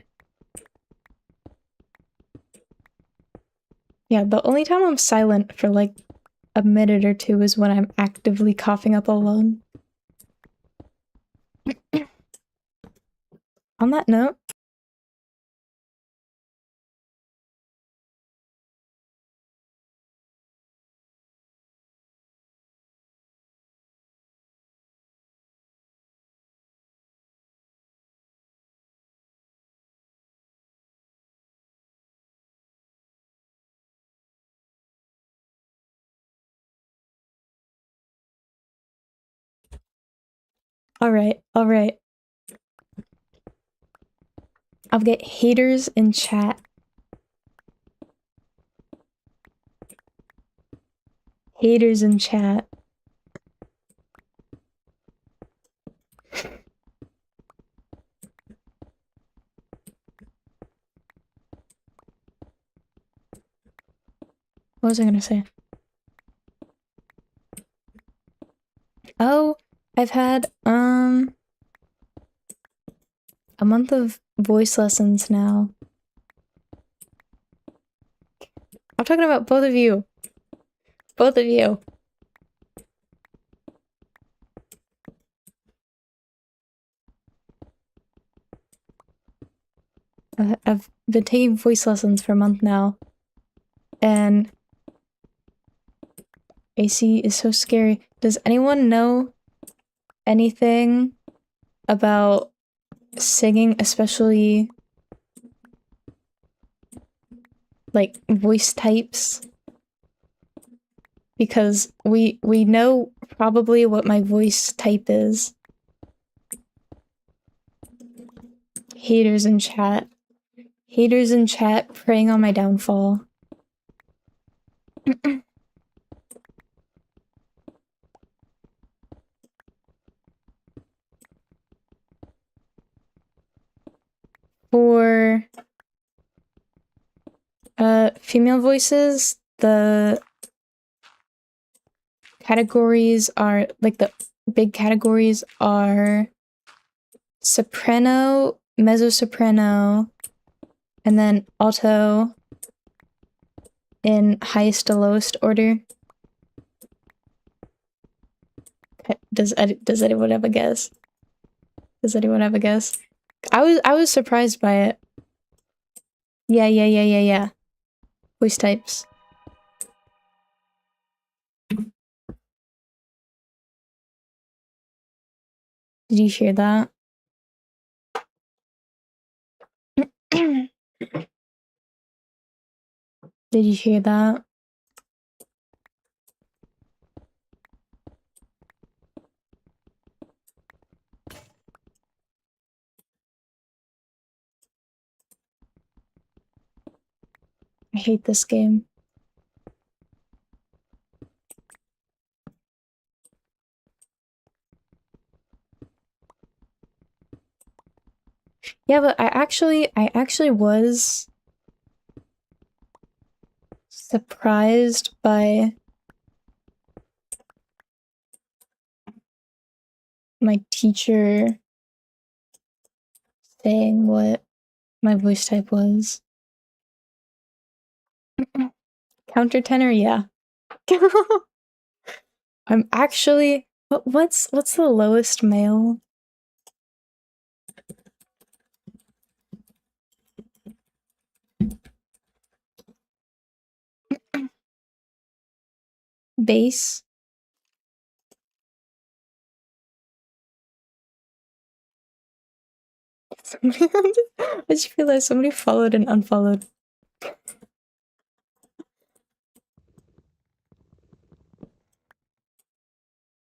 Yeah, the only time I'm silent for like a minute or two is when I'm actively coughing up a lung. On that note, Alright, alright. I'll get haters in chat. Haters in chat. What was I gonna say? Oh, I've had, a month of voice lessons now. I'm talking about both of you. Both of you. I've been taking voice lessons for a month now. And AC is so scary. Does anyone know anything about singing, especially like voice types? Because we know probably what my voice type is. Haters in chat. Haters in chat preying on my downfall. For female voices, the categories are like the big categories are soprano, mezzo-soprano, and then alto in highest to lowest order. Does anyone have a guess? Does anyone have a guess? I was surprised by it. Yeah. Voice types. Did you hear that? Did you hear that? I hate this game. Yeah, but I actually was surprised by my teacher saying what my voice type was. Countertenor, yeah. I'm actually what's the lowest male? Bass. I just realized somebody followed and unfollowed.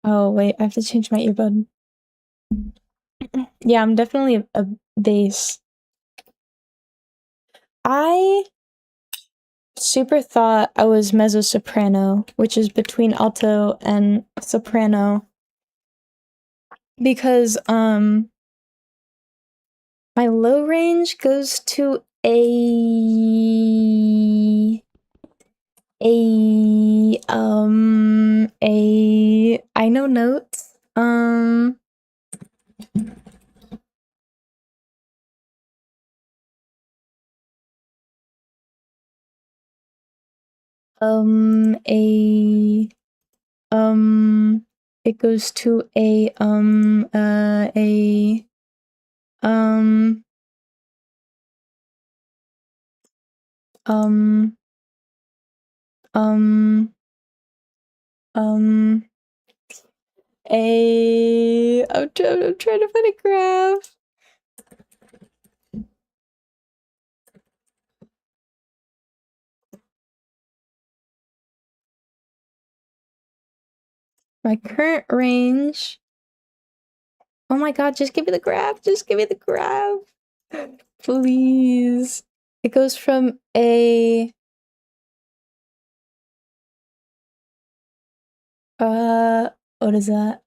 Oh wait, I have to change my earbud. Yeah, I'm definitely a bass. I super thought I was mezzo soprano, which is between alto and soprano. Because my low range goes to I know notes. It goes to I'm trying to find a graph. My current range Oh my god, just give me the graph. Just give me the graph. Please. It goes from a what is that?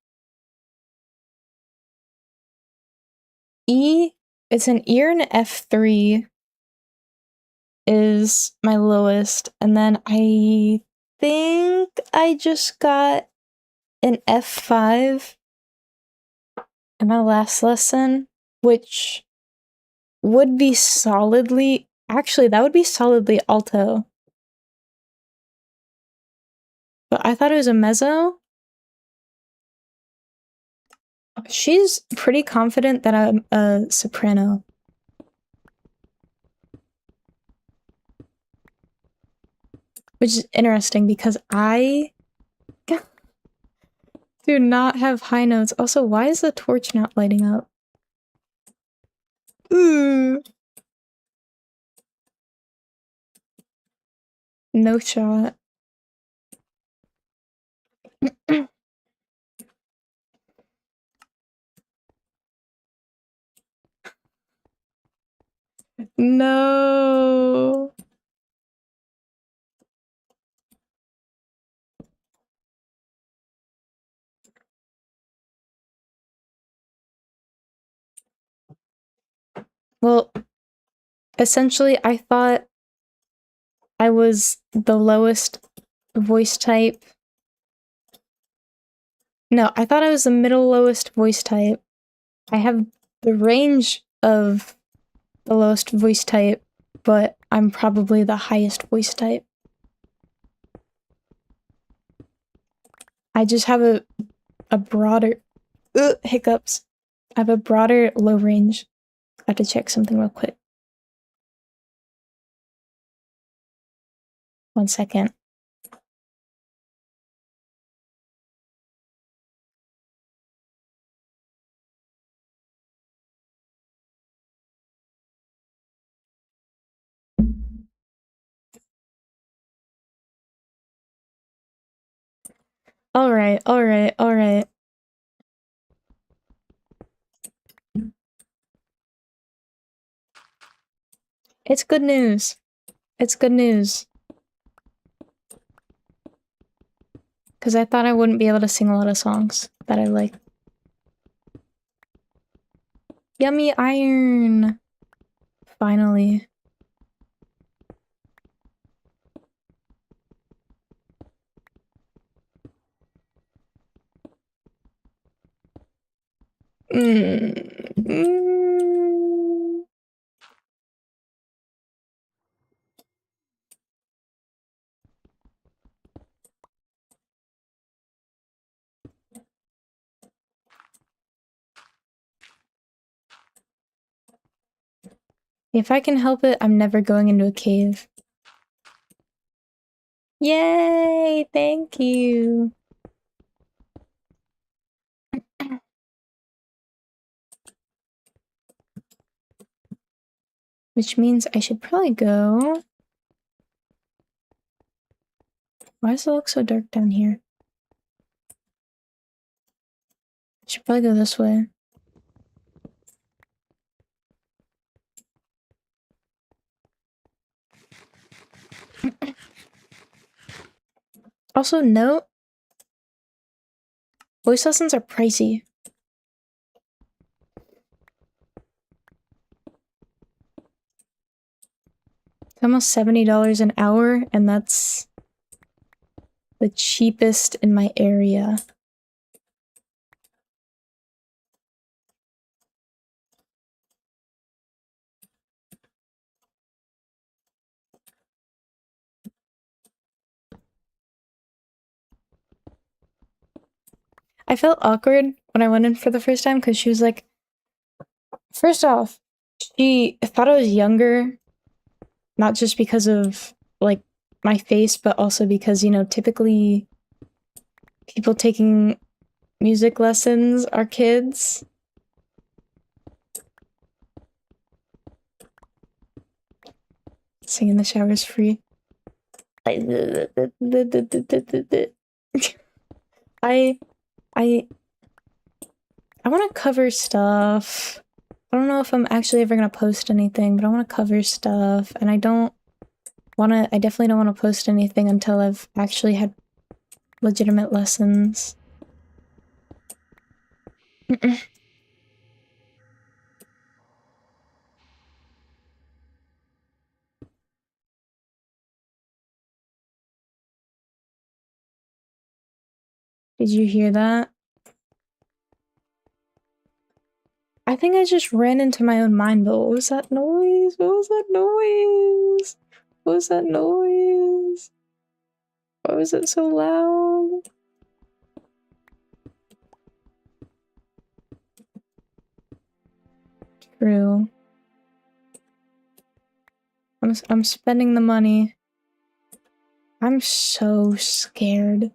E, it's an E or an F3 is my lowest, and then I think I just got an F5 in my last lesson, which would be solidly, actually, that would be solidly alto. But I thought it was a mezzo. She's pretty confident that I'm a soprano. Which is interesting because I do not have high notes. Also, why is the torch not lighting up? Ooh. No shot. No. Well, essentially, I thought I was the lowest voice type. No, I thought I was the middle lowest voice type. I have the range of the lowest voice type, but I'm probably the highest voice type. I just have a broader hiccups. I have a broader low range. I have to check something real quick. 1 second. Alright, alright, alright. It's good news. It's good news. Because I thought I wouldn't be able to sing a lot of songs that I like. Yummy iron! Finally. If I can help it, I'm never going into a cave. Yay! Thank you! Which means I should probably go... Why does it look so dark down here? I should probably go this way. Also, note, voice lessons are pricey. It's almost $70 an hour, and that's the cheapest in my area. I felt awkward when I went in for the first time because she was like, first off, she thought I was younger, not just because of like my face, but also because, you know, typically people taking music lessons are kids. Singing in the shower is free. I I want to cover stuff. I don't know if I'm actually ever gonna post anything, but I want to cover stuff, and I definitely don't want to post anything until I've actually had legitimate lessons. Did you hear that? I think I just ran into my own mind, but what was that noise? What was that noise? What was that noise? Why was it so loud? True. I'm spending the money. I'm so scared.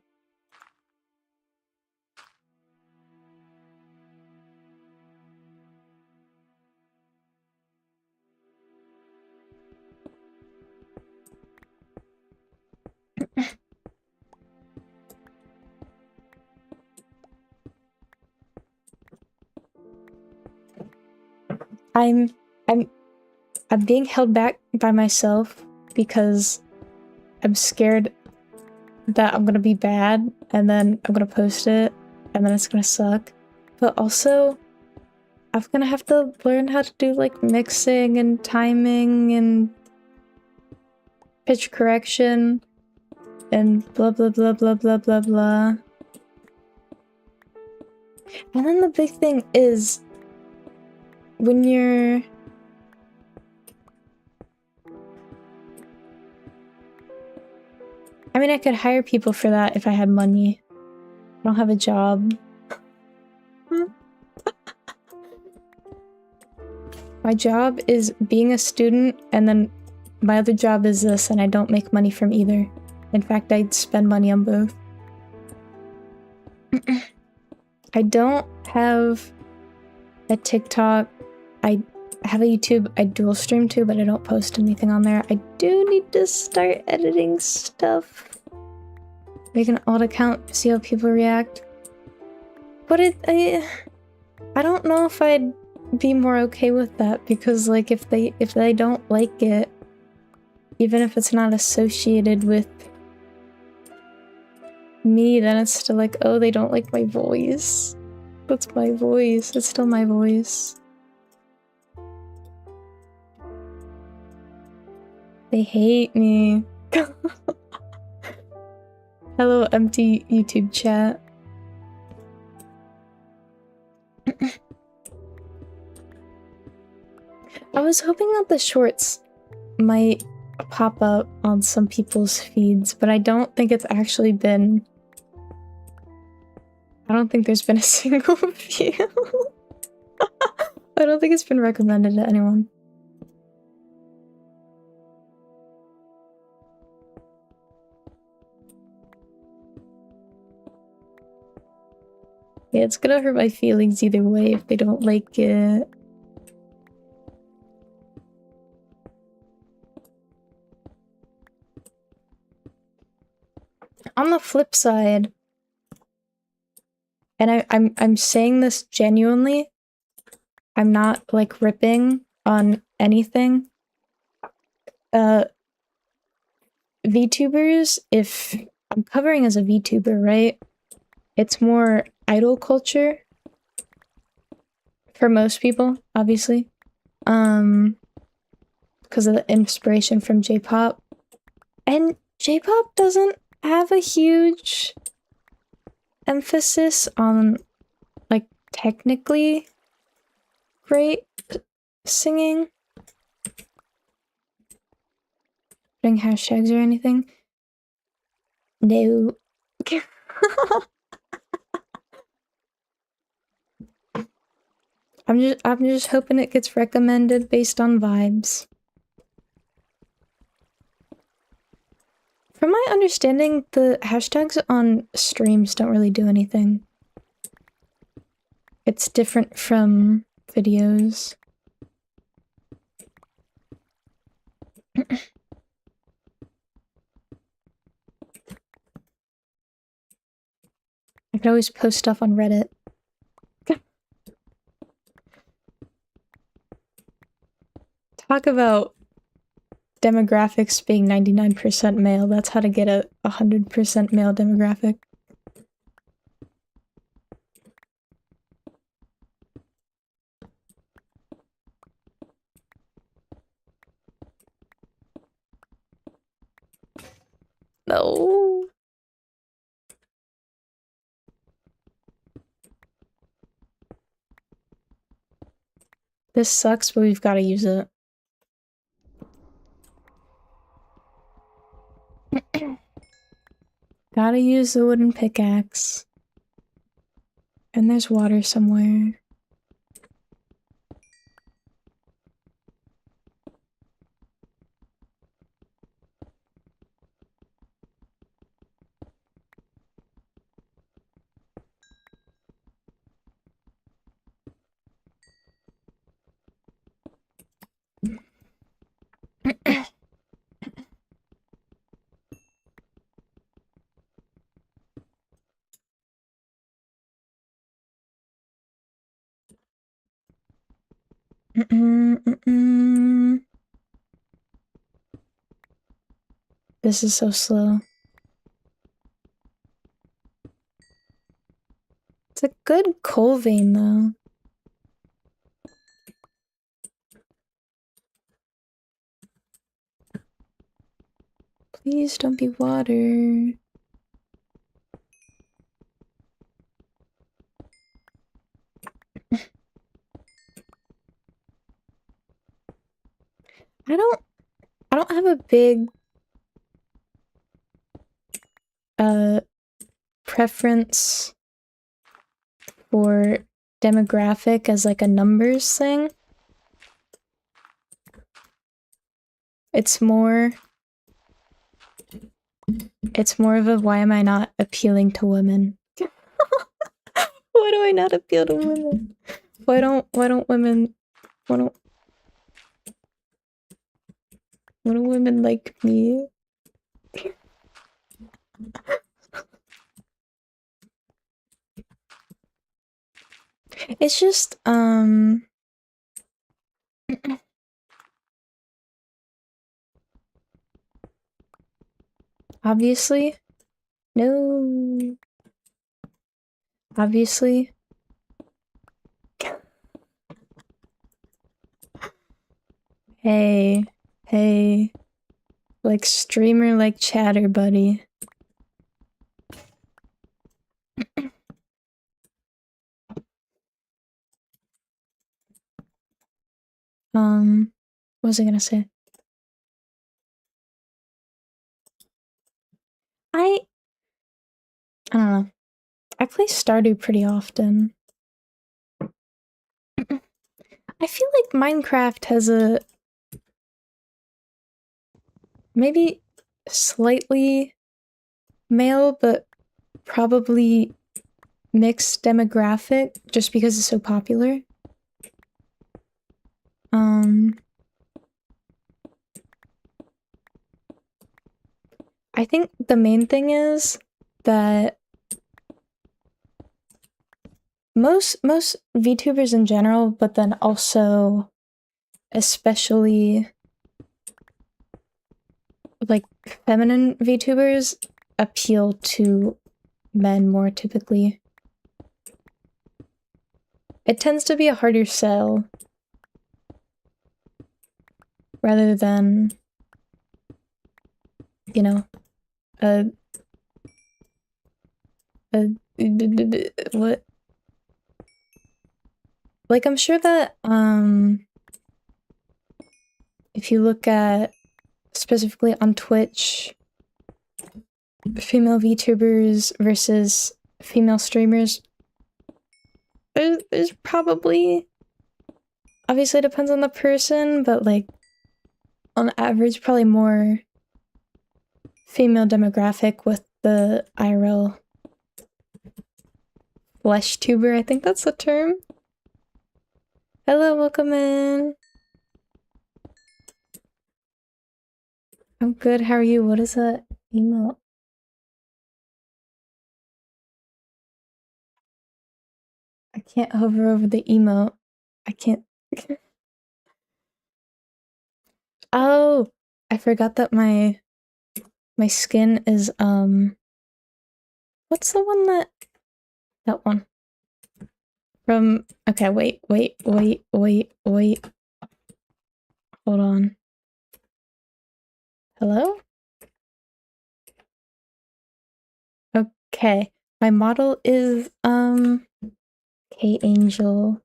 I'm being held back by myself because I'm scared that I'm gonna be bad and then I'm gonna post it and then it's gonna suck. But also, I'm gonna have to learn how to do like mixing and timing and pitch correction and blah blah blah blah blah blah blah. And then the big thing is when you're I mean, I could hire people for that if I had money. I don't have a job. My job is being a student, and then my other job is this, and I don't make money from either. In fact, I spend money on both. I don't have a TikTok. I have a YouTube. I dual stream too, but I don't post anything on there. I do need to start editing stuff. Make an alt account, see how people react. But I don't know if I'd be more okay with that, because like if they don't like it, even if it's not associated with me, then it's still like, oh, they don't like my voice. That's my voice. It's still my voice. They hate me. Hello, empty YouTube chat. I was hoping that the shorts might pop up on some people's feeds, but I don't think it's actually been... I don't think there's been a single view. I don't think it's been recommended to anyone. Yeah, it's gonna hurt my feelings either way if they don't like it. On the flip side, and I'm saying this genuinely, I'm not like ripping on anything. VTubers, if I'm covering as a VTuber, right? It's more idol culture for most people, obviously. Because of the inspiration from J-pop. And J-pop doesn't have a huge emphasis on like technically great singing. Putting hashtags or anything. No. I'm just hoping it gets recommended based on vibes. From my understanding, the hashtags on streams don't really do anything. It's different from videos. I can always post stuff on Reddit. talk about demographics being 99% male. That's how to get a 100% male demographic. No. This sucks, but we've got to use it. Gotta use the wooden pickaxe. And there's water somewhere. This is so slow. It's a good coal vein, though. Please don't be water. I don't have a big preference for demographic as like a numbers thing. It's more of a why am I not appealing to women? Why do I not appeal to women? Why don't women like me? It's just obviously no. Obviously hey like streamer like chatter buddy. What was I gonna say? I don't know. I play Stardew pretty often. I feel like Minecraft has a maybe slightly male, but probably mixed demographic just because it's so popular. I think the main thing is that most VTubers in general, but then also especially like feminine VTubers appeal to men more typically. It tends to be a harder sell rather than, you know, what? Like, I'm sure that, if you look at specifically on Twitch, female VTubers versus female streamers, there's probably, obviously it depends on the person, but like, on average, probably more female demographic with the IRL flesh tuber, I think that's the term. Hello, welcome in. I'm good, how are you? What is that emote? I can't hover over the emote. I can't. Oh, I forgot that my skin is what's the one that one from? Okay, wait. Hold on. Hello? Okay. My model is K Angel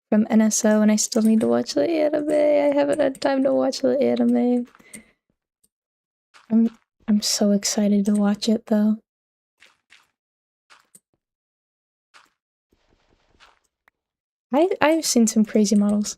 from NSO, and I still need to watch the anime. I haven't had time to watch the anime. I'm so excited to watch it though. I've seen some crazy models.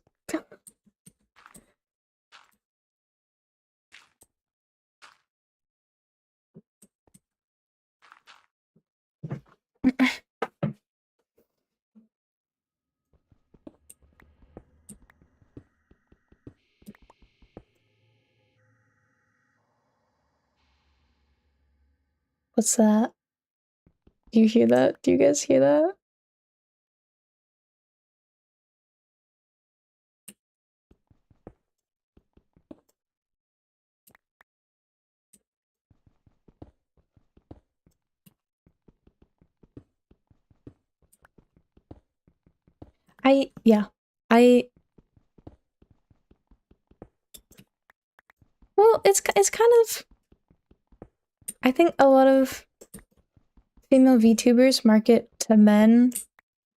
What's that? Do you hear that? Do you guys hear that? Yeah. Well, it's kind of, I think a lot of female VTubers market to men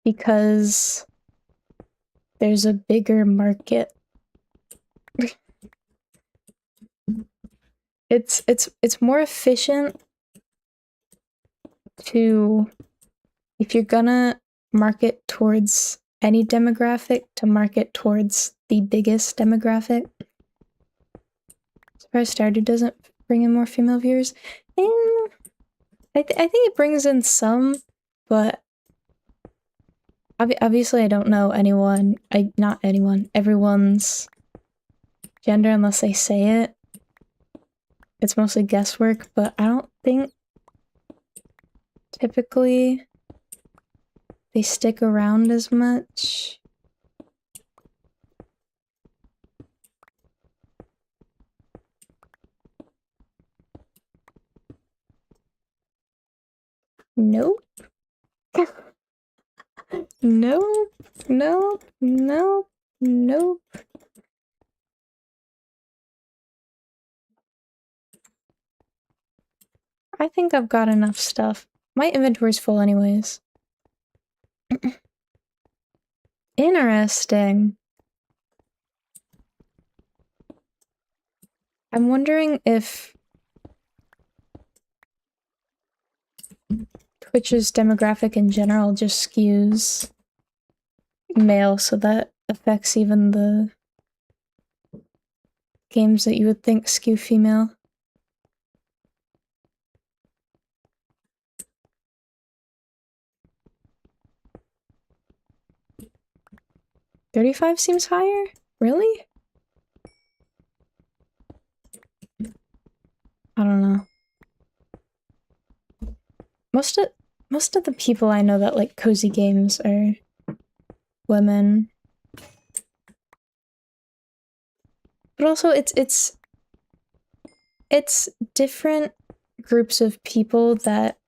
because there's a bigger market. It's more efficient to, if you're gonna market towards any demographic, to market towards the biggest demographic. Surprised Stardew doesn't bring in more female viewers. And I think it brings in some, but obviously I don't know not anyone, everyone's gender unless they say it. It's mostly guesswork, but I don't think typically they stick around as much. Nope. Nope. Nope. Nope. Nope. I think I've got enough stuff. My inventory's full anyways. Interesting. I'm wondering if Twitch's demographic in general just skews male, so that affects even the games that you would think skew female. $35 seems higher? Really? I don't know. Most of the people I know that like cozy games are women. But also it's different groups of people that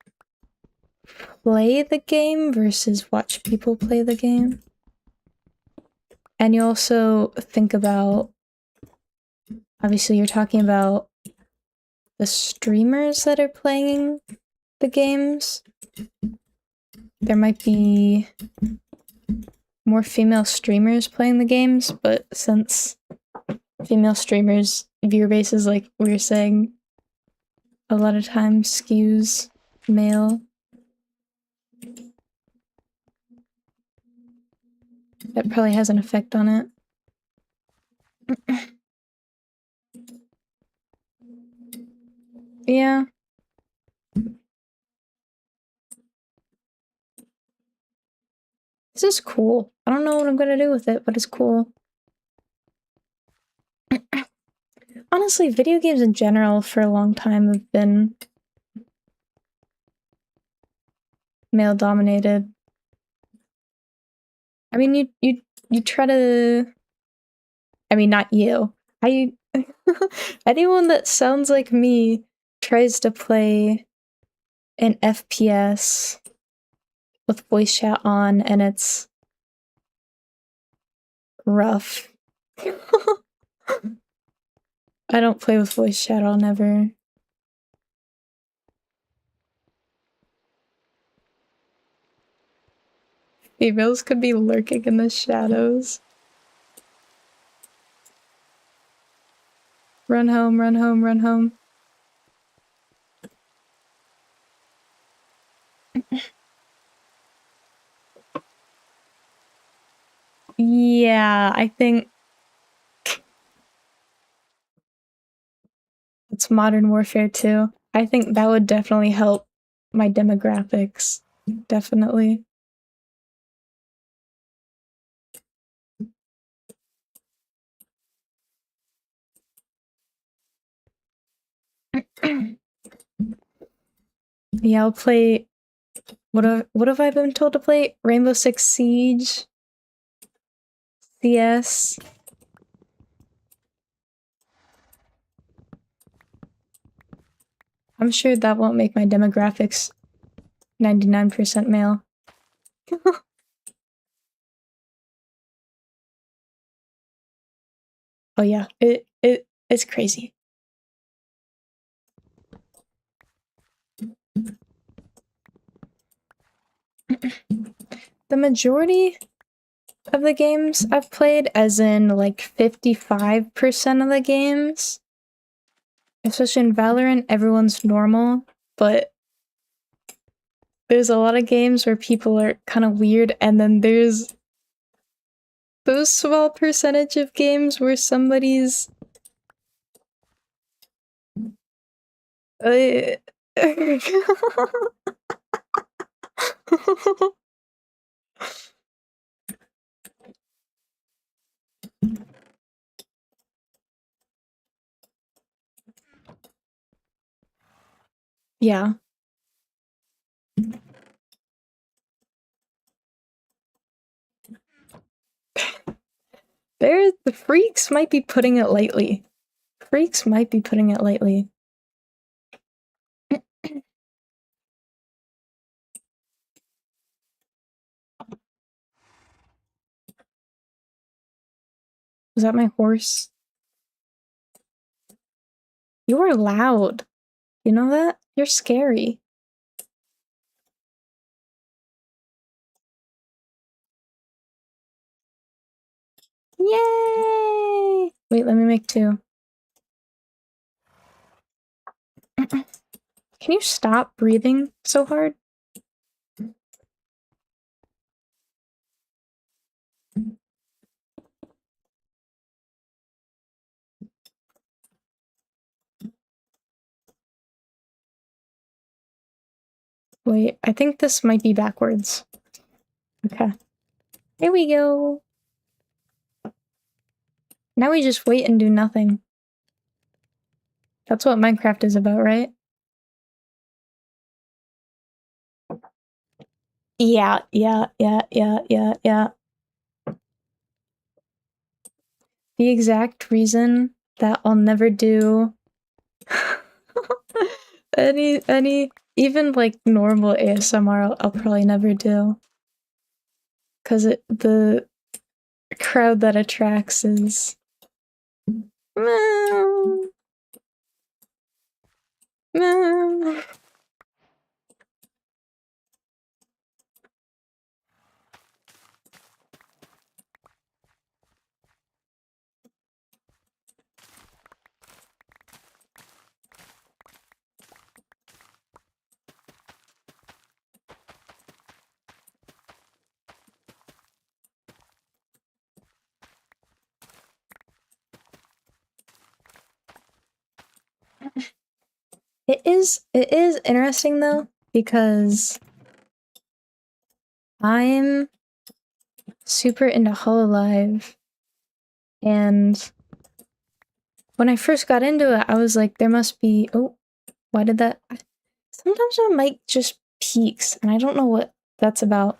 play the game versus watch people play the game. And you also think about, obviously you're talking about the streamers that are playing the games. There might be more female streamers playing the games, but since female streamers viewer bases, like we were saying, a lot of times skews male. That probably has an effect on it. Yeah. This is cool. I don't know what I'm gonna do with it, but it's cool. Honestly, video games in general for a long time have been male dominated. I mean, you try to, I mean, not you. Anyone that sounds like me tries to play an FPS with voice chat on, and it's rough. I don't play with voice chat, I'll never. Females could be lurking in the shadows. Run home, run home, run home. Yeah, I think it's Modern Warfare 2. I think that would definitely help my demographics. Definitely. Yeah, I'll play. What have I been told to play? Rainbow Six Siege, CS. I'm sure that won't make my demographics 99% male. Oh yeah, it's crazy. The majority of the games I've played, as in like 55% of the games, especially in Valorant, everyone's normal, but there's a lot of games where people are kind of weird, and then there's those small percentage of games where somebody's yeah. The freaks might be putting it lightly. Freaks might be putting it lightly. Was that my horse? You are loud. You know that? You're scary. Yay! Wait, let me make 2. Can you stop breathing so hard? Wait, I think this might be backwards. Okay. Here we go. Now we just wait and do nothing. That's what Minecraft is about, right? Yeah. The exact reason that I'll never do any even like normal ASMR I'll probably never do. Cause the crowd that attracts is meow, meow. It is interesting though, because I'm super into Hololive, and when I first got into it, I was like, there must be why did that sometimes my mic just peaks and I don't know what that's about.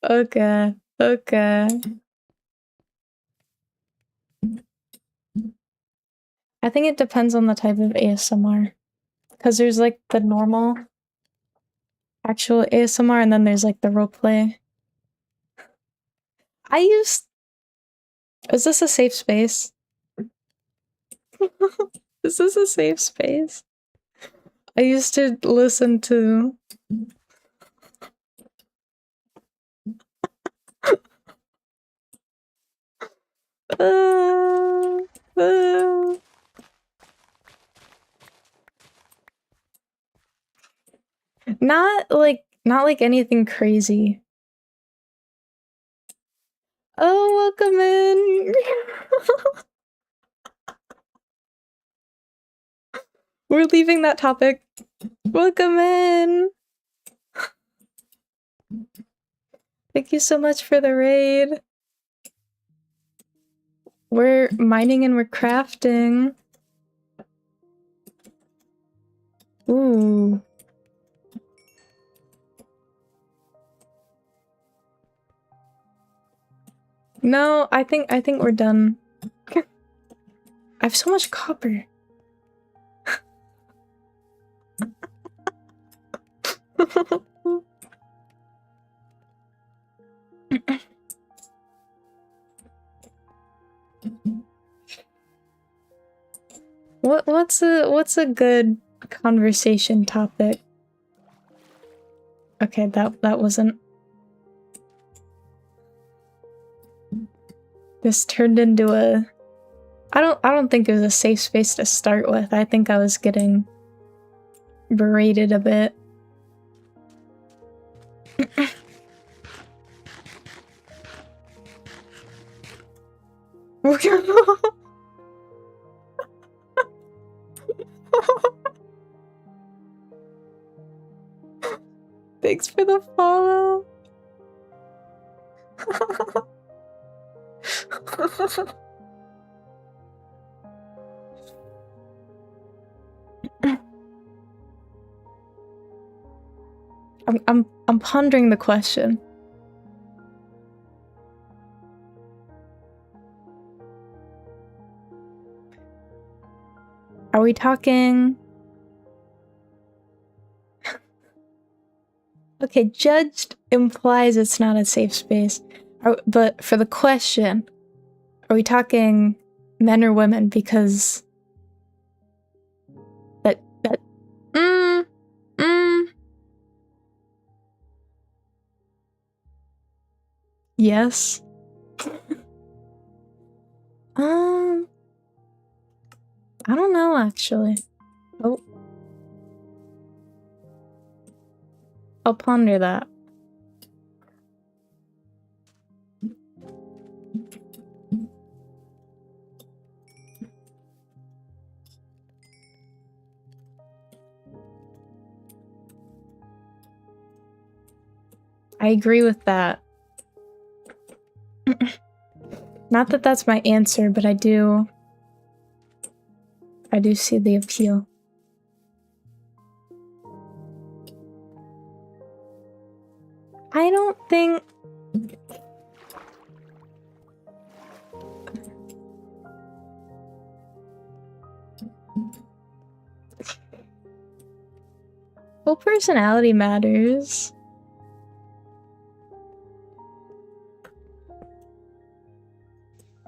Okay. Okay. I think it depends on the type of ASMR. Because there's like the normal actual ASMR and then there's like the roleplay. Is this a safe space? Is this a safe space? I used to listen to uh, uh. Not like anything crazy. Oh, welcome in. We're leaving that topic. Welcome in. Thank you so much for the raid. We're mining and we're crafting. Ooh. No, I think we're done. I have so much copper. What's a good conversation topic? Okay, that wasn't. This turned into a. I don't think it was a safe space to start with. I think I was getting berated a bit. Thanks for the follow. I'm pondering the question. Are we talking? Okay, judged implies it's not a safe space. But for the question, are we talking men or women? Because that yes. I don't know actually. Oh. I'll ponder that. I agree with that. Not that that's my answer, but I do see the appeal. I don't think well, personality matters.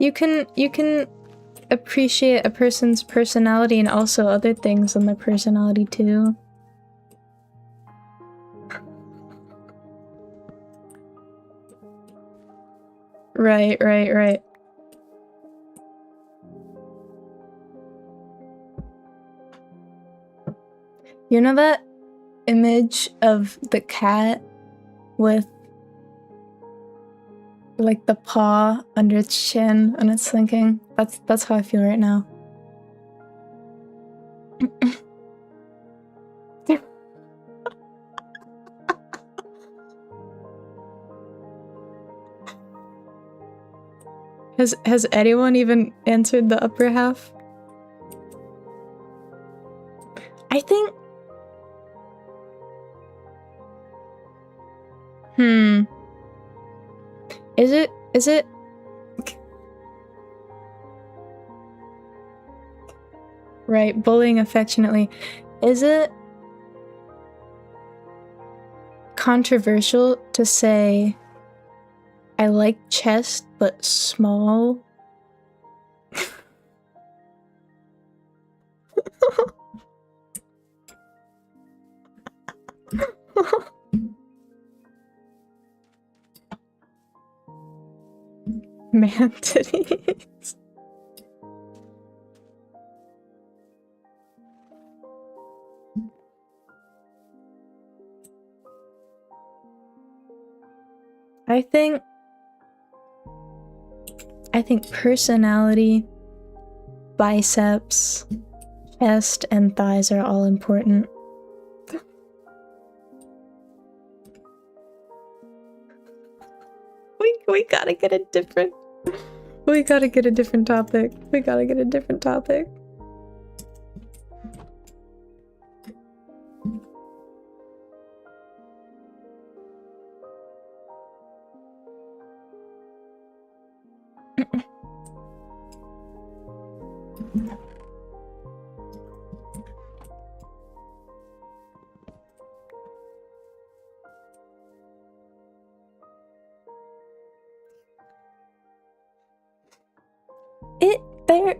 You can appreciate a person's personality and also other things in their personality too. Right. You know that image of the cat with like the paw under its chin and it's thinking? That's how I feel right now. Has anyone even answered the upper half? I think Is it? Right, bullying affectionately. Is it controversial to say I like chest but small? Man titties. I think personality, biceps, chest, and thighs are all important. We gotta get a different... We gotta get a different topic. We gotta get a different topic.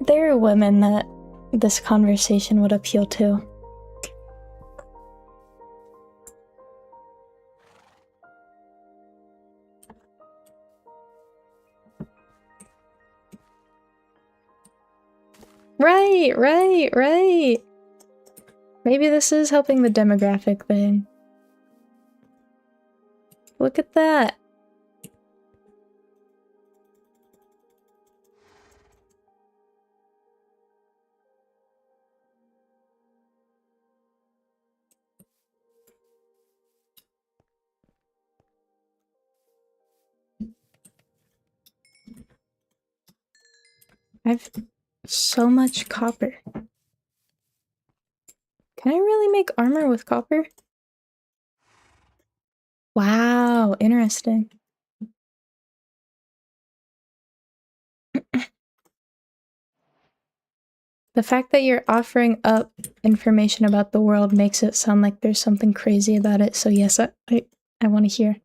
There are women that this conversation would appeal to. Right. Maybe this is helping the demographic thing. Look at that. I've so much copper. Can I really make armor with copper? Wow, interesting. The fact that you're offering up information about the world makes it sound like there's something crazy about it, so yes, I want to hear.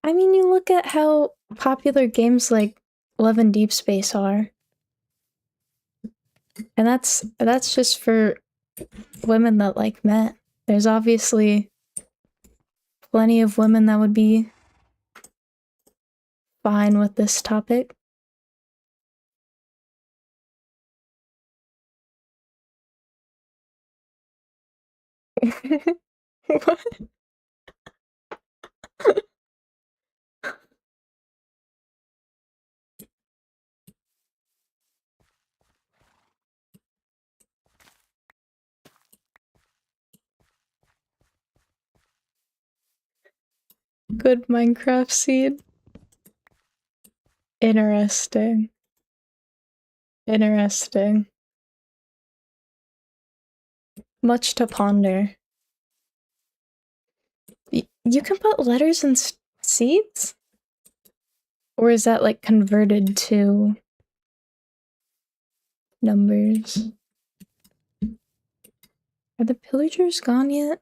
I mean, you look at how popular games like Love and Deep Space are. And that's just for women that like men. There's obviously plenty of women that would be fine with this topic. What? Good Minecraft seed. Interesting. Much to ponder. You can put letters in seeds? Or is that like converted to numbers? Are the pillagers gone yet?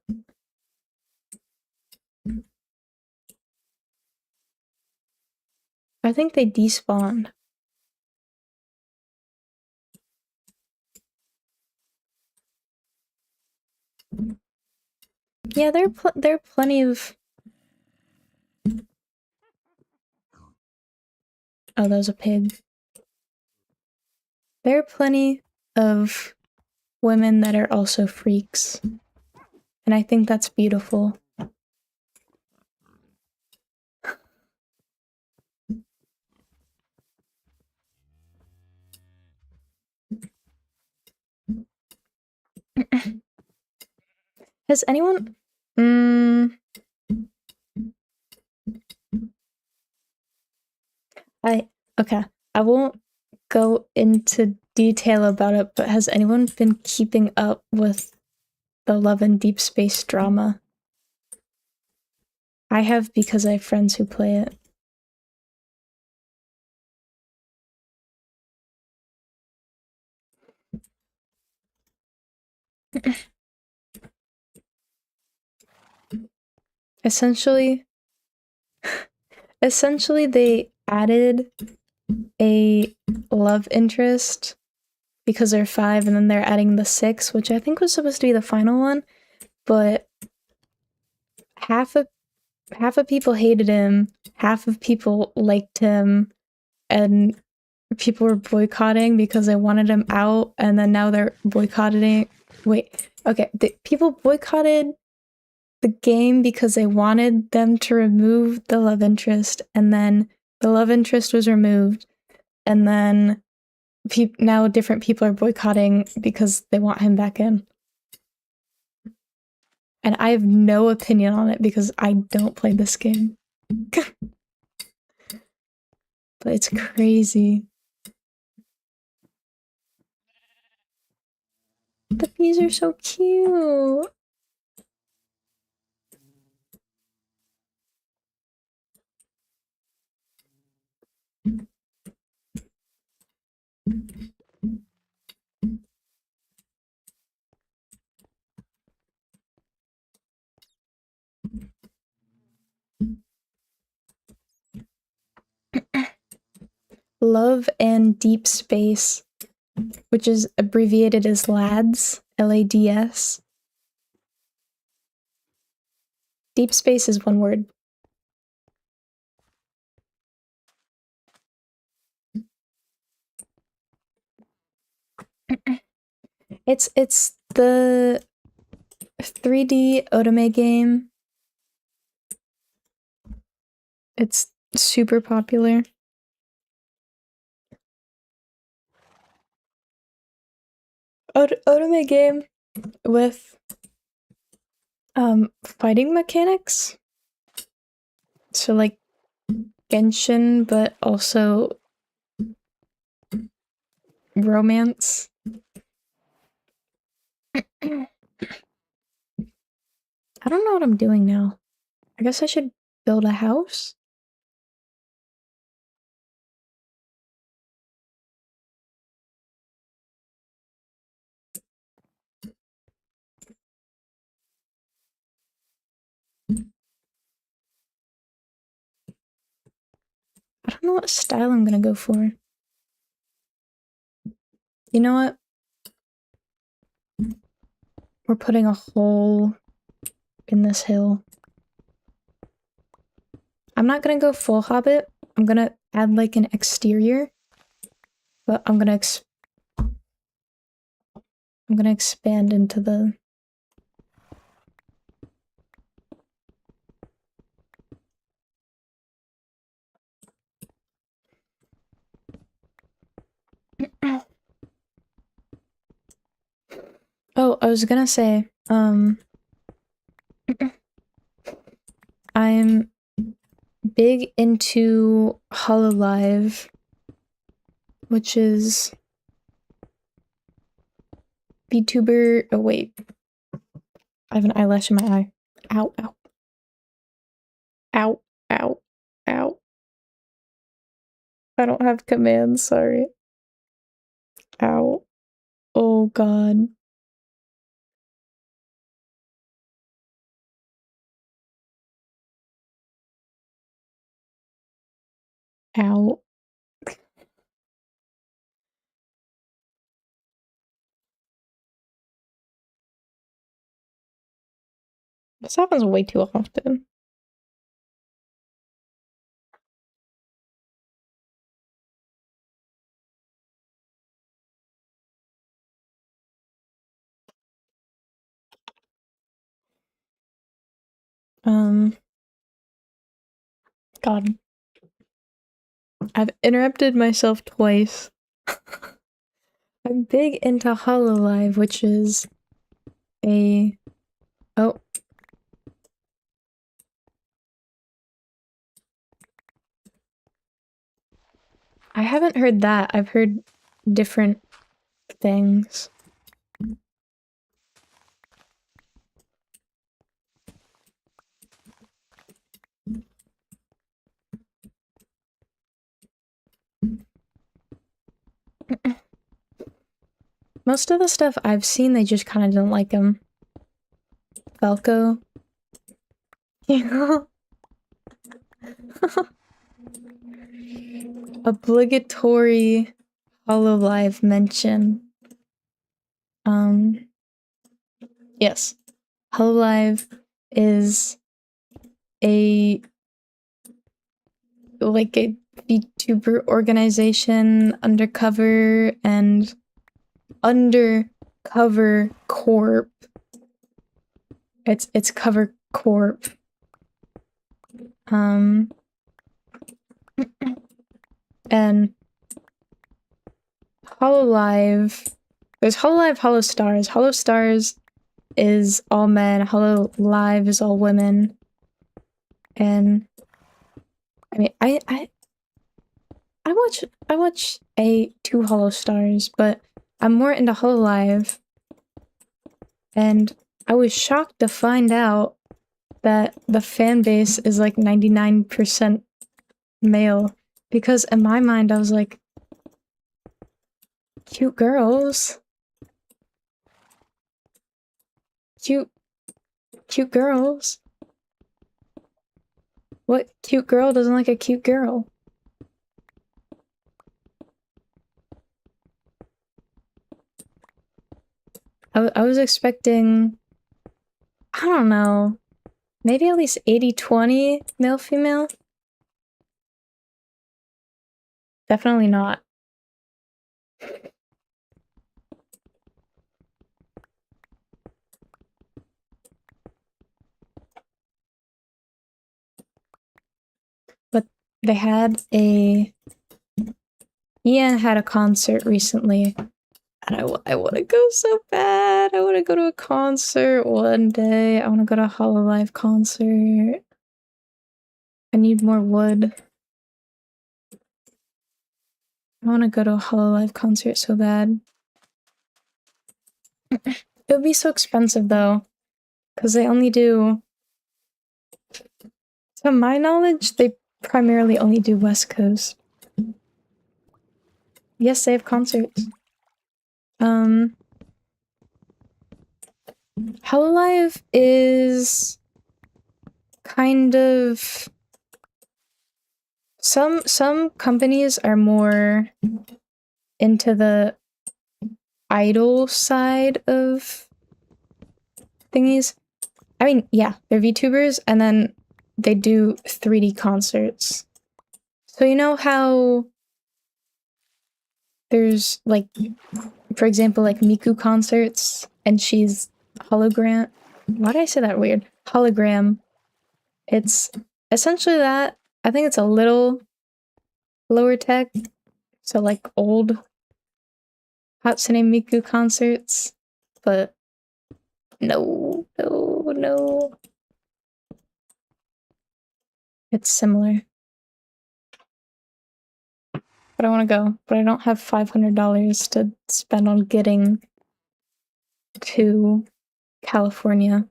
I think they despawned. Yeah, there are plenty of... Oh, that was a pig. There are plenty of women that are also freaks. And I think that's beautiful. Has anyone... Okay. I won't go into detail about it, but has anyone been keeping up with the Love and Deep Space drama? I have because I have friends who play it. Essentially, they added a love interest because they're 5, and then they're adding the 6, which I think was supposed to be the final one, but half of people hated him, half of people liked him, and people were boycotting because they wanted him out, and then now they're boycotting. Wait, okay, people boycotted the game because they wanted them to remove the love interest, and then the love interest was removed, and then now different people are boycotting because they want him back in. And I have no opinion on it because I don't play this game. But it's crazy. The bees are so cute. Love and Deep Space, which is abbreviated as LADS, LADS. Deep Space is one word. It's the 3D Otome game. It's super popular. Otome game with fighting mechanics. So like Genshin, but also romance. I don't know what I'm doing now. I guess I should build a house. I don't know what style I'm gonna go for. You know what? We're putting a hole in this hill. I'm not gonna go full Hobbit. I'm gonna add like an exterior, but I'm gonna expand into the. Oh, I was gonna say, I'm big into Hololive, which is VTuber. Oh wait, I have an eyelash in my eye. Ow! Ow! Ow! Ow! Ow! I don't have commands. Sorry. Ow! Oh God. Ow. This happens way too often. God. I've interrupted myself twice. I'm big into Hololive, which is a. Oh. I haven't heard that. I've heard different things. Most of the stuff I've seen, they just kind of didn't like him. Falco. Obligatory Hololive mention. Yes. Hololive is a VTuber organization, undercover corp. It's cover corp. And Hololive, there's Hololive, Holostars. Holostars is all men, Hololive is all women. And I mean, I watch two Holostars, but I'm more into Hololive. And I was shocked to find out that the fan base is like 99% male. Because in my mind, I was like, cute girls. Cute girls. What cute girl doesn't like a cute girl? I was expecting, I don't know, maybe at least 80-20 male-female? Definitely not. But they had Ian had a concert recently. And I want to go so bad. I want to go to a concert one day. I want to go to a Hololive concert. I need more wood. I want to go to a Hololive concert so bad. It would be so expensive though, because they only do, to my knowledge, they primarily only do West Coast. Yes, they have concerts. Hololive is kind of, some companies are more into the idol side of thingies. I mean, yeah, they're VTubers, and then they do 3D concerts. So you know how there's, like, for example, like Miku concerts, and she's hologram. Why did I say that weird? Hologram. It's essentially that. I think it's a little lower tech. So like old Hatsune Miku concerts. But no. It's similar. But I want to go. But I don't have $500 to spend on getting to California.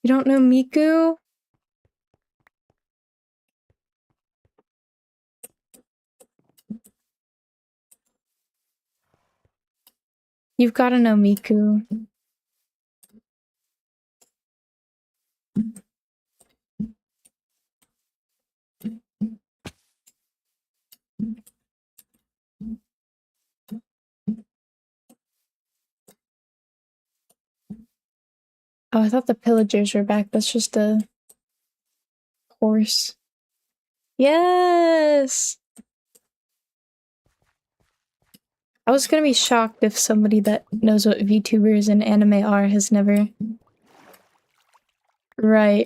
You don't know Miku? You've got to know Miku. Oh, I thought the pillagers were back. That's just a horse. Yes! I was gonna be shocked if somebody that knows what VTubers and anime are has never... Right.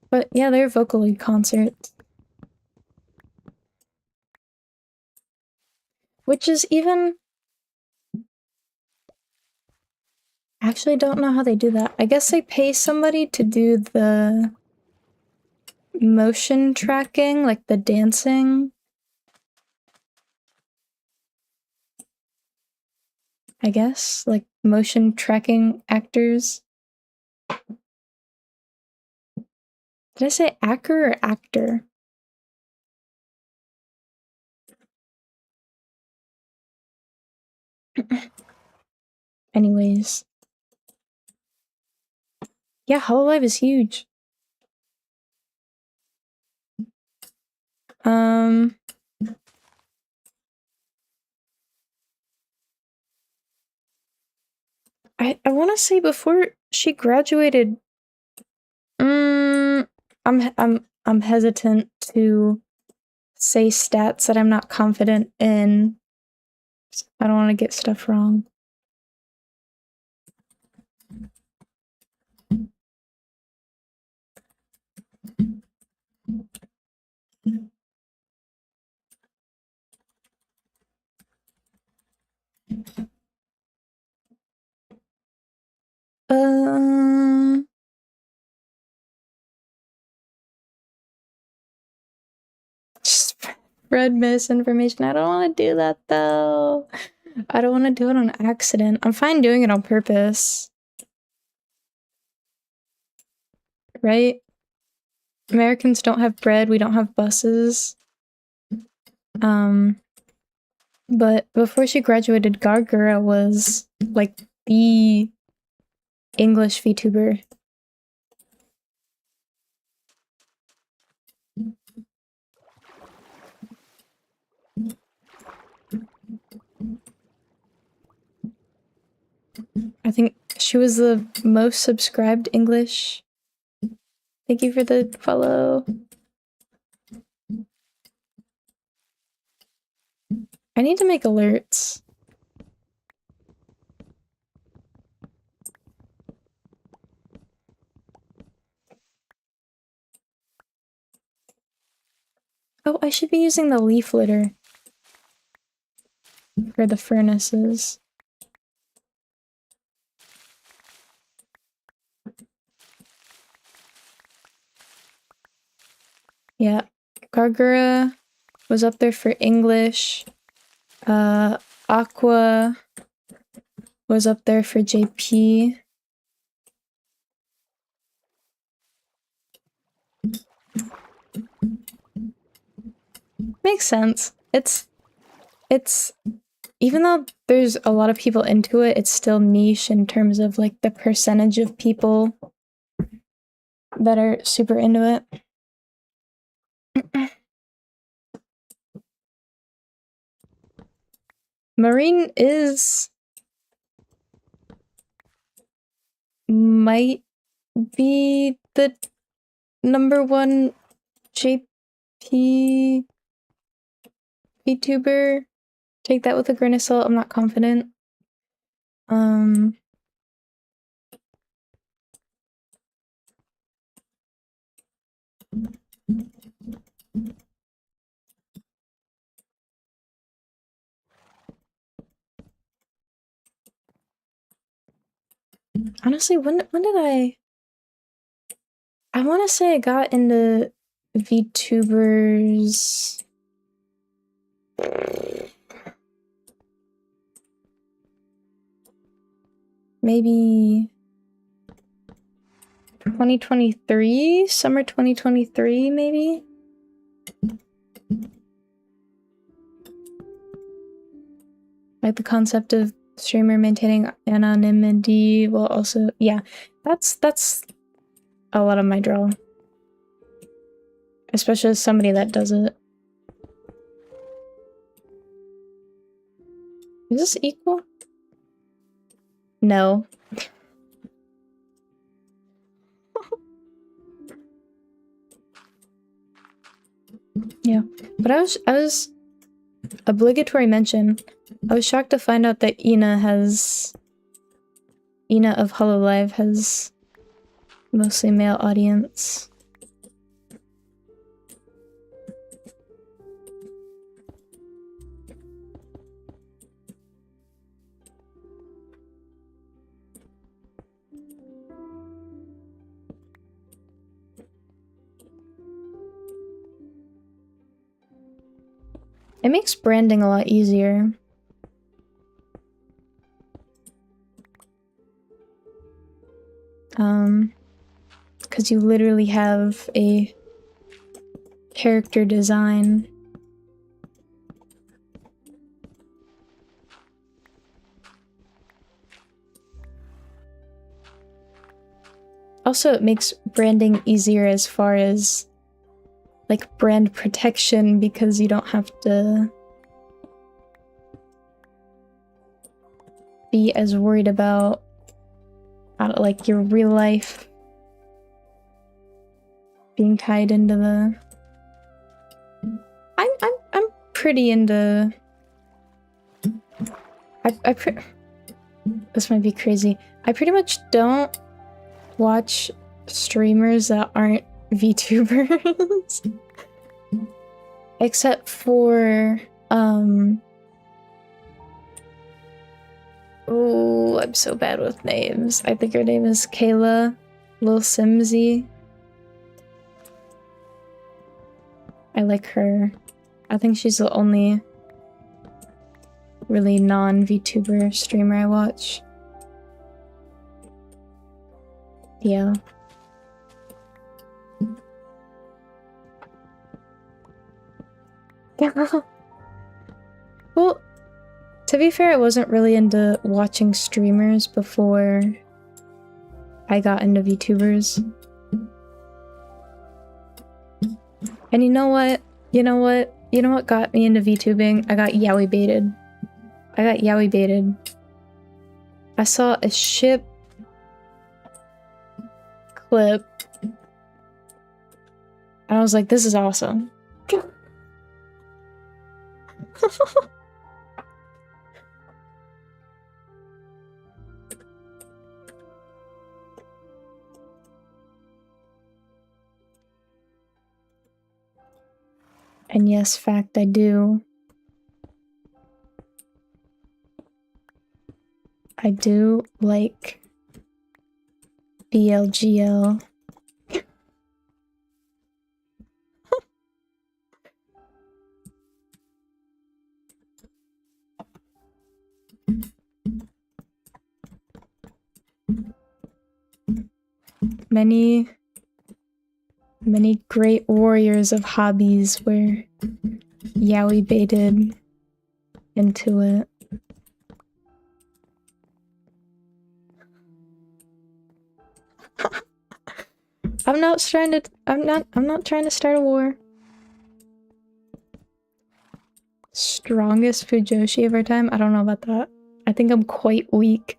But yeah, they're Vocaloid concerts. Which is even... Actually, don't know how they do that. I guess they pay somebody to do the motion tracking, like the dancing. I guess, like motion tracking actors. Did I say actor or actor? Anyways. Yeah, Hololive is huge. I want to say before she graduated, I'm hesitant to say stats that I'm not confident in. I don't want to get stuff wrong. Spread misinformation. I don't want to do that though. I don't want to do it on accident. I'm fine doing it on purpose. Right? Americans don't have bread, we don't have buses. But before she graduated, Gargura was like the English VTuber. I think she was the most subscribed English. Thank you for the follow. I need to make alerts. Oh, I should be using the leaf litter for the furnaces. Yeah, Gargura was up there for English. Aqua was up there for JP. Makes sense. It's even though there's a lot of people into it, it's still niche in terms of like the percentage of people that are super into it. Marine might be the #1 JP VTuber. Take that with a grain of salt, I'm not confident. Honestly, when did I want to say I got into VTubers maybe 2023, summer 2023 maybe? Like the concept of streamer maintaining anonymity while also, yeah, that's a lot of my draw. Especially as somebody that does it. Is this equal? No. Yeah, but I was obligatory mention. I was shocked to find out that Ina of Hololive has mostly male audience. It makes branding a lot easier. Because you literally have a character design. Also, it makes branding easier as far as like brand protection because you don't have to be as worried about like your real life being tied into the. I'm pretty into. This might be crazy. I pretty much don't watch streamers that aren't VTubers. Except for oh, I'm so bad with names. I think her name is Kayla Lil Simsy. I like her. I think she's the only really non-VTuber streamer I watch. Yeah. Well, to be fair, I wasn't really into watching streamers before I got into VTubers. And you know what? You know what got me into VTubing? I got yaoi baited. I saw a ship clip. And I was like, this is awesome. And yes, fact, I do. I do like BLGL. Many great warriors of hobbies were yaoi baited into it. I'm not trying to start a war. Strongest Fujoshi of our time? I don't know about that. I think I'm quite weak.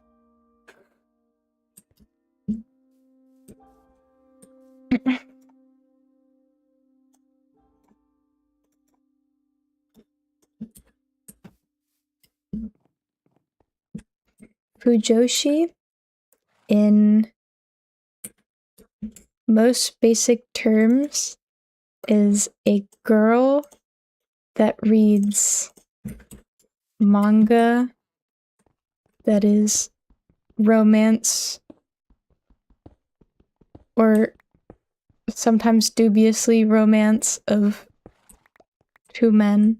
Fujoshi, in most basic terms, is a girl that reads manga that is romance or sometimes dubiously romance of two men.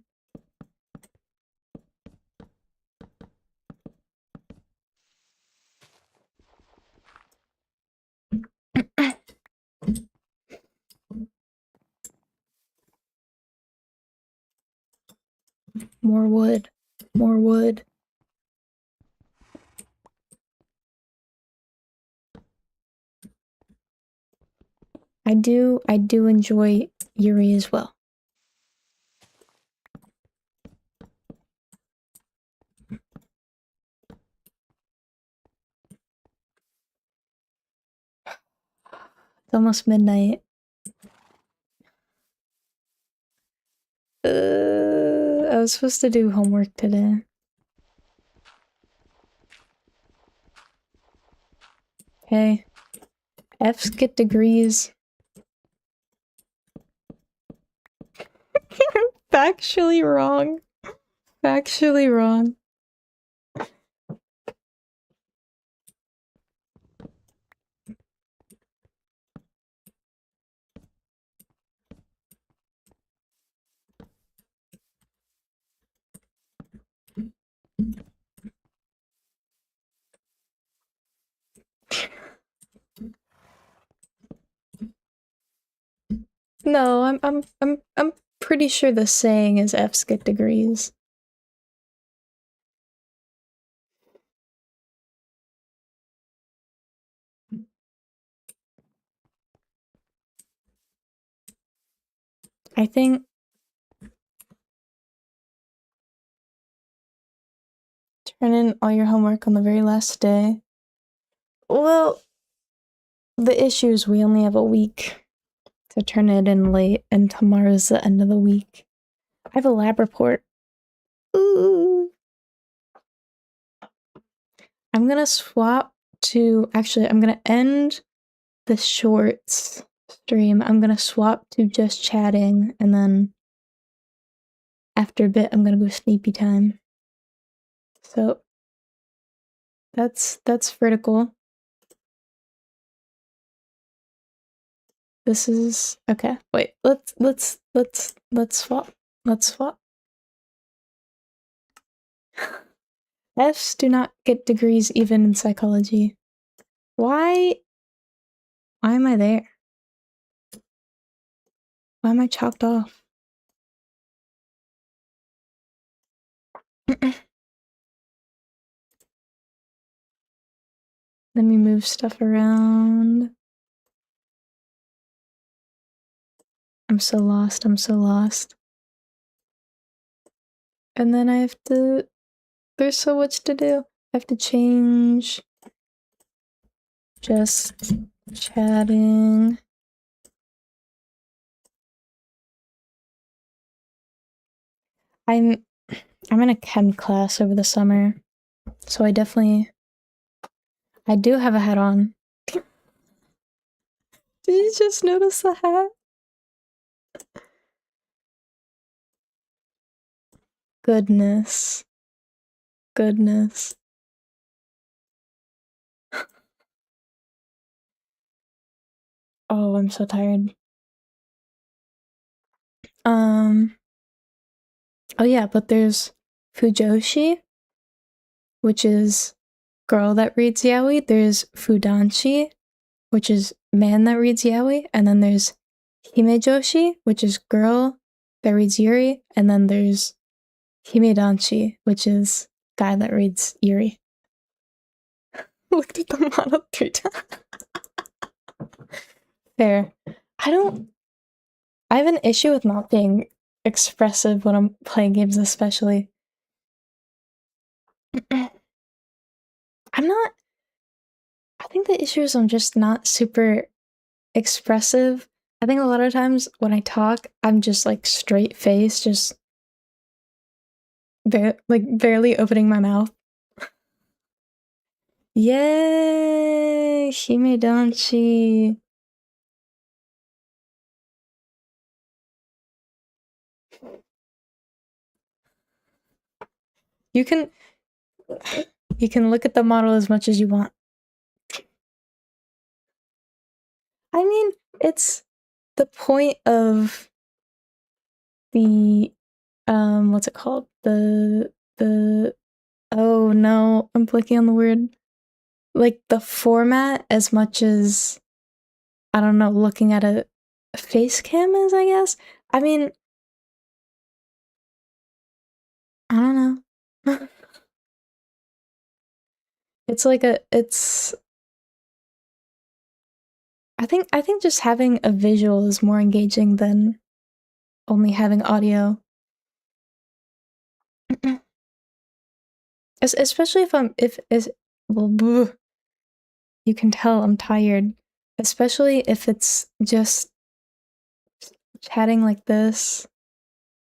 More wood. More wood. I do enjoy Yuri as well. It's almost midnight. I was supposed to do homework today. Hey, F's get degrees. Factually wrong. Factually wrong. No, I'm pretty sure the saying is F's get degrees. I think turn in all your homework on the very last day. Well, the issue is we only have a week to turn it in late, and tomorrow's the end of the week. I have a lab report. Ooh. I'm gonna swap to, actually, I'm gonna end the shorts stream. I'm gonna swap to just chatting, and then after a bit, I'm gonna go sleepy time. So that's vertical. This is okay. Wait, let's swap. Let's swap. Fs do not get degrees even in psychology. Why am I there? Why am I chalked off? Let me move stuff around. I'm so lost. And then I have to, there's so much to do. I have to change just chatting. I'm in a chem class over the summer, so I do have a hat on. Did you just notice the hat? Goodness. Oh, I'm so tired. Oh yeah, but there's Fujoshi, which is girl that reads yaoi. There's Fudanshi, which is man that reads yaoi, and then there's Himejoshi, which is girl that reads yuri, and then there's Himedanshi, which is guy that reads yuri. Looked at the model 3 times. Fair. I have an issue with not being expressive when I'm playing games, especially. I think the issue is I'm just not super expressive. I think a lot of times when I talk, I'm just like straight face, just barely opening my mouth. Yay! Himedanshi. You can look at the model as much as you want. I mean, it's the point of the what's it called? The oh no, I'm blanking on the word. Like the format as much as, I don't know, looking at a face cam is, I guess. I mean, I don't know. It's like I think just having a visual is more engaging than only having audio. Especially if well, you can tell I'm tired. Especially if it's just chatting like this.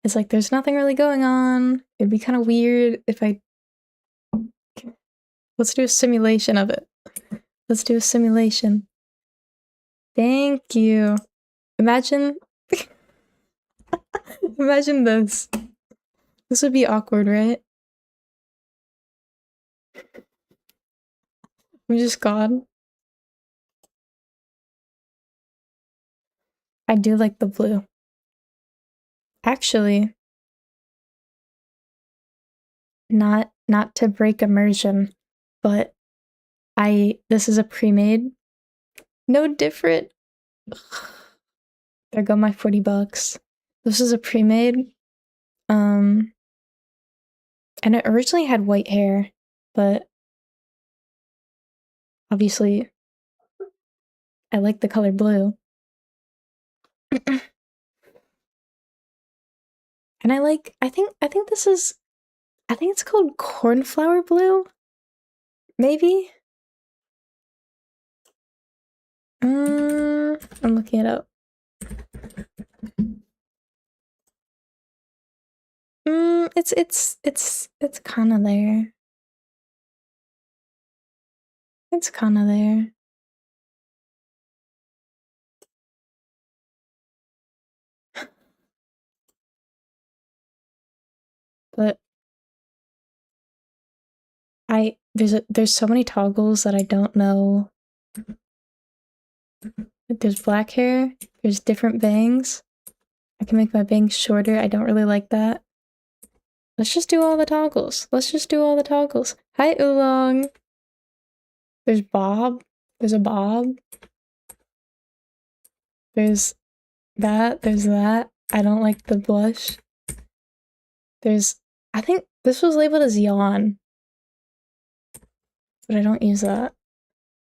It's like there's nothing really going on. It'd be kind of weird if let's do a simulation of it. Let's do a simulation. Thank you. Imagine imagine this. This would be awkward, right? I'm just gone. I do like the blue. Actually, not to break immersion, but this is a pre-made. No different. There go my $40. This is a pre-made. And it originally had white hair, but obviously I like the color blue. And I think it's called cornflower blue? Maybe? I'm looking it up. It's kinda there. It's kinda there. But there's so many toggles that I don't know. There's black hair, there's different bangs. I can make my bangs shorter, I don't really like that. Let's just do all the toggles. Hi, Oolong! There's Bob. There's a Bob. There's that. I don't like the blush. I think this was labeled as Yawn. But I don't use that.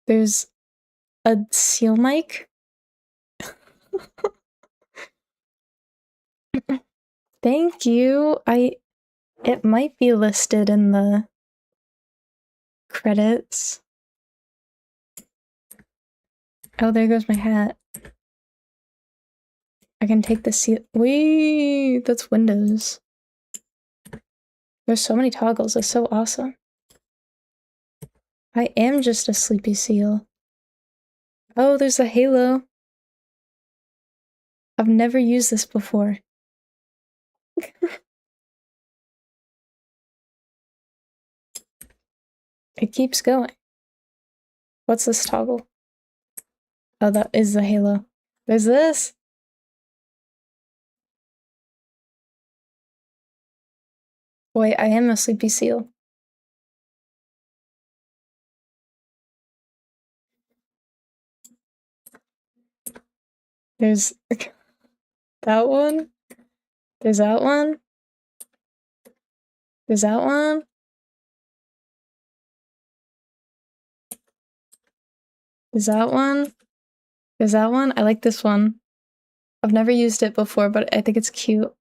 There's a seal mic. Thank you. It might be listed in the credits. Oh, there goes my hat. I can take the seal. Wait, that's Windows. There's so many toggles. It's so awesome. I am just a sleepy seal. Oh, there's a halo. I've never used this before. It keeps going. What's this toggle? Oh, that is the halo. There's this. Boy, I am a sleepy seal. There's that one. There's that one. There's that one. There's that one. There's that one. I like this one. I've never used it before, but I think it's cute.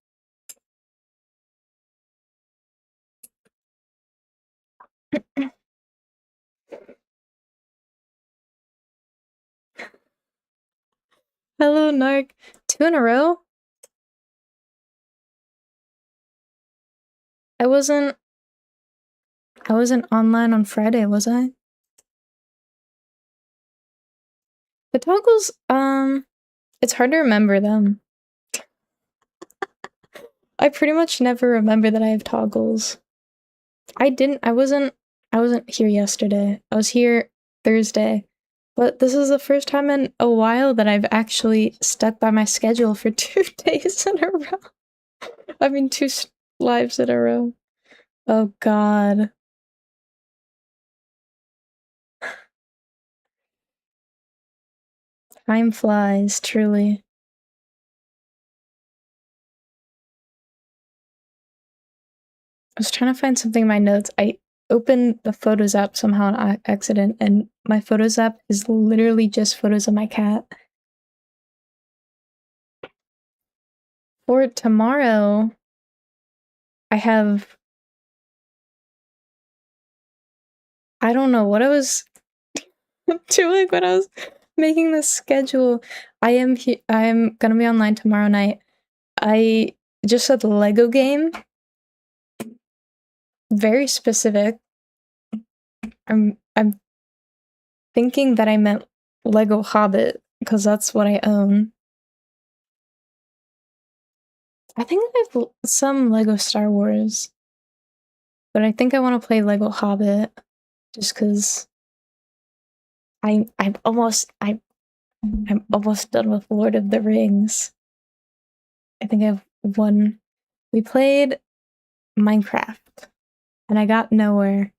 Hello, Narc. 2 in a row? I wasn't online on Friday, was I? The toggles, it's hard to remember them. I pretty much never remember that I have toggles. I wasn't here yesterday. I was here Thursday. But this is the first time in a while that I've actually stuck by my schedule for 2 days in a row. I mean, 2 lives in a row. Oh god. Time flies, truly. I was trying to find something in my notes. I opened the Photos app somehow on accident, and my Photos app is literally just photos of my cat. For tomorrow, I don't know what I was doing when I was making this schedule. I am gonna be online tomorrow night. I just said Lego game. Very specific. I'm thinking that I meant Lego Hobbit, because that's what I own. I think I have some Lego Star Wars, but I think I want to play Lego Hobbit, just because I'm almost done with Lord of the Rings. I think I have one. We played Minecraft, and I got nowhere.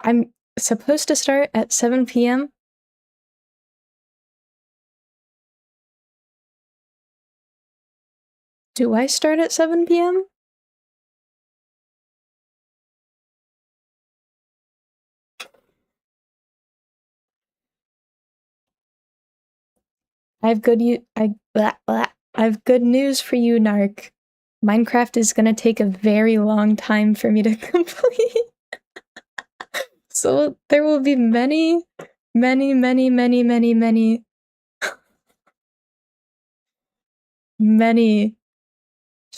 I'm supposed to start at 7 p.m. Do I start at 7 p.m.? I have good news for you, Narc. Minecraft is gonna take a very long time for me to complete. So there will be many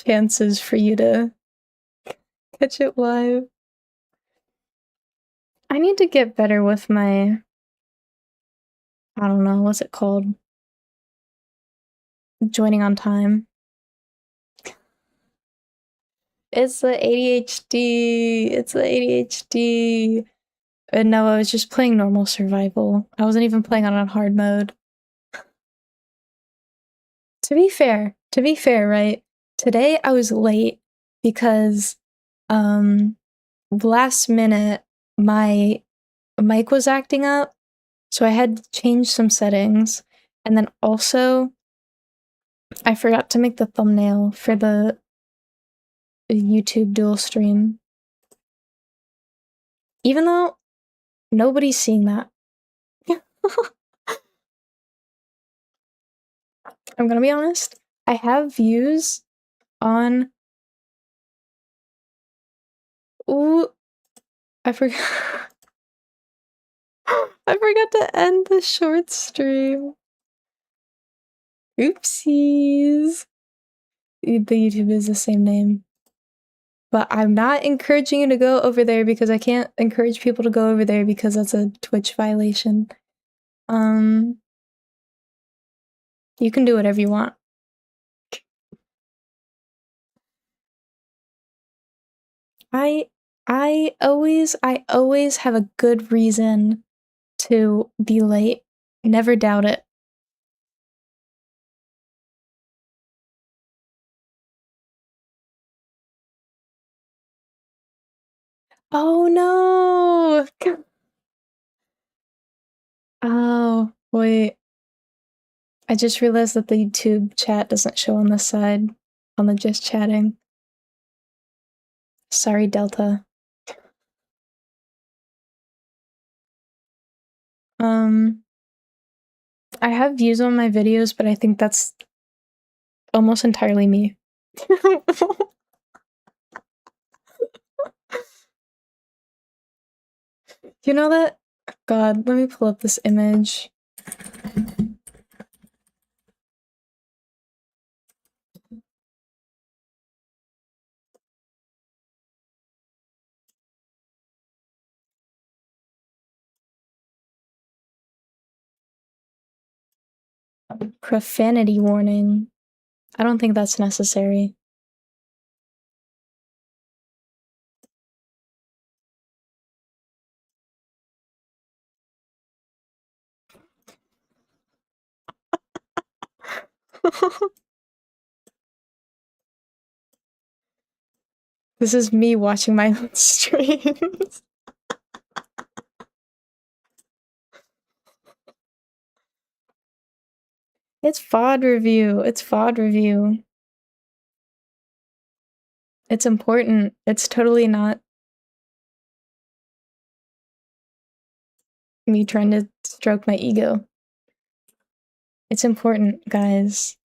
chances for you to catch it live. I need to get better with my, I don't know, what's it called? Joining on time. It's the ADHD. It's the ADHD. And no, I was just playing normal survival. I wasn't even playing on hard mode. To be fair, right? Today I was late because last minute my mic was acting up, so I had to change some settings, and then also I forgot to make the thumbnail for the YouTube dual stream. Even though nobody's seeing that. I'm gonna be honest, I have views on... Ooh, I forgot. I forgot to end the short stream. Oopsies. The YouTube is the same name. But I'm not encouraging you to go over there because I can't encourage people to go over there because that's a Twitch violation. You can do whatever you want. I always have a good reason to be late. Never doubt it. Oh no! Oh, wait. I just realized that the YouTube chat doesn't show on this side, on the just chatting. Sorry, Delta. I have views on my videos, but I think that's almost entirely me. You know that? God, let me pull up this image. Profanity warning. I don't think that's necessary. This is me watching my own streams. It's VOD review. It's VOD review. It's important. It's totally not me trying to stroke my ego. It's important, guys.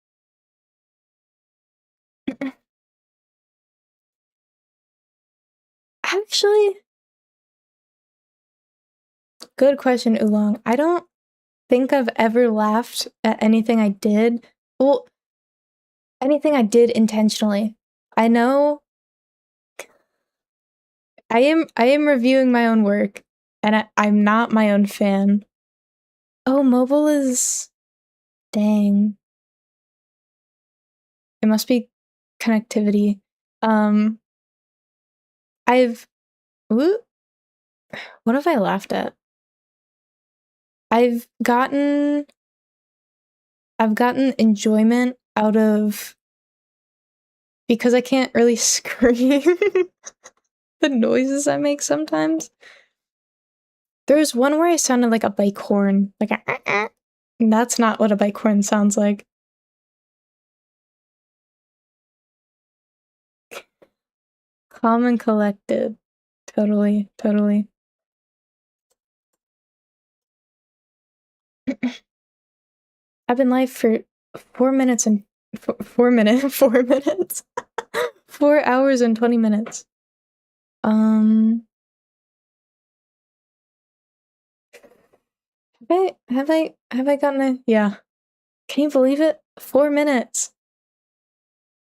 Actually, good question, Oolong. I don't think I've ever laughed at anything I did. Well, anything I did intentionally. I know I am reviewing my own work, and I'm not my own fan. Oh, mobile is... Dang. It must be connectivity. What have I laughed at? I've gotten enjoyment out of... Because I can't really scream the noises I make sometimes. There's one where I sounded like a bike horn. Like a... That's not what a bike horn sounds like. Calm and collected. Totally. I've been live for 4 minutes and 4 minutes. 4 minutes. 4 hours and 20 minutes. Have I gotten a, yeah. Can you believe it? 4 minutes.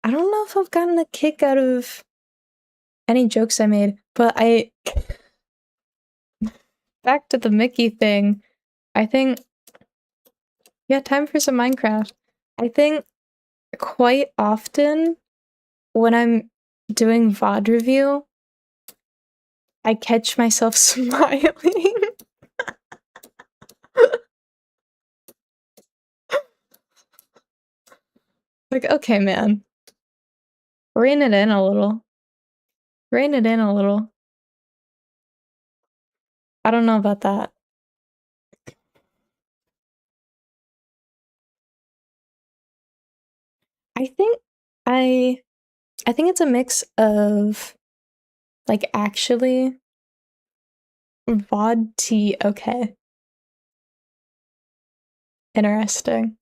I don't know if I've gotten a kick out of any jokes I made, but back to the Mickey thing. I think, yeah, time for some Minecraft. I think quite often when I'm doing VOD review, I catch myself smiling. Like, okay, man. Rein it in a little. Rein it in a little. I don't know about that. I think it's a mix of like actually VOD tea, okay. Interesting.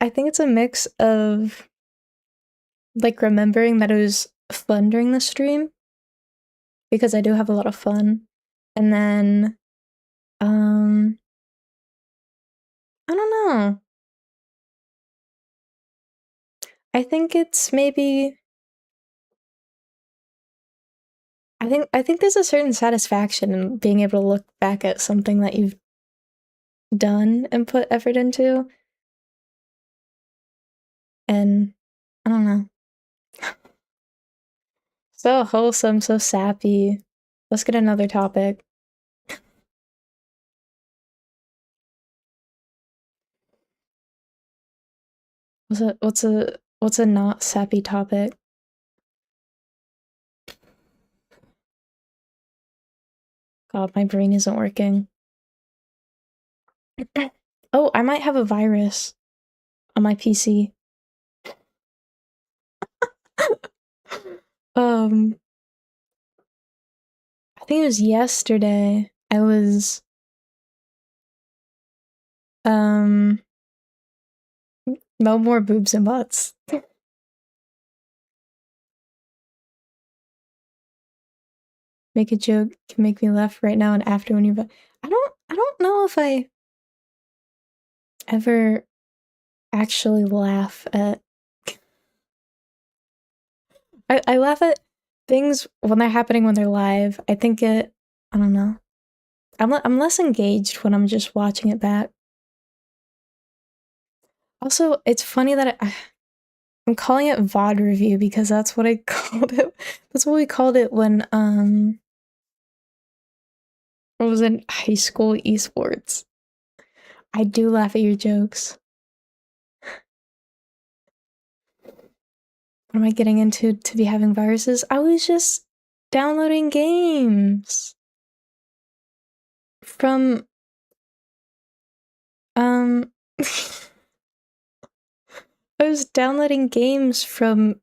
I think it's a mix of like remembering that it was fun during the stream because I do have a lot of fun. And then I don't know. I think it's maybe I think there's a certain satisfaction in being able to look back at something that you've done and put effort into. And I don't know. So wholesome, so sappy. Let's get another topic. What's a not sappy topic? God, my brain isn't working. Oh, I might have a virus on my PC. I think it was yesterday. I was no more boobs and butts. Make a joke can make me laugh right now and after when you I don't know if I ever actually laugh at I laugh at things when they're happening when they're live. I don't know. I'm less engaged when I'm just watching it back. Also, it's funny that I'm calling it VOD review because that's what I called it. That's what we called it when I was in high school esports. I do laugh at your jokes. What am I getting into to be having viruses? I was just downloading games from I was downloading games from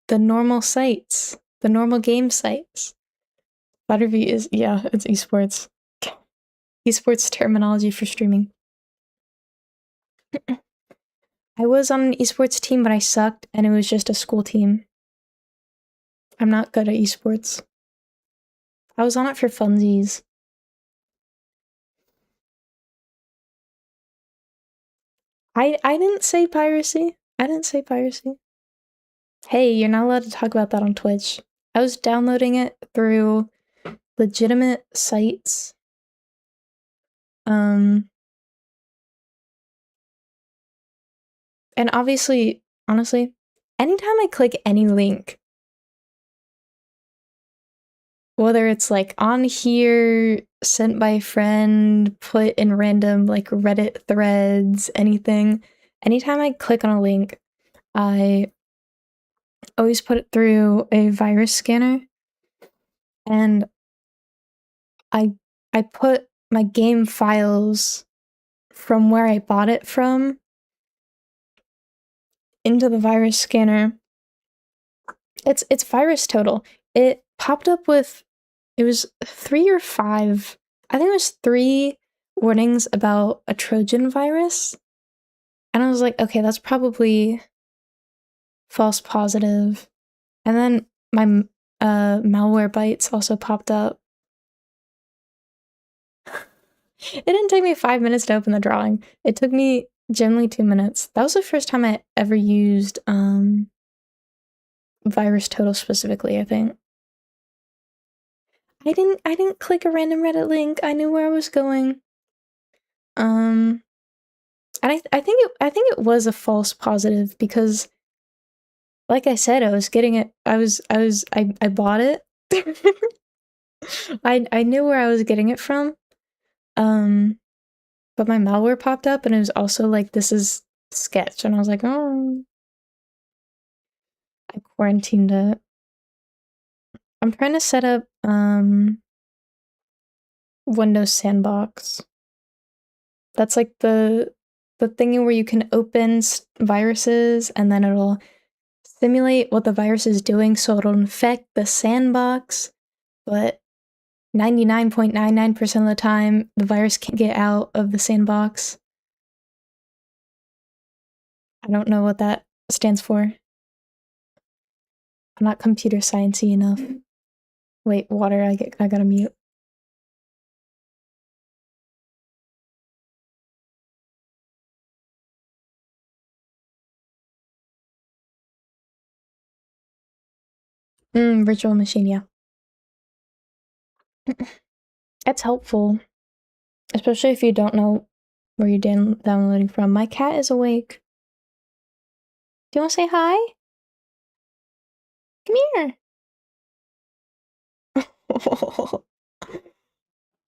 the normal sites, the normal game sites. Butterview is, yeah, it's esports. Esports terminology for streaming. I was on an esports team, but I sucked, and it was just a school team. I'm not good at esports. I was on it for funsies. I didn't say piracy. I didn't say piracy. Hey, you're not allowed to talk about that on Twitch. I was downloading it through legitimate sites. And obviously, honestly, anytime I click any link, whether it's like on here, sent by a friend, put in random like Reddit threads, anything, anytime I click on a link, I always put it through a virus scanner, and I put my game files from where I bought it from into the virus scanner. It's VirusTotal. It popped up with, it was 3 or 5, I think it was 3 warnings about a Trojan virus. And I was like, okay, that's probably false positive. And then my Malwarebytes also popped up. It didn't take me 5 minutes to open the drawing. It took me generally 2 minutes. That was the first time I ever used VirusTotal specifically, I think. I didn't click a random Reddit link. I knew where I was going. And I think it was a false positive because, like I said, I was getting it. I bought it. I knew where I was getting it from. But my malware popped up and it was also like, this is sketch, and I was like, oh. I quarantined it. I'm trying to set up Windows Sandbox. That's like the thing where you can open viruses and then it'll simulate what the virus is doing, so it'll infect the sandbox, but 99.99% of the time the virus can't get out of the sandbox. I don't know what that stands for. I'm not computer sciencey enough. Wait, water, I gotta mute. Virtual machine, yeah. It's helpful, especially if you don't know where you're downloading from. My cat is awake. Do you want to say hi? Come here.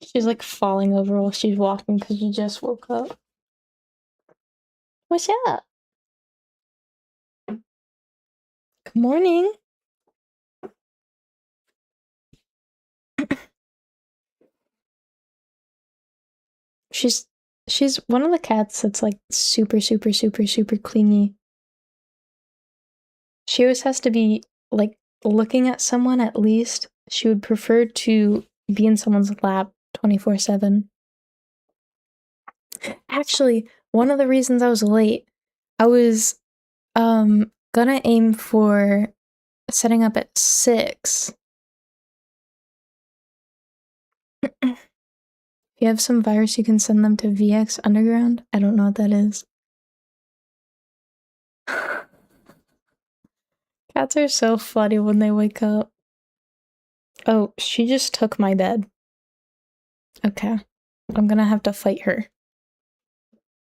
She's like falling over while she's walking because she just woke up. What's up? Good morning. She's one of the cats that's like super clingy. She always has to be like looking at someone at least. She would prefer to be in someone's lap 24/7. Actually, one of the reasons I was late, I was gonna aim for setting up at 6. If you have some virus, you can send them to VX Underground. I don't know what that is. Cats are so funny when they wake up. Oh, she just took my bed. Okay. I'm gonna have to fight her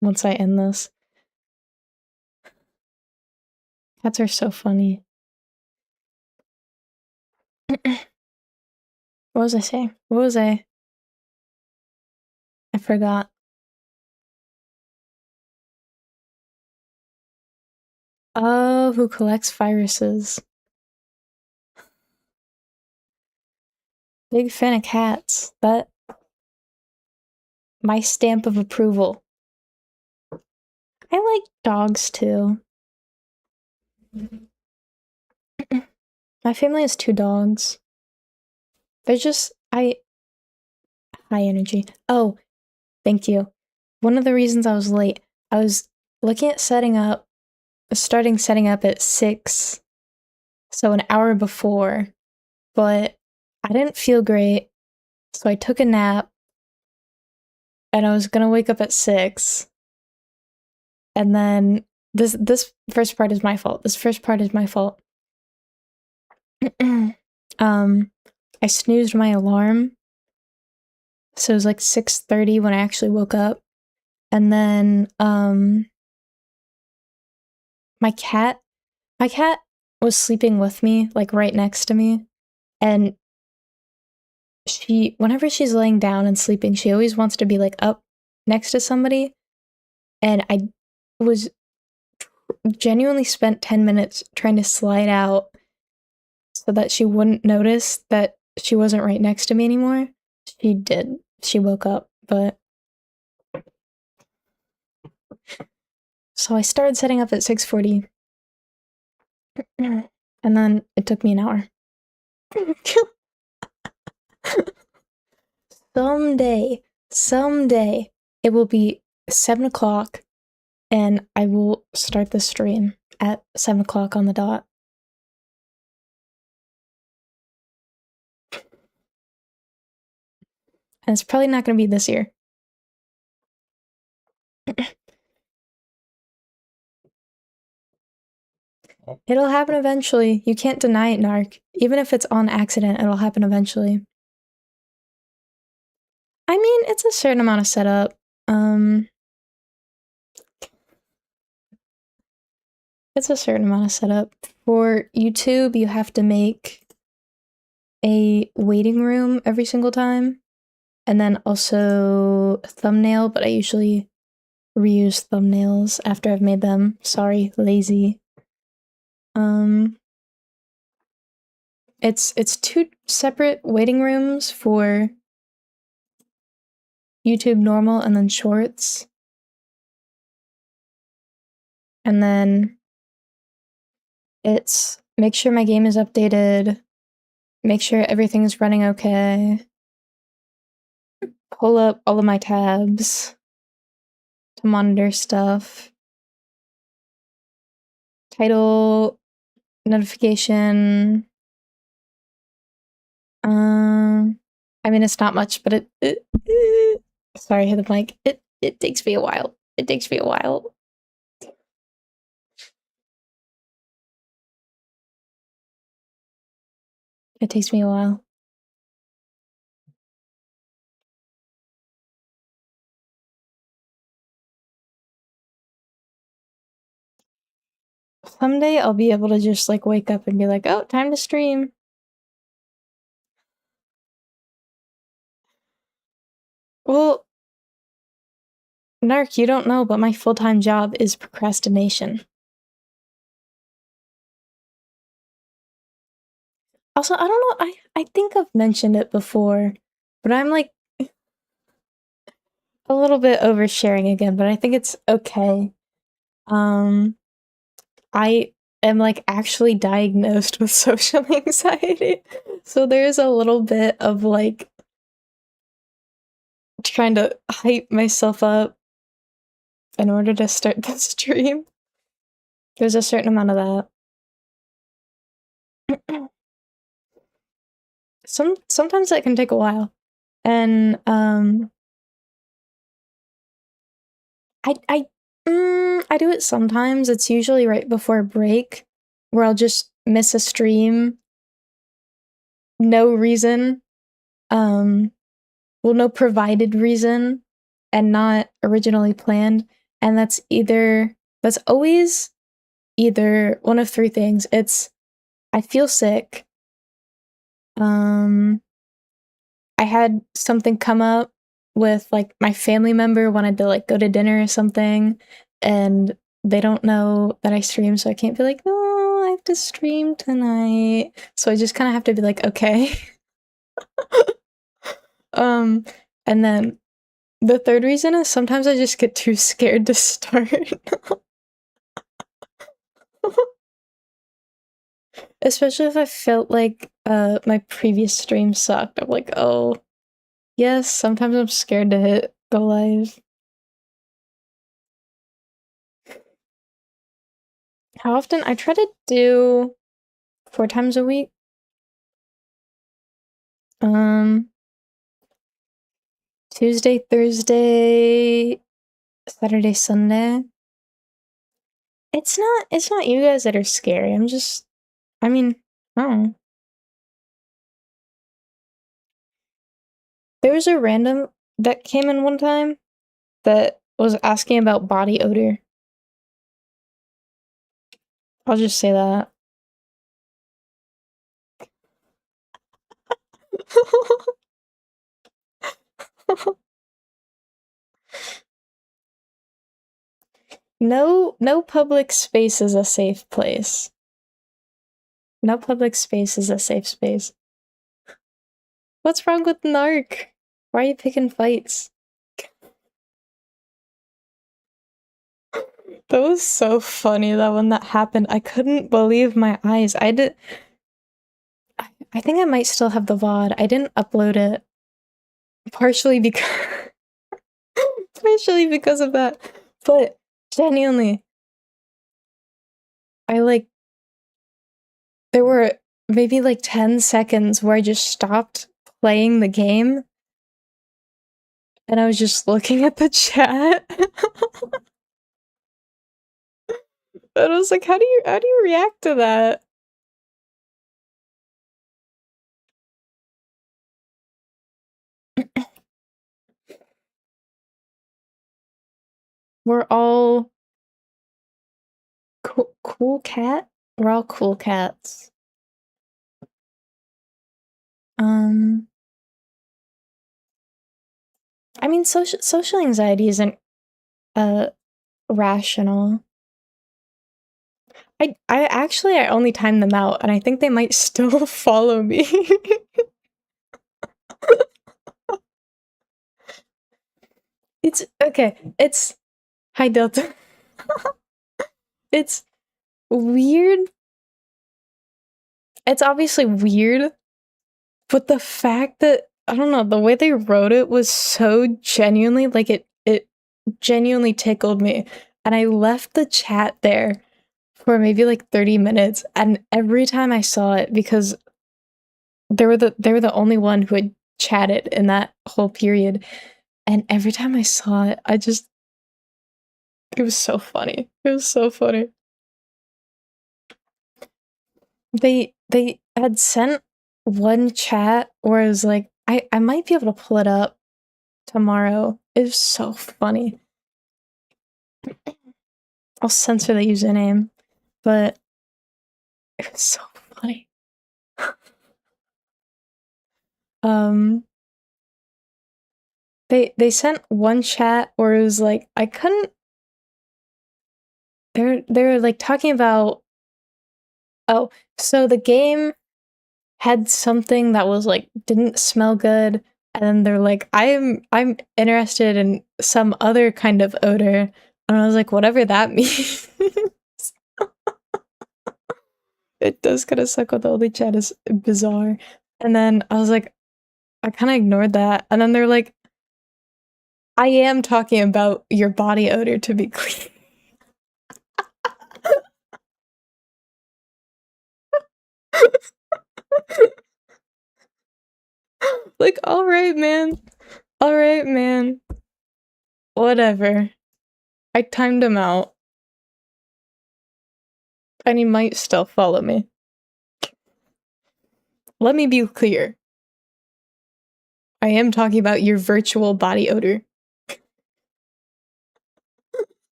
once I end this. Cats are so funny. What was I saying? What was I forgot. Oh, who collects viruses. Big fan of cats. That my stamp of approval. I like dogs too. My family has 2 dogs. They're just high energy. Oh, thank you. One of the reasons I was late, I was looking at setting up at 6, so an hour before, but I didn't feel great, so I took a nap, and I was gonna wake up at 6, and then this first part is my fault. I snoozed my alarm, so it was like 6:30 when I actually woke up, and then my cat was sleeping with me, like right next to me, and whenever she's laying down and sleeping, she always wants to be like up next to somebody, and I was genuinely spent 10 minutes trying to slide out so that she wouldn't notice that she wasn't right next to me anymore. She did. She woke up, but so I started setting up at 6:40. And then it took me an hour. Someday, it will be 7 o'clock and I will start the stream at 7 o'clock on the dot. And it's probably not going to be this year. It'll happen eventually. You can't deny it, Narc. Even if it's on accident, it'll happen eventually. I mean, it's a certain amount of setup. It's a certain amount of setup. For YouTube, you have to make a waiting room every single time. And then also a thumbnail, but I usually reuse thumbnails after I've made them. Sorry, lazy. It's 2 separate waiting rooms for YouTube normal and then shorts. And then it's make sure my game is updated, make sure everything is running okay, pull up all of my tabs to monitor stuff, title, notification. I mean, it's not much, but sorry, I hit the mic. It takes me a while. It takes me a while. It takes me a while. Someday I'll be able to just like wake up and be like, oh, time to stream. Well, Narc, you don't know, but my full-time job is procrastination. Also, I don't know, I think I've mentioned it before, but I'm like a little bit oversharing again, but I think it's okay. I am like actually diagnosed with social anxiety. So there's a little bit of like trying to hype myself up in order to start the stream. There's a certain amount of that. Sometimes that can take a while. And I do it sometimes. It's usually right before break where I'll just miss a stream. No reason. Well, no provided reason and not originally planned. And that's always either one of 3 things. It's I feel sick. I had something come up with like my family member wanted to like go to dinner or something and they don't know that I stream, so I can't be like, no, I have to stream tonight. So I just kind of have to be like, okay. And then the third reason is sometimes I just get too scared to start. Especially if I felt like my previous stream sucked. I'm like, oh, yes, sometimes I'm scared to hit go live. How often? I try to do 4 times a week. Tuesday, Thursday, Saturday, Sunday. It's not you guys that are scary. I mean, I don't know. There was a random that came in one time that was asking about body odor. I'll just say that. No public space is a safe place. No public space is a safe space. What's wrong with Narc? Why are you picking fights? That was so funny that when that happened, I couldn't believe my eyes. I think I might still have the VOD. I didn't upload it partially because partially because of that. But genuinely, there were maybe like 10 seconds where I just stopped playing the game and I was just looking at the chat. And I was like, how do you react to that? We're all cool cat? We're all cool cats. I mean, social anxiety isn't rational. I only timed them out, and I think they might still follow me. It's okay. It's hi Delta. It's weird. It's obviously weird, but the fact that I don't know, the way they wrote it was so genuinely like it genuinely tickled me. And I left the chat there for maybe like 30 minutes, and every time I saw it, because they were the only one who had chatted in that whole period, and every time I saw it, it was so funny. It was so funny. They had sent one chat where it was like, I might be able to pull it up tomorrow. It was so funny. I'll censor the username, but it was so funny. They sent one chat where it was like, I couldn't. They're like talking about. Oh, so the game had something that was like didn't smell good, and then they're like, I'm interested in some other kind of odor, and I was like, whatever that means. It does kind of suck when the only chat is bizarre. And then I was like, I kind of ignored that, and then they're like, I am talking about your body odor, to be clear. Like, alright, man. Alright, man. Whatever. I timed him out. And he might still follow me. Let me be clear. I am talking about your virtual body odor.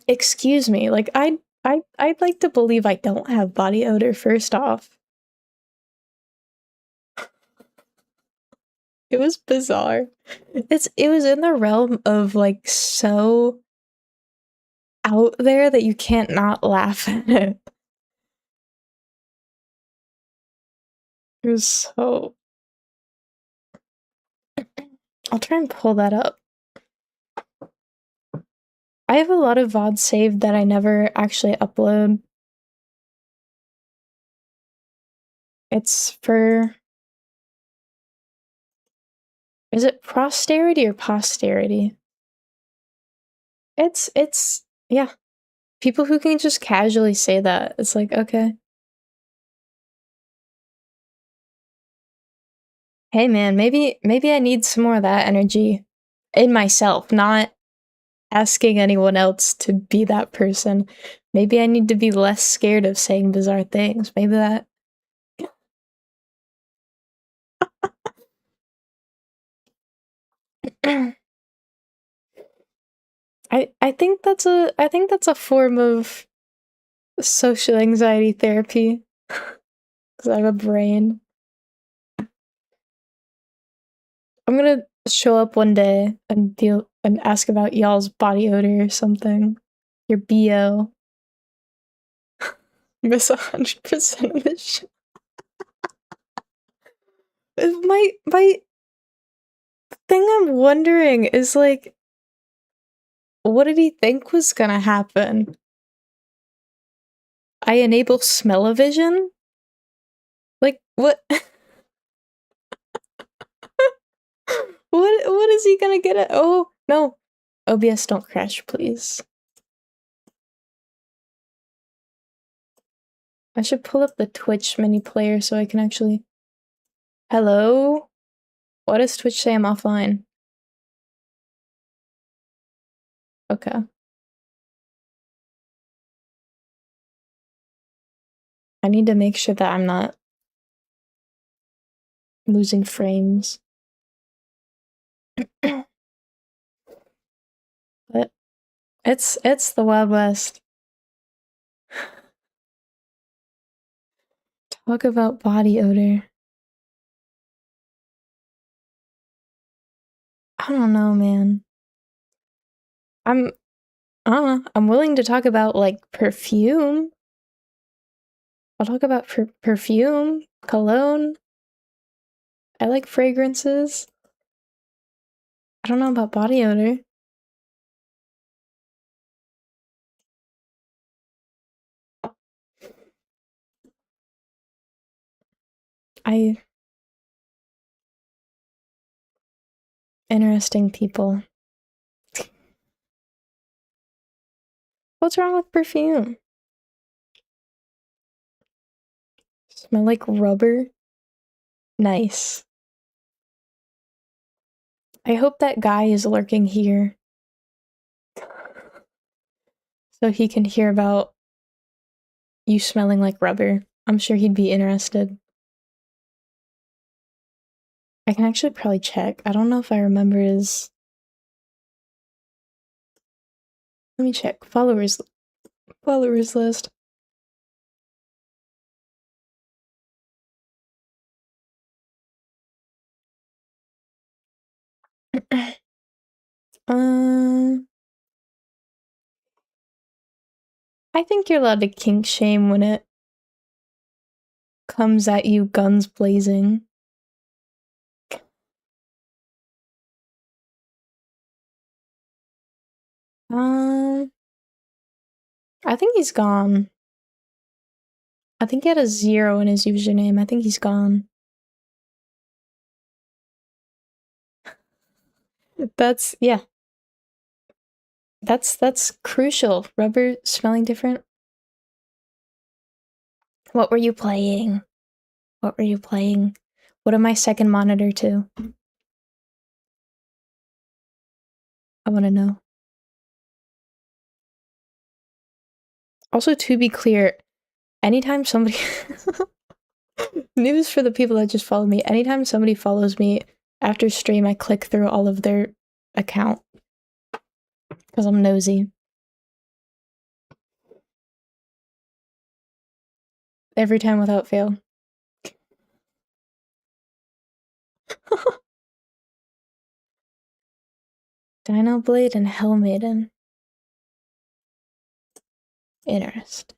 Excuse me, like, I'd like to believe I don't have body odor, first off. It was bizarre. It was in the realm of, like, so out there that you can't not laugh at it. It was so... I'll try and pull that up. I have a lot of VODs saved that I never actually upload. It's for... Is it posterity or posterity? It's... yeah. People who can just casually say that. It's like, okay. Hey man, maybe I need some more of that energy in myself, not asking anyone else to be that person. Maybe I need to be less scared of saying bizarre things. Maybe that... I think that's a form of social anxiety therapy. Because I have a brain. I'm gonna show up one day and ask about y'all's body odor or something. Your BO. Miss 100% of this shit. My thing I'm wondering is like, What did he think was gonna happen? I enable smell-o-vision? Like, what? What is he gonna get at? Oh, no. OBS, don't crash, please. I should pull up the Twitch mini player so I can actually... Hello? What does Twitch say I'm offline? Okay. I need to make sure that I'm not losing frames. But it's the Wild West. Talk about body odor. I don't know, man. I don't know. I'm willing to talk about, like, perfume. I'll talk about perfume, cologne. I like fragrances. I don't know about body odor. Interesting people. What's wrong with perfume? Smell like rubber? Nice. I hope that guy is lurking here. So he can hear about you smelling like rubber. I'm sure he'd be interested. I can actually probably check. I don't know if I remember his... Let me check. Followers list. I think you're allowed to kink shame when it comes at you guns blazing. I think he's gone. I think he had a 0 in his username. I think he's gone. That's, yeah. That's crucial. Rubber smelling different. What were you playing? What were you playing? What am I second monitor to? I want to know. Also, to be clear, anytime somebody... News for the people that just follow me. Anytime somebody follows me after stream, I click through all of their account. Because I'm nosy. Every time without fail. Dino Blade and Hell Maiden. Interesting.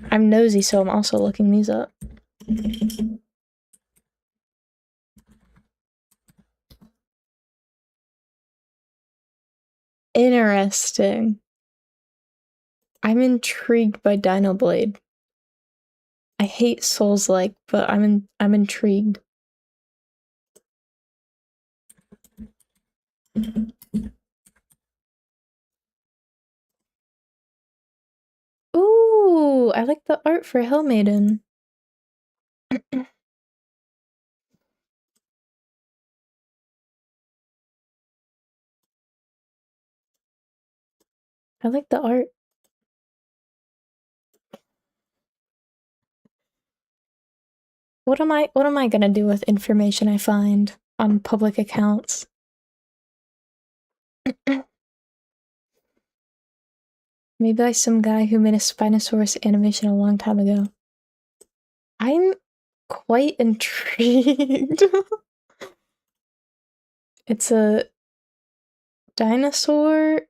I'm nosy, so I'm also looking these up. Interesting. I'm intrigued by Dino Blade. I hate Souls-like, but I'm intrigued. Ooh, I like the art for Hell Maiden. I like the art. What am I gonna do with information I find on public accounts? Maybe by some guy who made a Spinosaurus animation a long time ago. I'm quite intrigued. It's a dinosaur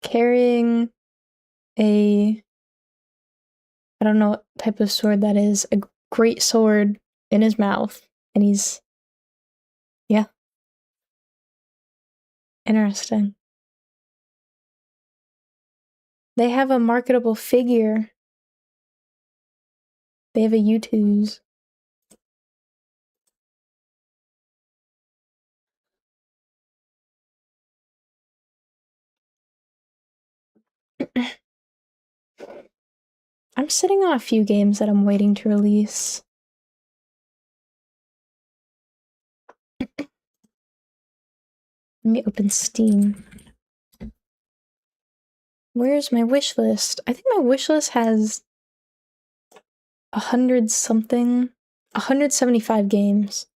carrying a... I don't know what type of sword that is. A great sword in his mouth. And he's... Yeah. Interesting. They have a marketable figure. They have a U2s. I'm sitting on a few games that I'm waiting to release. Let me open Steam. Where's my wish list? I think my wish list has 175 games.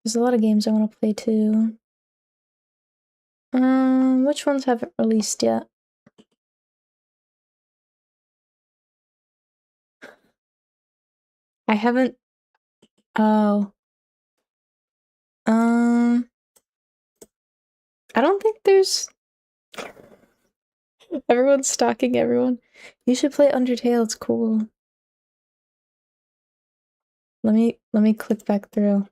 There's a lot of games I want to play too. Which ones haven't released yet? I haven't. Oh. I don't think there's. Everyone's stalking everyone. You should play Undertale. It's cool. Let me click back through.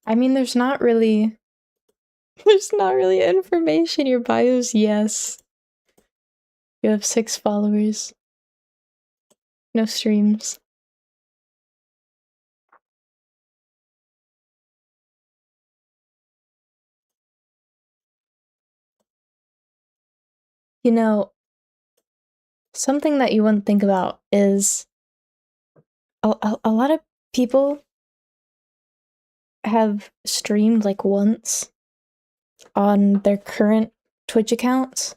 I mean, there's not really information. Your bio's yes. You have 6 followers. No streams. You know, something that you wouldn't think about is a lot of people have streamed like once on their current Twitch accounts.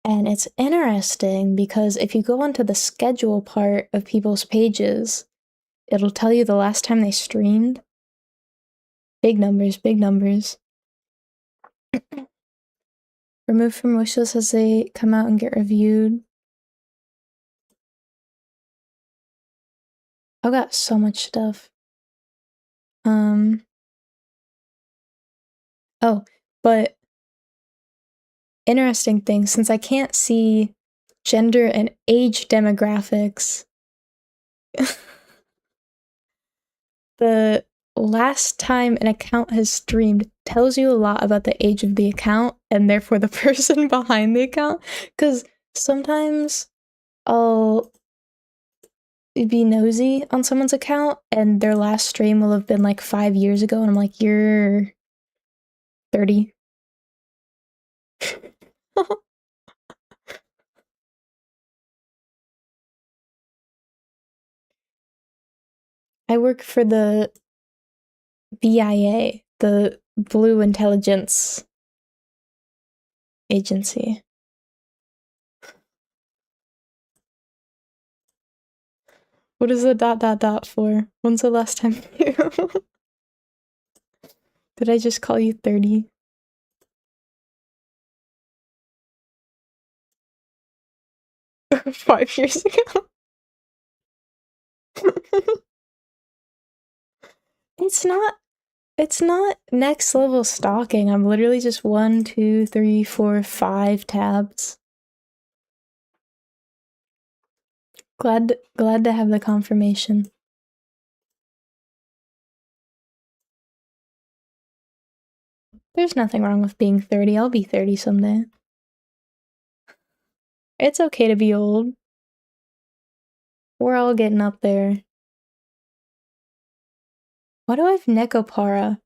And it's interesting because if you go onto the schedule part of people's pages, it'll tell you the last time they streamed. Big numbers, big numbers. Removed from wishlist as they come out and get reviewed. I've got so much stuff. Oh, but interesting thing, since I can't see gender and age demographics, the last time an account has streamed tells you a lot about the age of the account and therefore the person behind the account. Because sometimes I'll be nosy on someone's account and their last stream will have been like 5 years ago, and I'm like, you're 30. I work for the BIA, the Blue Intelligence Agency. What is the ... for? When's the last time you... Did I just call you 30? Five years ago? It's not next level stalking. I'm literally just 1, 2, 3, 4, 5 tabs. Glad to have the confirmation. There's nothing wrong with being 30. I'll be 30 someday. It's okay to be old. We're all getting up there. Why do I have Nekopara?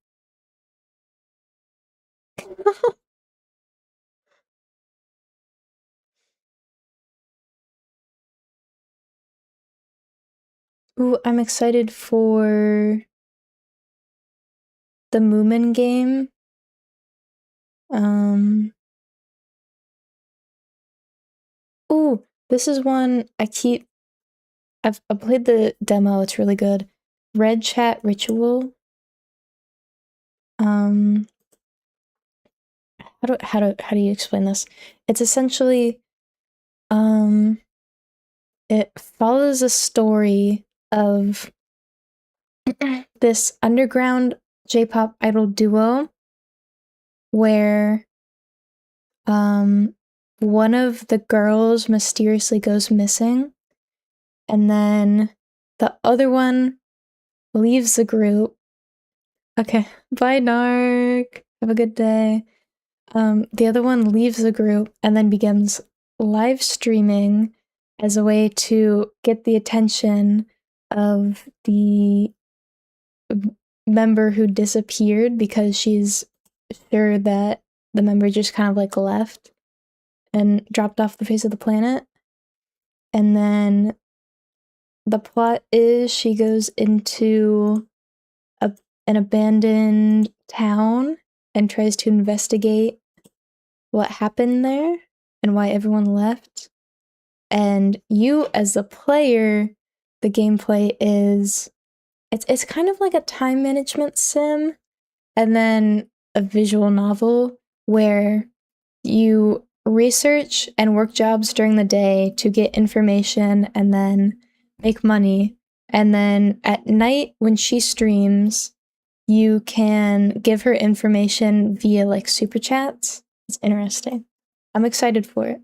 Ooh, I'm excited for the Moomin game. Ooh, this is one I've played the demo, it's really good. Red Chat Ritual. How do you explain this? It's essentially it follows a story of this underground J-pop idol duo where one of the girls mysteriously goes missing, and then the other one leaves the group. Okay, bye, Narc. Have a good day. The other one leaves the group and then begins live streaming as a way to get the attention of the member who disappeared because she's sure that the member just kind of like left and dropped off the face of the planet. And then the plot is she goes into an abandoned town and tries to investigate what happened there and why everyone left. And you, as the player, the gameplay is it's kind of like a time management sim and then a visual novel where you research and work jobs during the day to get information and then make money. And then at night when she streams, you can give her information via like super chats. It's interesting. I'm excited for it.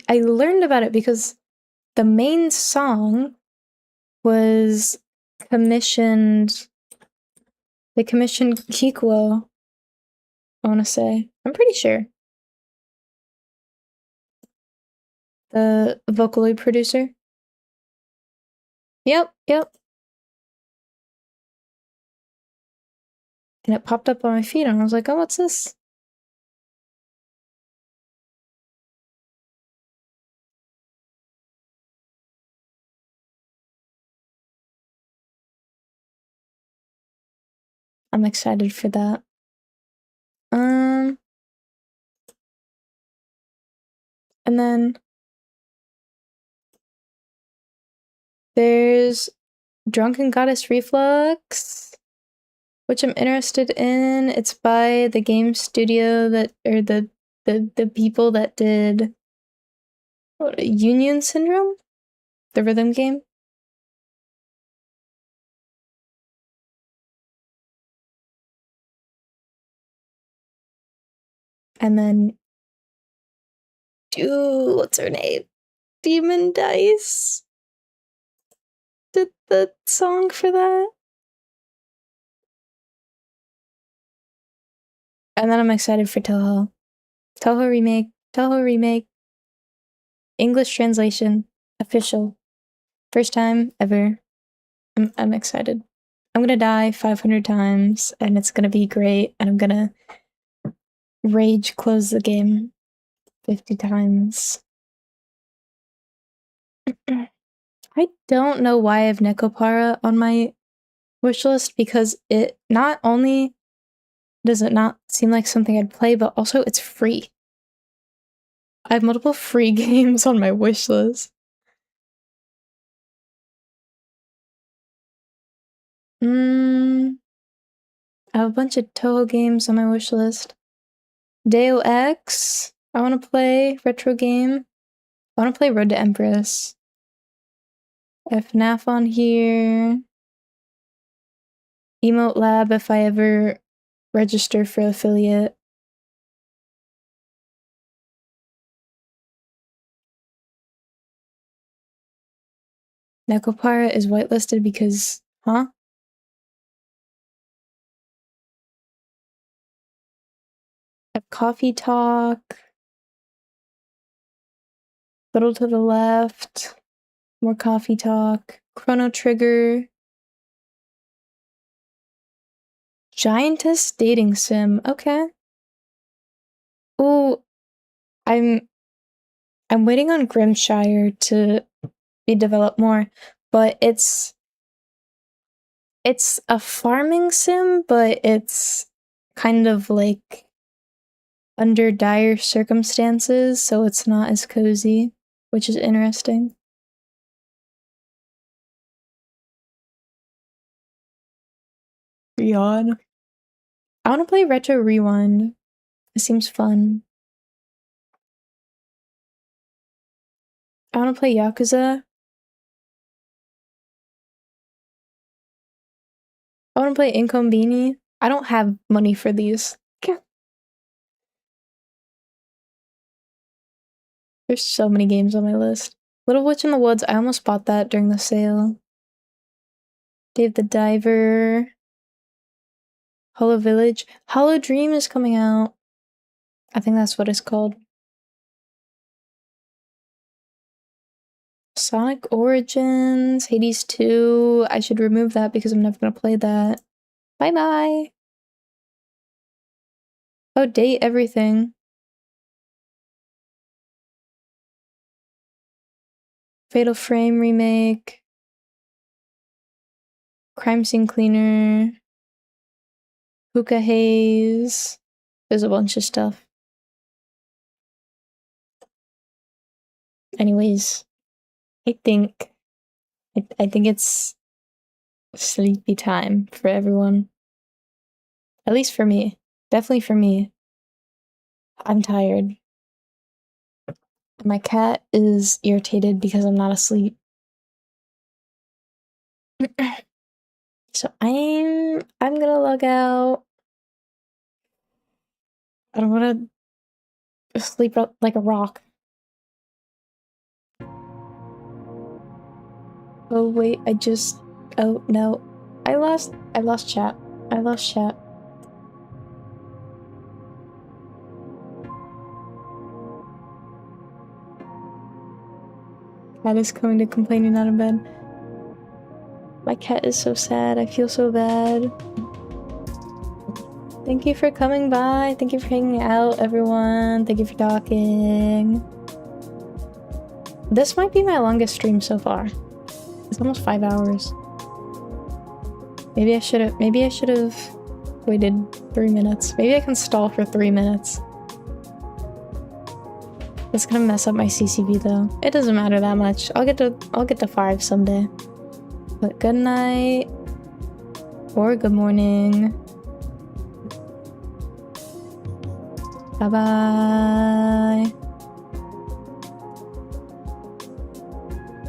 I learned about it because the main song was commissioned. They commissioned Kikuo, I want to say. I'm pretty sure. The Vocaloid producer. Yep. And it popped up on my feed and I was like, oh, what's this? I'm excited for that. And then there's Drunken Goddess Reflux, which I'm interested in. It's by the game studio that, or the people that did Union Syndrome, the rhythm game. And then, dude, what's her name? Demon Dice did the song for that. And then I'm excited for Touhou. Touhou remake. English translation. Official. First time ever. I'm excited. I'm gonna die 500 times and it's gonna be great and I'm gonna rage close the game 50 times. I don't know why I have Nekopara on my wish list because it not only does it not seem like something I'd play, but also it's free. I have multiple free games on my wish list. I have a bunch of Touhou games on my wish list. Deo X, I want to play retro game. I want to play Road to Empress. FNAF on here. Emote Lab if I ever register for affiliate. Nekopara is whitelisted because, huh? I have Coffee Talk. Little to the left. More Coffee Talk. Chrono Trigger. Giantess Dating Sim. Okay. Ooh, I'm waiting on Grimshire to be developed more, but it's a farming sim, but it's kind of like under dire circumstances, so it's not as cozy, which is interesting. Yawn. I want to play Retro Rewind. It seems fun. I want to play Yakuza. I want to play Incombini. I don't have money for these. There's so many games on my list. Little Witch in the Woods, I almost bought that during the sale. Dave the Diver. Hollow Village. Hollow Dream is coming out. I think that's what it's called. Sonic Origins. Hades 2. I should remove that because I'm never gonna play that. Bye-bye. Oh, Date Everything. Fatal Frame remake. Crime Scene Cleaner. Hookah Haze. There's a bunch of stuff. Anyways, I think it's sleepy time for everyone. At least for me. Definitely for me. I'm tired. My cat is irritated because I'm not asleep. So I'm gonna log out. I don't wanna sleep like a rock. Oh wait, oh no. I lost chat. I lost chat. Cat is coming to complain you're not in bed. My cat is so sad. I feel so bad. Thank you for coming by. Thank you for hanging out, everyone. Thank you for talking. This might be my longest stream so far. It's almost 5 hours. Maybe I should have waited 3 minutes. Maybe I can stall for 3 minutes. It's gonna mess up my CCV though. It doesn't matter that much. I'll get to 5 someday. But good night or good morning. Bye bye.